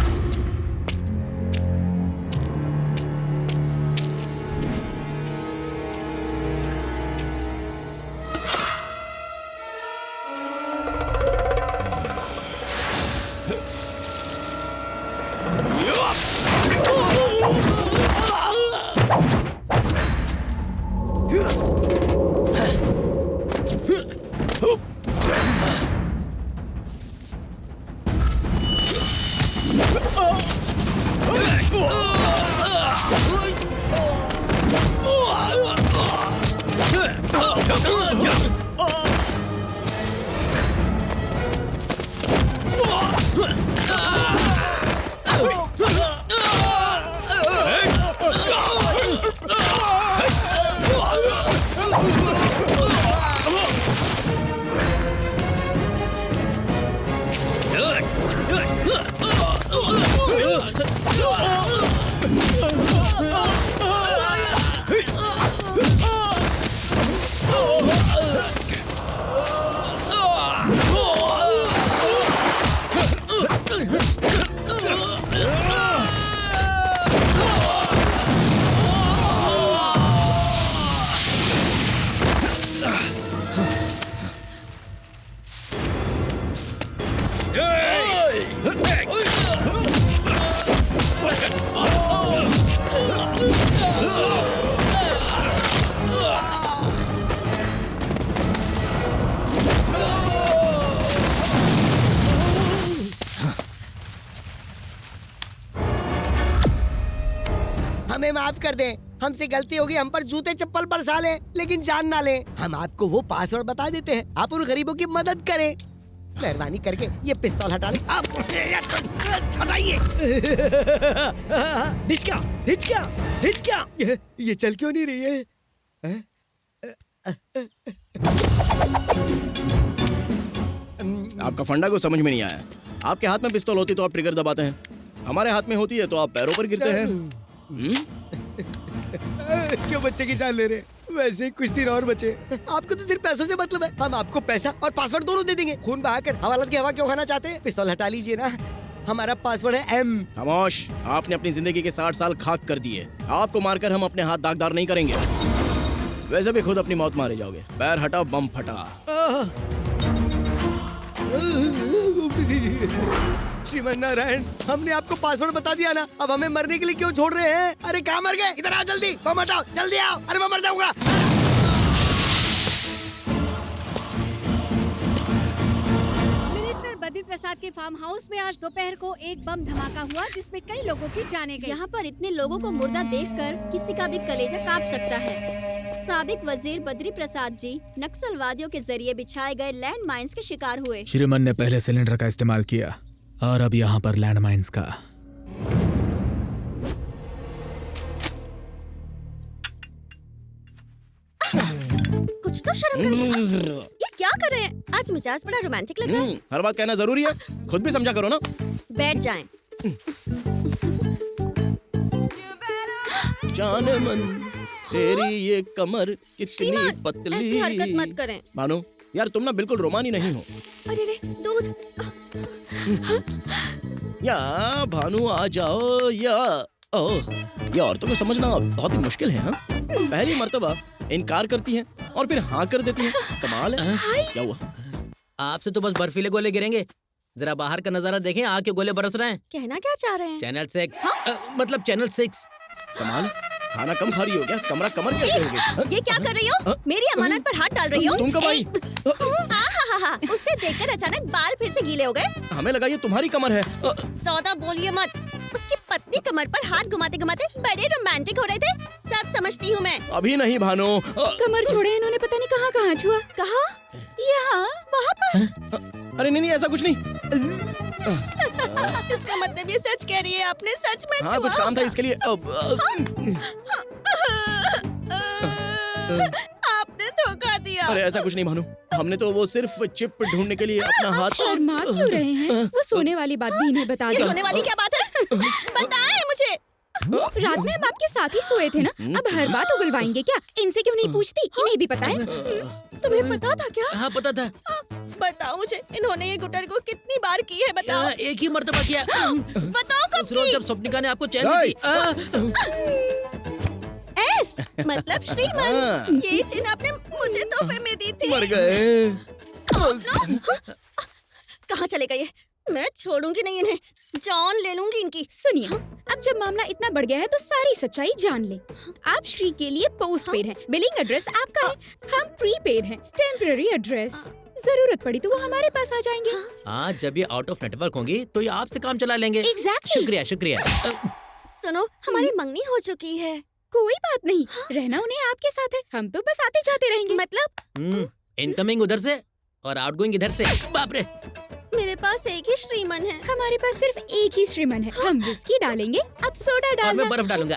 हमें माफ कर दें, हमसे गलती होगी, हम पर जूते चप्पल बरसा लें, लेकिन जान ना लें। हम आपको वो पासवर्ड बता देते हैं, आप उन गरीबों की मदद करें। मेहरबानी करके ये पिस्तौल हटा ले। आप हटाइए। ढिचका। ये चल क्यों नहीं रही है? आपका फंडा को समझ में नहीं आया। आपके हाथ में पिस्तौल होती तो आप ट्रिगर दबाते हैं, हमारे हाथ में होती है तो आप पैरों पर गिरते हैं। क्यों बच्चे की जान ले रहे? वैसे ही कुछ दिन और बचे। आपको तो सिर्फ पैसों से मतलब है। हम आपको पैसा और पासवर्ड दोनों दे देंगे। खून बहाकर हवालात की हवा क्यों खाना चाहते हैं? पिस्तौल हटा लीजिए ना। हमारा पासवर्ड है M। खामोश। आपने अपनी जिंदगी के 60 साल खाक कर दिए। आपको मारकर हम अपने हाथ दागदार नहीं करेंगे। वैसे भी खुद अपनी मौत मारे जाओगे। पैर हटा, बम फटा। श्रीमन नारायण, हमने आपको पासवर्ड बता दिया ना, अब हमें मरने के लिए क्यों छोड़ रहे हैं? अरे कहाँ मर गए? इधर आओ जल्दी, बम हटाओ, जल्दी आओ। अरे मैं मर जाऊंगा। मिनिस्टर बद्री प्रसाद के फार्म हाउस में आज दोपहर को एक बम धमाका हुआ जिसमें कई लोगों की जानें गई। यहाँ पर इतने लोगों को मुर्दा देखकर किसी का भी कलेजा कांप सकता है। साबिक वजीर बद्री प्रसाद जी नक्सलवादियों के जरिए बिछाए गए लैंड माइन्स के शिकार हुए। श्रीमन ने पहले सिलेंडर का इस्तेमाल किया और अब यहाँ पर लैंड माइन्स का। कुछ तो शर्म करिए। ये क्या कर रहे हैं? आज मिजाज बड़ा रोमांटिक लग रहा है। हर बात कहना जरूरी है, खुद भी समझा करो ना। बैठ जाएं। जान मन तेरी ये कमर कितनी श्रीमान, पतली। ऐसी हरकत मत करें। भानु, यार तुम ना बिल्कुल रोमानी नहीं हो। अरे रे, दूध। या भानु आ जाओ या ओह, ये औरतों को समझना बहुत ही मुश्किल है। हाँ, पहली मर्तबा इनकार करती हैं और फिर हाँ कर देती हैं। कमाल है। क्या हुआ? आपसे तो बस बर्फीले गोले गिरेंगे। जरा बाहर का नजारा देखें, आग के गोले बरस रहे हैं। कहना क्या चाह रहे हैं? चैनल 6 मतलब चैनल 6। कमाल, खाना कम खा रही हो क्या? कमरा कमर कैसे हो गई? ये क्या कर रही हो? मेरी अमानत पर हाथ डाल रही हो? तुम कब आई? हाँ, उससे देखकर अचानक बाल फिर से गीले हो गए। हमें लगा ये तुम्हारी कमर है। सौदा बोलिए मत। उसकी पतली कमर पर हाथ घुमाते घुमाते बड़े रोमांटिक हो रहे थे। सब समझती हूँ मैं। अभी नहीं भानु। कमर छोड़े, इन्होंने पता नहीं कहाँ कहाँ छुआ। कहाँ? यहाँ, वहाँ पर। अरे नहीं, ऐसा कुछ नहीं। इसका मतलब ये सच कह रही है, आपने सच में छुआ? हाँ, कुछ काम था इसके लिए। आपने धोखा दिया। अरे ऐसा कुछ नहीं भानु, हमने तो वो सिर्फ चिप ढूंढने के लिए अपना हाथ। शर्मा क्यों रहे हैं? वो सोने वाली बात भी इन्हें बता ये दो। सोने वाली क्या बात है? बताएं मुझे। रात में हम आपके साथ ही सोए थे ना, अब हर बात उगलवाएंगे क्या? इनसे क्यों नहीं पूछती? इन्हें भी पता है। तुम्हें पता था क्या? हाँ पता था। बताओ मुझे, इन्होंने ये गुटर को कितनी बार की है? बताओ। एक ही मर्तबा किया। बताओ कब उस रोज जब स्वप्निका ने आपको चैन दी थी। एस मतलब श्रीमान, ये चिन्ह आपने मुझे तोहफे में दी थी। मर गए। कहाँ चले गए? मैं छोड़ूंगी नहीं इन्हें, जान ले लूंगी इनकी। सुनिए, अब जब मामला इतना बढ़ गया है तो सारी सच्चाई जान ले। आप श्री के लिए पोस्ट पेड हैं, बिलिंग एड्रेस आपका है, हम प्रीपेड हैं, टेम्पररी एड्रेस। जरूरत पड़ी तो वो हमारे पास आ जाएंगे। हाँ, जब ये आउट ऑफ नेटवर्क होंगी तो ये आपसे काम चला लेंगे। Exactly. शुक्रिया शुक्रिया। सुनो, हमारी मंगनी हो चुकी है। कोई बात नहीं, रहना उन्हें आपके साथ है, हम तो बस आते जाते रहेंगे। मतलब इनकमिंग उधर से और आउटगोइंग इधर से। बाप रे, मेरे पास एक ही श्रीमन है। हमारे पास सिर्फ एक ही श्रीमन है। हम विस्की डालेंगे, अब सोडा और डालना। मैं बर्फ डालूंगा।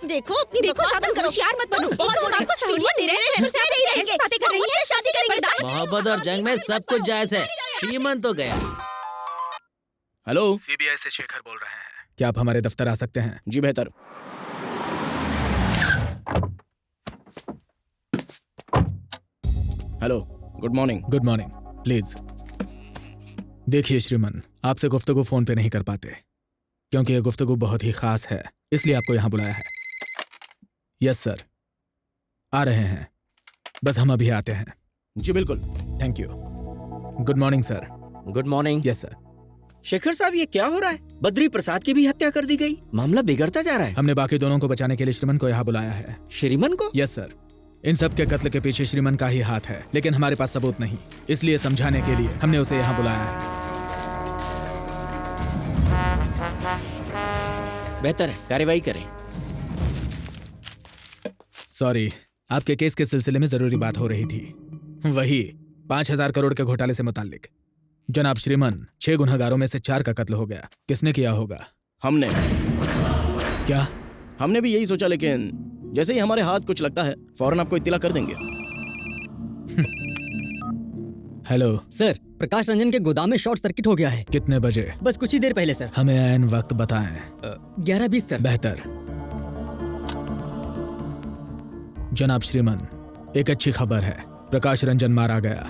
देखो अपनी बकवास बंद करो। होशियार मत बनो। बहुत एक तो आपको सहूलियत दे रहे हैं, फिर से आप ऐसी ऐसी बातें कर रही हैं। मुझसे शादी करेंगे। मोहब्बत और जंग में सब कुछ जायज है। श्रीमन तो गया। हेलो, सीबीआई से शेखर बोल रहे हैं। क्या आप हमारे दफ्तर आ सकते हैं? जी बेहतर। Hello, good morning. Good morning. Please देखिए श्रीमन, आपसे गुफ्तगू फोन पे नहीं कर पाते क्योंकि ये गुफ्तगू बहुत ही खास है, इसलिए आपको यहाँ बुलाया है। यस सर, आ रहे हैं, बस हम अभी आते हैं। जी बिल्कुल। Thank you. Good morning sir. Good morning. Yes sir. Shekhar साहब, ये क्या हो रहा है? बद्री प्रसाद की भी हत्या कर दी गई, मामला बिगड़ता जा रहा है। हमने बाकी दोनों को बचाने के लिए श्रीमन को यहाँ बुलाया है। श्रीमन को? Yes sir. इन सब के कत्ल के पीछे श्रीमन का ही हाथ है, लेकिन हमारे पास सबूत नहीं, इसलिए समझाने के लिए हमने उसे यहाँ बुलाया है। बेहतर है, कार्रवाई करें। सॉरी, आपके केस के सिलसिले में जरूरी बात हो रही थी, वही 5,000 करोड़ के घोटाले से मुताल्लिक। जनाब श्रीमन, 6 गुनहगारों में से 4 का कत्ल हो गया। किसने किया होगा? हमने। क्या? हमने भी यही सोचा, लेकिन जैसे ही हमारे हाथ कुछ लगता है फौरन आपको इत्तला कर देंगे। हेलो सर, प्रकाश रंजन के गोदाम में शॉर्ट सर्किट हो गया है। कितने बजे? बस कुछ ही देर पहले सर। हमें ऐन वक्त बताएं। 11:20 सर। बेहतर। जनाब श्रीमन, एक अच्छी खबर है, प्रकाश रंजन मारा गया।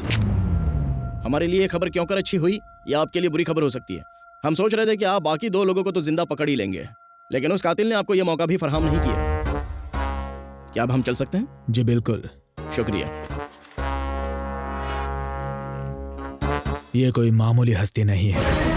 हमारे लिए खबर क्यों कर अच्छी हुई, या आपके लिए बुरी खबर हो सकती है। हम सोच रहे थे कि आप बाकी 2 लोगों को तो जिंदा पकड़ ही लेंगे, लेकिन उस कातिल ने आपको यह मौका भी फराहम नहीं किया। क्या अब हम चल सकते हैं? जी बिल्कुल। शुक्रिया। ये कोई मामूली हस्ती नहीं है।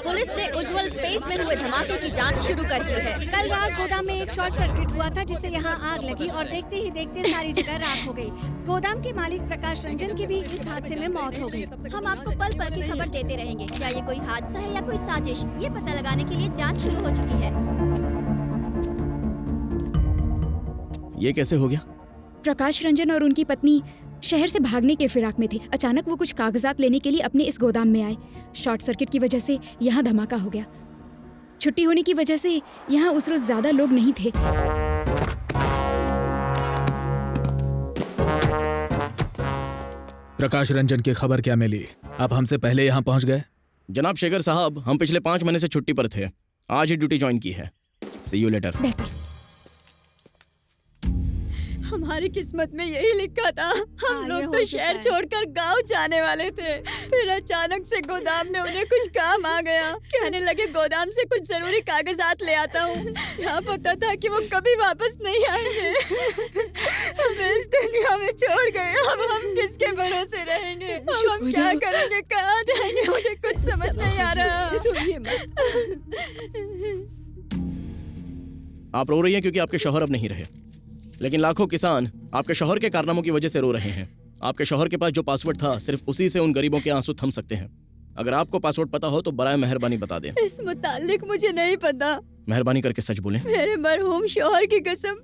पुलिस ने उज्जवल स्पेस में हुए धमाके की जांच शुरू कर दी है। कल रात गोदाम में एक शॉर्ट सर्किट हुआ था, जिससे यहाँ आग लगी और देखते ही देखते सारी जगह राख हो गई। गोदाम के मालिक प्रकाश रंजन की भी इस हादसे में मौत हो गई। हम आपको पल पल की खबर देते रहेंगे। क्या ये कोई हादसा है या कोई साजिश, ये पता लगाने के लिए जांच शुरू हो चुकी है। ये कैसे हो गया? प्रकाश रंजन और उनकी पत्नी शहर से भागने के फिराक में थे। अचानक वो कुछ कागजात लेने के लिए अपने इस गोदाम में आए। शॉर्ट सर्किट की वजह से यहाँ धमाका हो गया। छुट्टी होने की वजह से यहाँ उस रोज ज्यादा लोग नहीं थे। प्रकाश रंजन की खबर क्या मिली? आप हमसे पहले यहाँ पहुँच गए? जनाब शेखर साहब, हम पिछले 5 महीने से छुट्टी पर थे, आज ही ड्यूटी ज्वाइन की है। सी यू लेटर। हमारी किस्मत में यही लिखा था। हम लोग तो शहर छोड़कर गांव जाने वाले थे, फिर अचानक से गोदाम में उन्हें कुछ काम आ गया। कहने लगे गोदाम से कुछ जरूरी कागजात ले आता हूँ। यहाँ पता था कि वो कभी वापस नहीं आएंगे। हमें इस दुनिया में छोड़ गए। अब हम किसके भरोसे रहेंगे? अब हम क्या करेंगे, कहाँ जाएंगे? मुझे कुछ समझ नहीं आ रहा। आप रो रही हैं क्योंकि आपके शौहर अब नहीं रहे, लेकिन लाखों किसान आपके शौहर के कारनामों की वजह से रो रहे हैं। आपके शौहर के पास जो पासवर्ड था, सिर्फ उसी से उन गरीबों के आंसू थम सकते हैं। अगर आपको पासवर्ड पता हो तो बराए मेहरबानी बता दें। इस मुतालिक मुझे नहीं पता। मेहरबानी करके सच बोलें। मेरे मरहूम शौहर की कसम,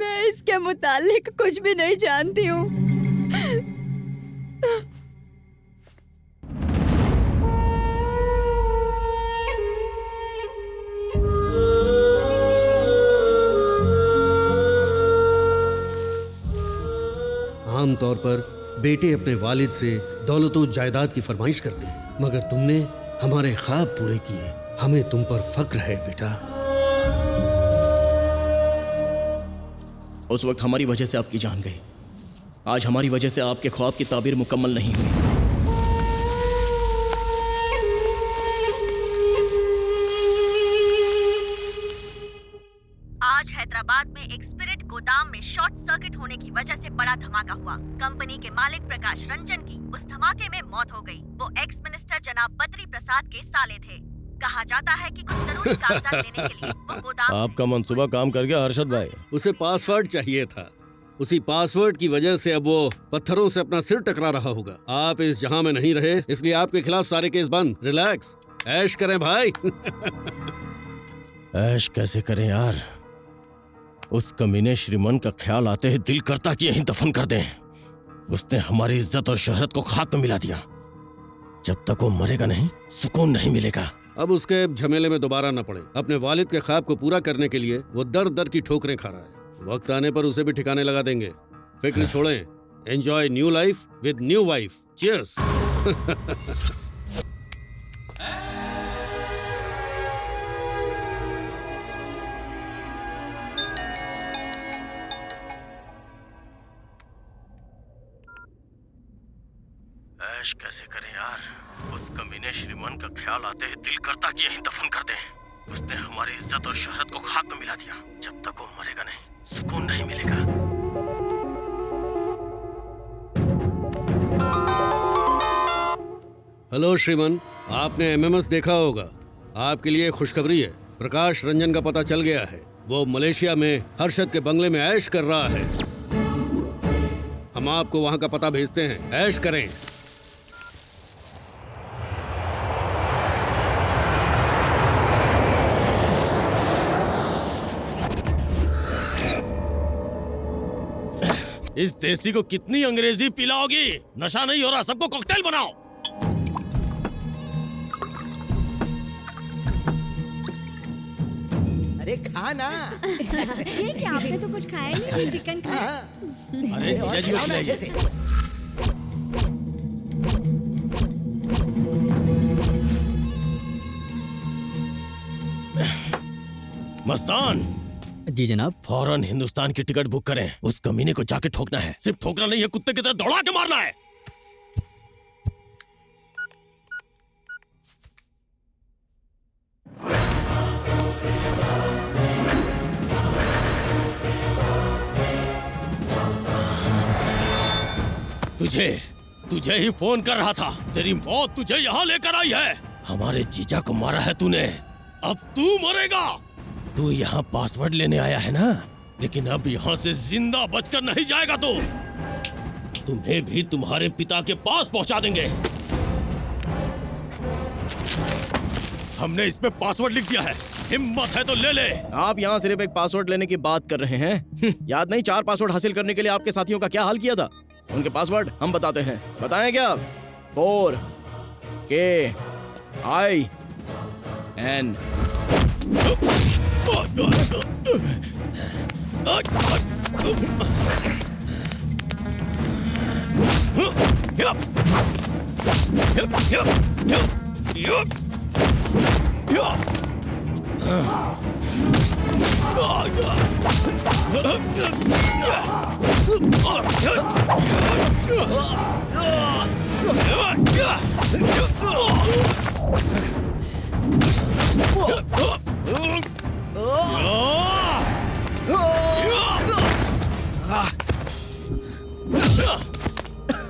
मैं इसके मुतालिक कुछ भी नहीं जानती हूँ। आमतौर पर बेटे अपने वालिद से दौलतो जायदाद की फरमाइश करते हैं, मगर तुमने हमारे ख्वाब पूरे किए। हमें तुम पर फक्र है बेटा। उस वक्त हमारी वजह से आपकी जान गई, आज हमारी वजह से आपके ख्वाब की ताबीर मुकम्मल नहीं हुई। आज हैदराबाद में एक स्पिरिट गोदाम में शॉर्ट सर्किट होने की वजह से बड़ा धमाका हुआ। कंपनी के मालिक प्रकाश रंजन की उस धमाके में मौत हो गई। वो एक्स मिनिस्टर जनाब बद्री प्रसाद के साले थे। कहा जाता है कि कुछ जरूरी कागजात लेने के लिए वो गोदाम। आपका मंसूबा काम कर गया हर्षद भाई। उसे पासवर्ड चाहिए था, उसी पासवर्ड की वजह से अब वो पत्थरों से अपना सिर टकरा रहा होगा। आप इस जहां में नहीं रहे, इसलिए आपके खिलाफ सारे केस बंद। रिलैक्स, ऐश करें भाई। ऐश कैसे करें यार, उस कमीने श्रीमन का ख्याल आते ही दिल करता कि यहीं दफन कर दें। उसने हमारी इज्जत और शोहरत को खाक में मिला दिया। जब तक वो मरेगा नहीं, सुकून नहीं मिलेगा। अब उसके झमेले में दोबारा न पड़े। अपने वालिद के ख्वाब को पूरा करने के लिए वो दर दर की ठोकरें खा रहा है। वक्त आने पर उसे भी ठिकाने लगा देंगे। फिक्र छोड़ें। Enjoy new life with new wife. Cheers. ऐश कैसे करें यार, उस कमीने श्रीमन का ख्याल आते ही दिल करता कि यहीं दफन कर दें। उसने हमारी इज्जत और शोहरत को खाक में मिला दिया। जब तक वो मरेगा नहीं, सुकून नहीं मिलेगा। हेलो श्रीमन, आपने एमएमएस देखा होगा। आपके लिए खुशखबरी है, प्रकाश रंजन का पता चल गया है। वो मलेशिया में हर्षद के बंगले में ऐश कर रहा है। हम आपको वहां का पता भेजते हैं, ऐश करें। इस देसी को कितनी अंग्रेजी पिलाओगी? नशा नहीं हो रहा, सबको कॉकटेल बनाओ। अरे खा ना। ये क्या, आपने तो कुछ खाया नहीं, ये चिकन खाया। अरे जीजा जी को खिलाइए। मस्तान। जी जनाब। फौरन हिंदुस्तान की टिकट बुक करें। उस कमीने को जाके ठोकना है। सिर्फ ठोकना नहीं है, कुत्ते की तरह दौड़ा के मारना है। तुझे ही फोन कर रहा था। तेरी मौत तुझे यहाँ लेकर आई है। हमारे जीजा को मारा है तूने, अब तू मरेगा। तू यहाँ पासवर्ड लेने आया है ना, लेकिन अब यहाँ से जिंदा बचकर नहीं जाएगा तू। तुम्हें भी तुम्हारे पिता के पास पहुँचा देंगे। हमने इस पे पासवर्ड लिख दिया है, हिम्मत है तो ले ले। आप यहाँ सिर्फ एक पासवर्ड लेने की बात कर रहे हैं। याद नहीं 4 पासवर्ड हासिल करने के लिए आपके साथियों का क्या हाल किया था? उनके पासवर्ड हम बताते हैं। बताएं क्या? 4KIN।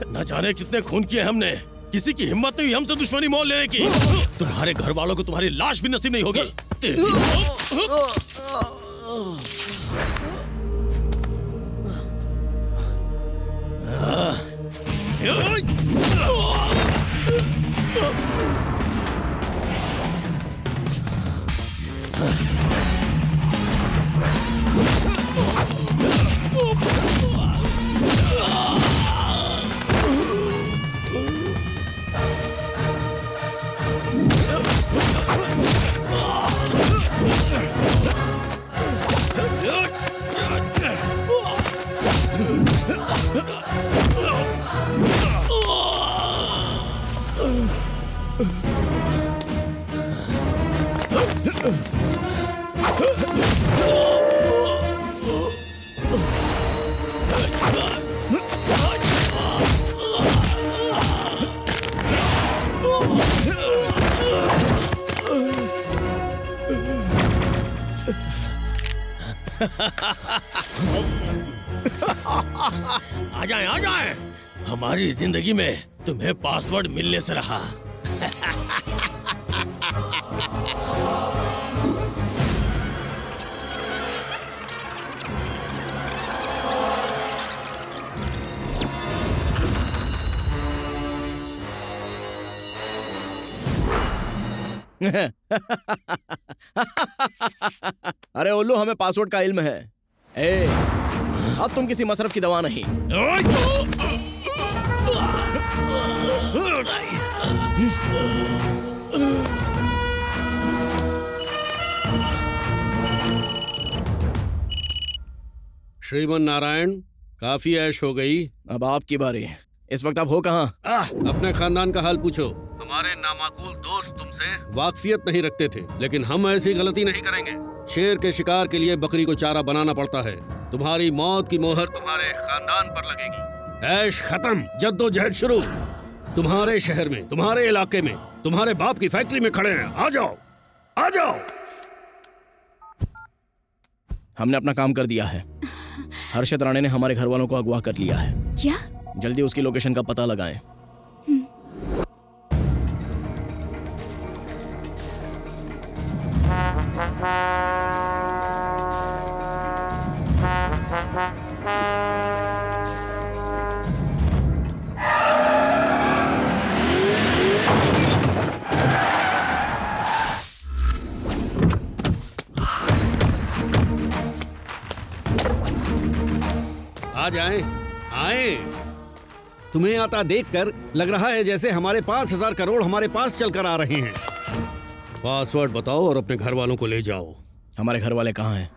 न जाने कितने खून किए हमने, किसी की हिम्मत नहीं हुई हमसे दुश्मनी मोल लेने की। तुम्हारे घर वालों को तुम्हारी लाश भी नसीब नहीं होगी। आ जाए। हमारी जिंदगी में तुम्हें पासवर्ड मिलने से रहा। अरे उल्लू, हमें पासवर्ड का इल्म है। अब तुम किसी मसरफ की दवा नहीं। श्रीमन नारायण, काफी ऐश हो गई। अब आपकी बारी। इस वक्त आप हो कहाँ? अपने खानदान का हाल पूछो। हमारे नामाकूल दोस्त तुमसे वाकफियत नहीं रखते थे, लेकिन हम ऐसी गलती नहीं करेंगे। शेर के शिकार के लिए बकरी को चारा बनाना पड़ता है। तुम्हारी मौत की मोहर तुम्हारे खानदान पर लगेगी। ऐश खत्म, जद्दोजहद शुरू। तुम्हारे शहर में, तुम्हारे इलाके में, तुम्हारे बाप की फैक्ट्री में खड़े हैं। आ जाओ, आ जाओ। हमने अपना काम कर दिया है। हर्षद राणे ने हमारे घर वालों को अगवा कर लिया है। क्या? जल्दी उसकी लोकेशन का पता लगाएं। आ जाएं। आए। तुम्हें आता देखकर लग रहा है जैसे हमारे 5,000 करोड़ हमारे पास चलकर आ रहे हैं। पासवर्ड बताओ और अपने घर वालों को ले जाओ। हमारे घर वाले कहाँ हैं?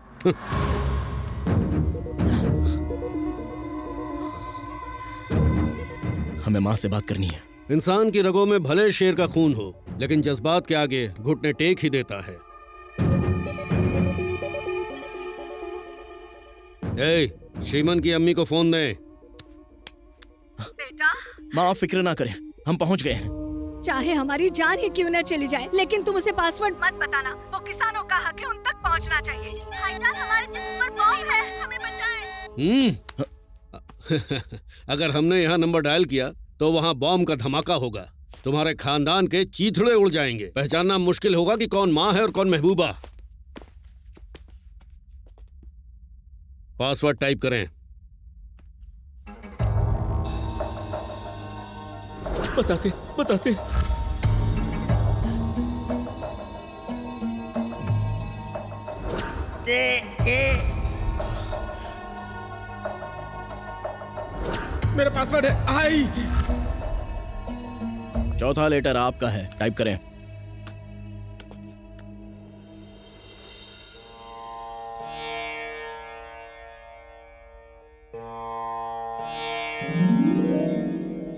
हमें माँ से बात करनी है। इंसान की रगों में भले शेर का खून हो, लेकिन जज्बात के आगे घुटने टेक ही देता है। ए, श्रीमन की अम्मी को फोन दें। बेटा, माँ आप फिक्र ना करें, हम पहुँच गए हैं। चाहे हमारी जान ही क्यों न चली जाए, लेकिन तुम उसे पासवर्ड मत बताना। वो किसानों का हक है, उन तक पहुंचना चाहिए। भाईजान हमारे जिस्म पर बॉम्ब है, हमें बचाएं। अगर हमने यहाँ नंबर डायल किया तो वहाँ बॉम्ब का धमाका होगा। तुम्हारे खानदान के चीथड़े उड़ जाएंगे। पहचानना मुश्किल होगा कि कौन माँ है और कौन महबूबा। पासवर्ड टाइप करें। बताते बताते। मेरा पासवर्ड है आई। चौथा लेटर आपका है, टाइप करें।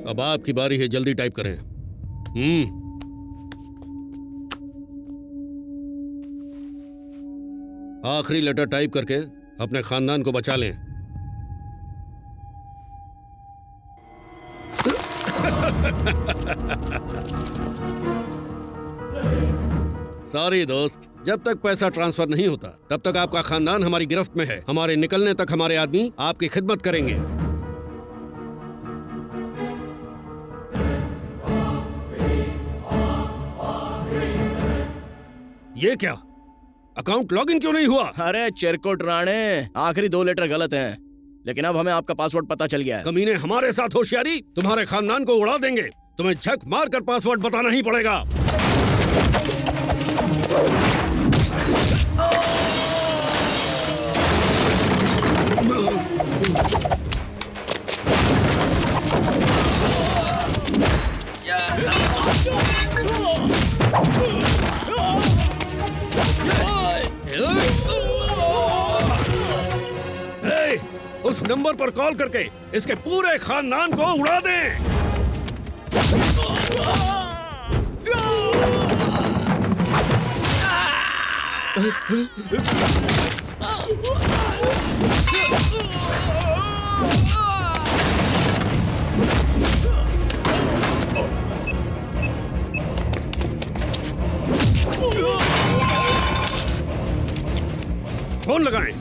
अब आपकी बारी है, जल्दी टाइप करें। आखिरी लेटर टाइप करके अपने खानदान को बचा लें। सॉरी दोस्त, जब तक पैसा ट्रांसफर नहीं होता तब तक आपका खानदान हमारी गिरफ्त में है। हमारे निकलने तक हमारे आदमी आपकी खिदमत करेंगे। ये क्या, अकाउंट लॉगिन क्यों नहीं हुआ? अरे चिरकुट राणे, आखिरी 2 लेटर गलत हैं, लेकिन अब हमें आपका पासवर्ड पता चल गया है। कमीने हमारे साथ होशियारी, तुम्हारे खानदान को उड़ा देंगे। तुम्हें झक मार कर पासवर्ड बताना ही पड़ेगा। उस नंबर पर कॉल करके इसके पूरे खानदान को उड़ा दें। फोन लगाएं।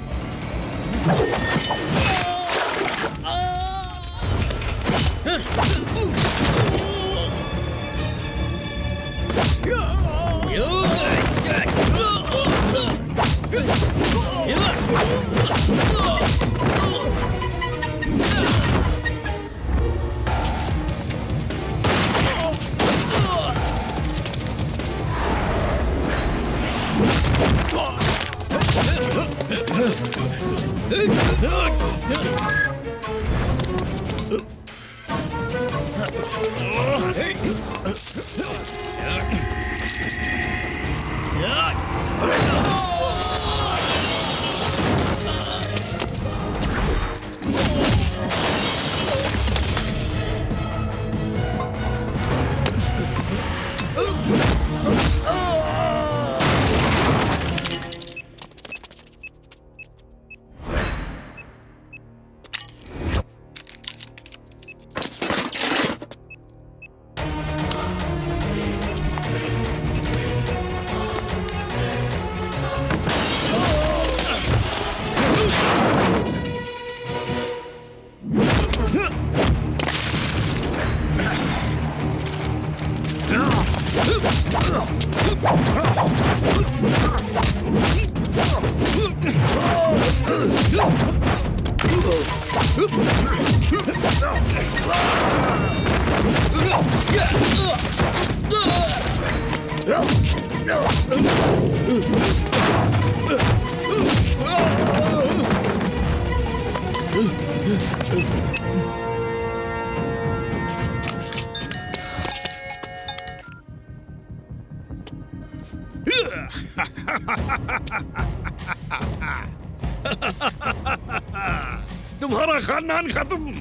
तुम्हारा खानदान खत्म।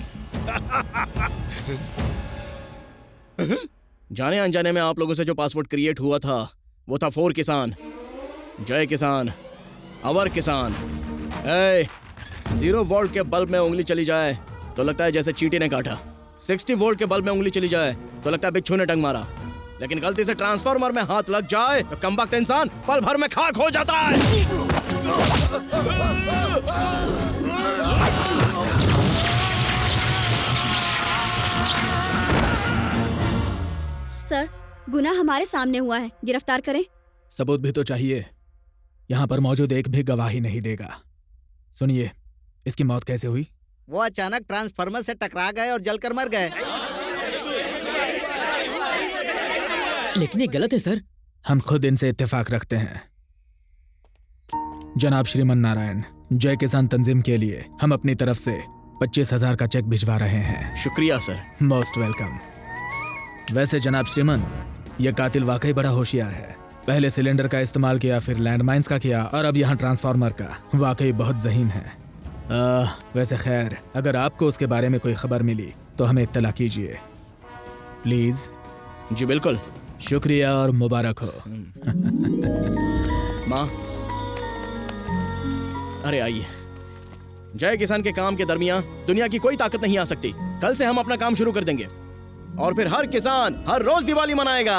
जाने अनजाने में आप लोगों से जो पासवर्ड क्रिएट हुआ था वो था 4 किसान, जय किसान, अवर किसान। 0 वोल्ट के बल्ब में उंगली चली जाए तो लगता है जैसे चींटी ने काटा। 60 वोल्ट के बल्ब में उंगली चली जाए तो लगता है बिच्छू ने टंग मारा। लेकिन गलती से ट्रांसफार्मर में हाथ लग जाए तो कमबख्त इंसान पल भर में खाक हो जाता है। सर, गुनाह हमारे सामने हुआ है, गिरफ्तार करें। सबूत भी तो चाहिए। यहाँ पर मौजूद एक भी गवाही नहीं देगा। सुनिए, इसकी मौत कैसे हुई? वो अचानक ट्रांसफार्मर से टकरा गए और जलकर मर गए। लेकिन ये गलत है सर। हम खुद इनसे इत्तेफाक रखते हैं। जनाब श्रीमन नारायण, जय किसान तंजीम के लिए हम अपनी तरफ से 25,000 का चेक भिजवा रहे हैं। शुक्रिया सर। Most welcome. वैसे जनाब श्रीमन, यह कातिल वाकई बड़ा होशियार है। पहले सिलेंडर का इस्तेमाल किया, फिर लैंडमाइंस का किया और अब यहाँ ट्रांसफार्मर का। वाकई बहुत ज़हीन है। वैसे खैर, अगर आपको उसके बारे में कोई खबर मिली तो हमें इत्तला कीजिए प्लीज। जी बिल्कुल। शुक्रिया और मुबारक हो। माँ, अरे आइए। जय किसान के काम के दरमियान दुनिया की कोई ताकत नहीं आ सकती। कल से हम अपना काम शुरू कर देंगे और फिर हर किसान हर रोज दिवाली मनाएगा।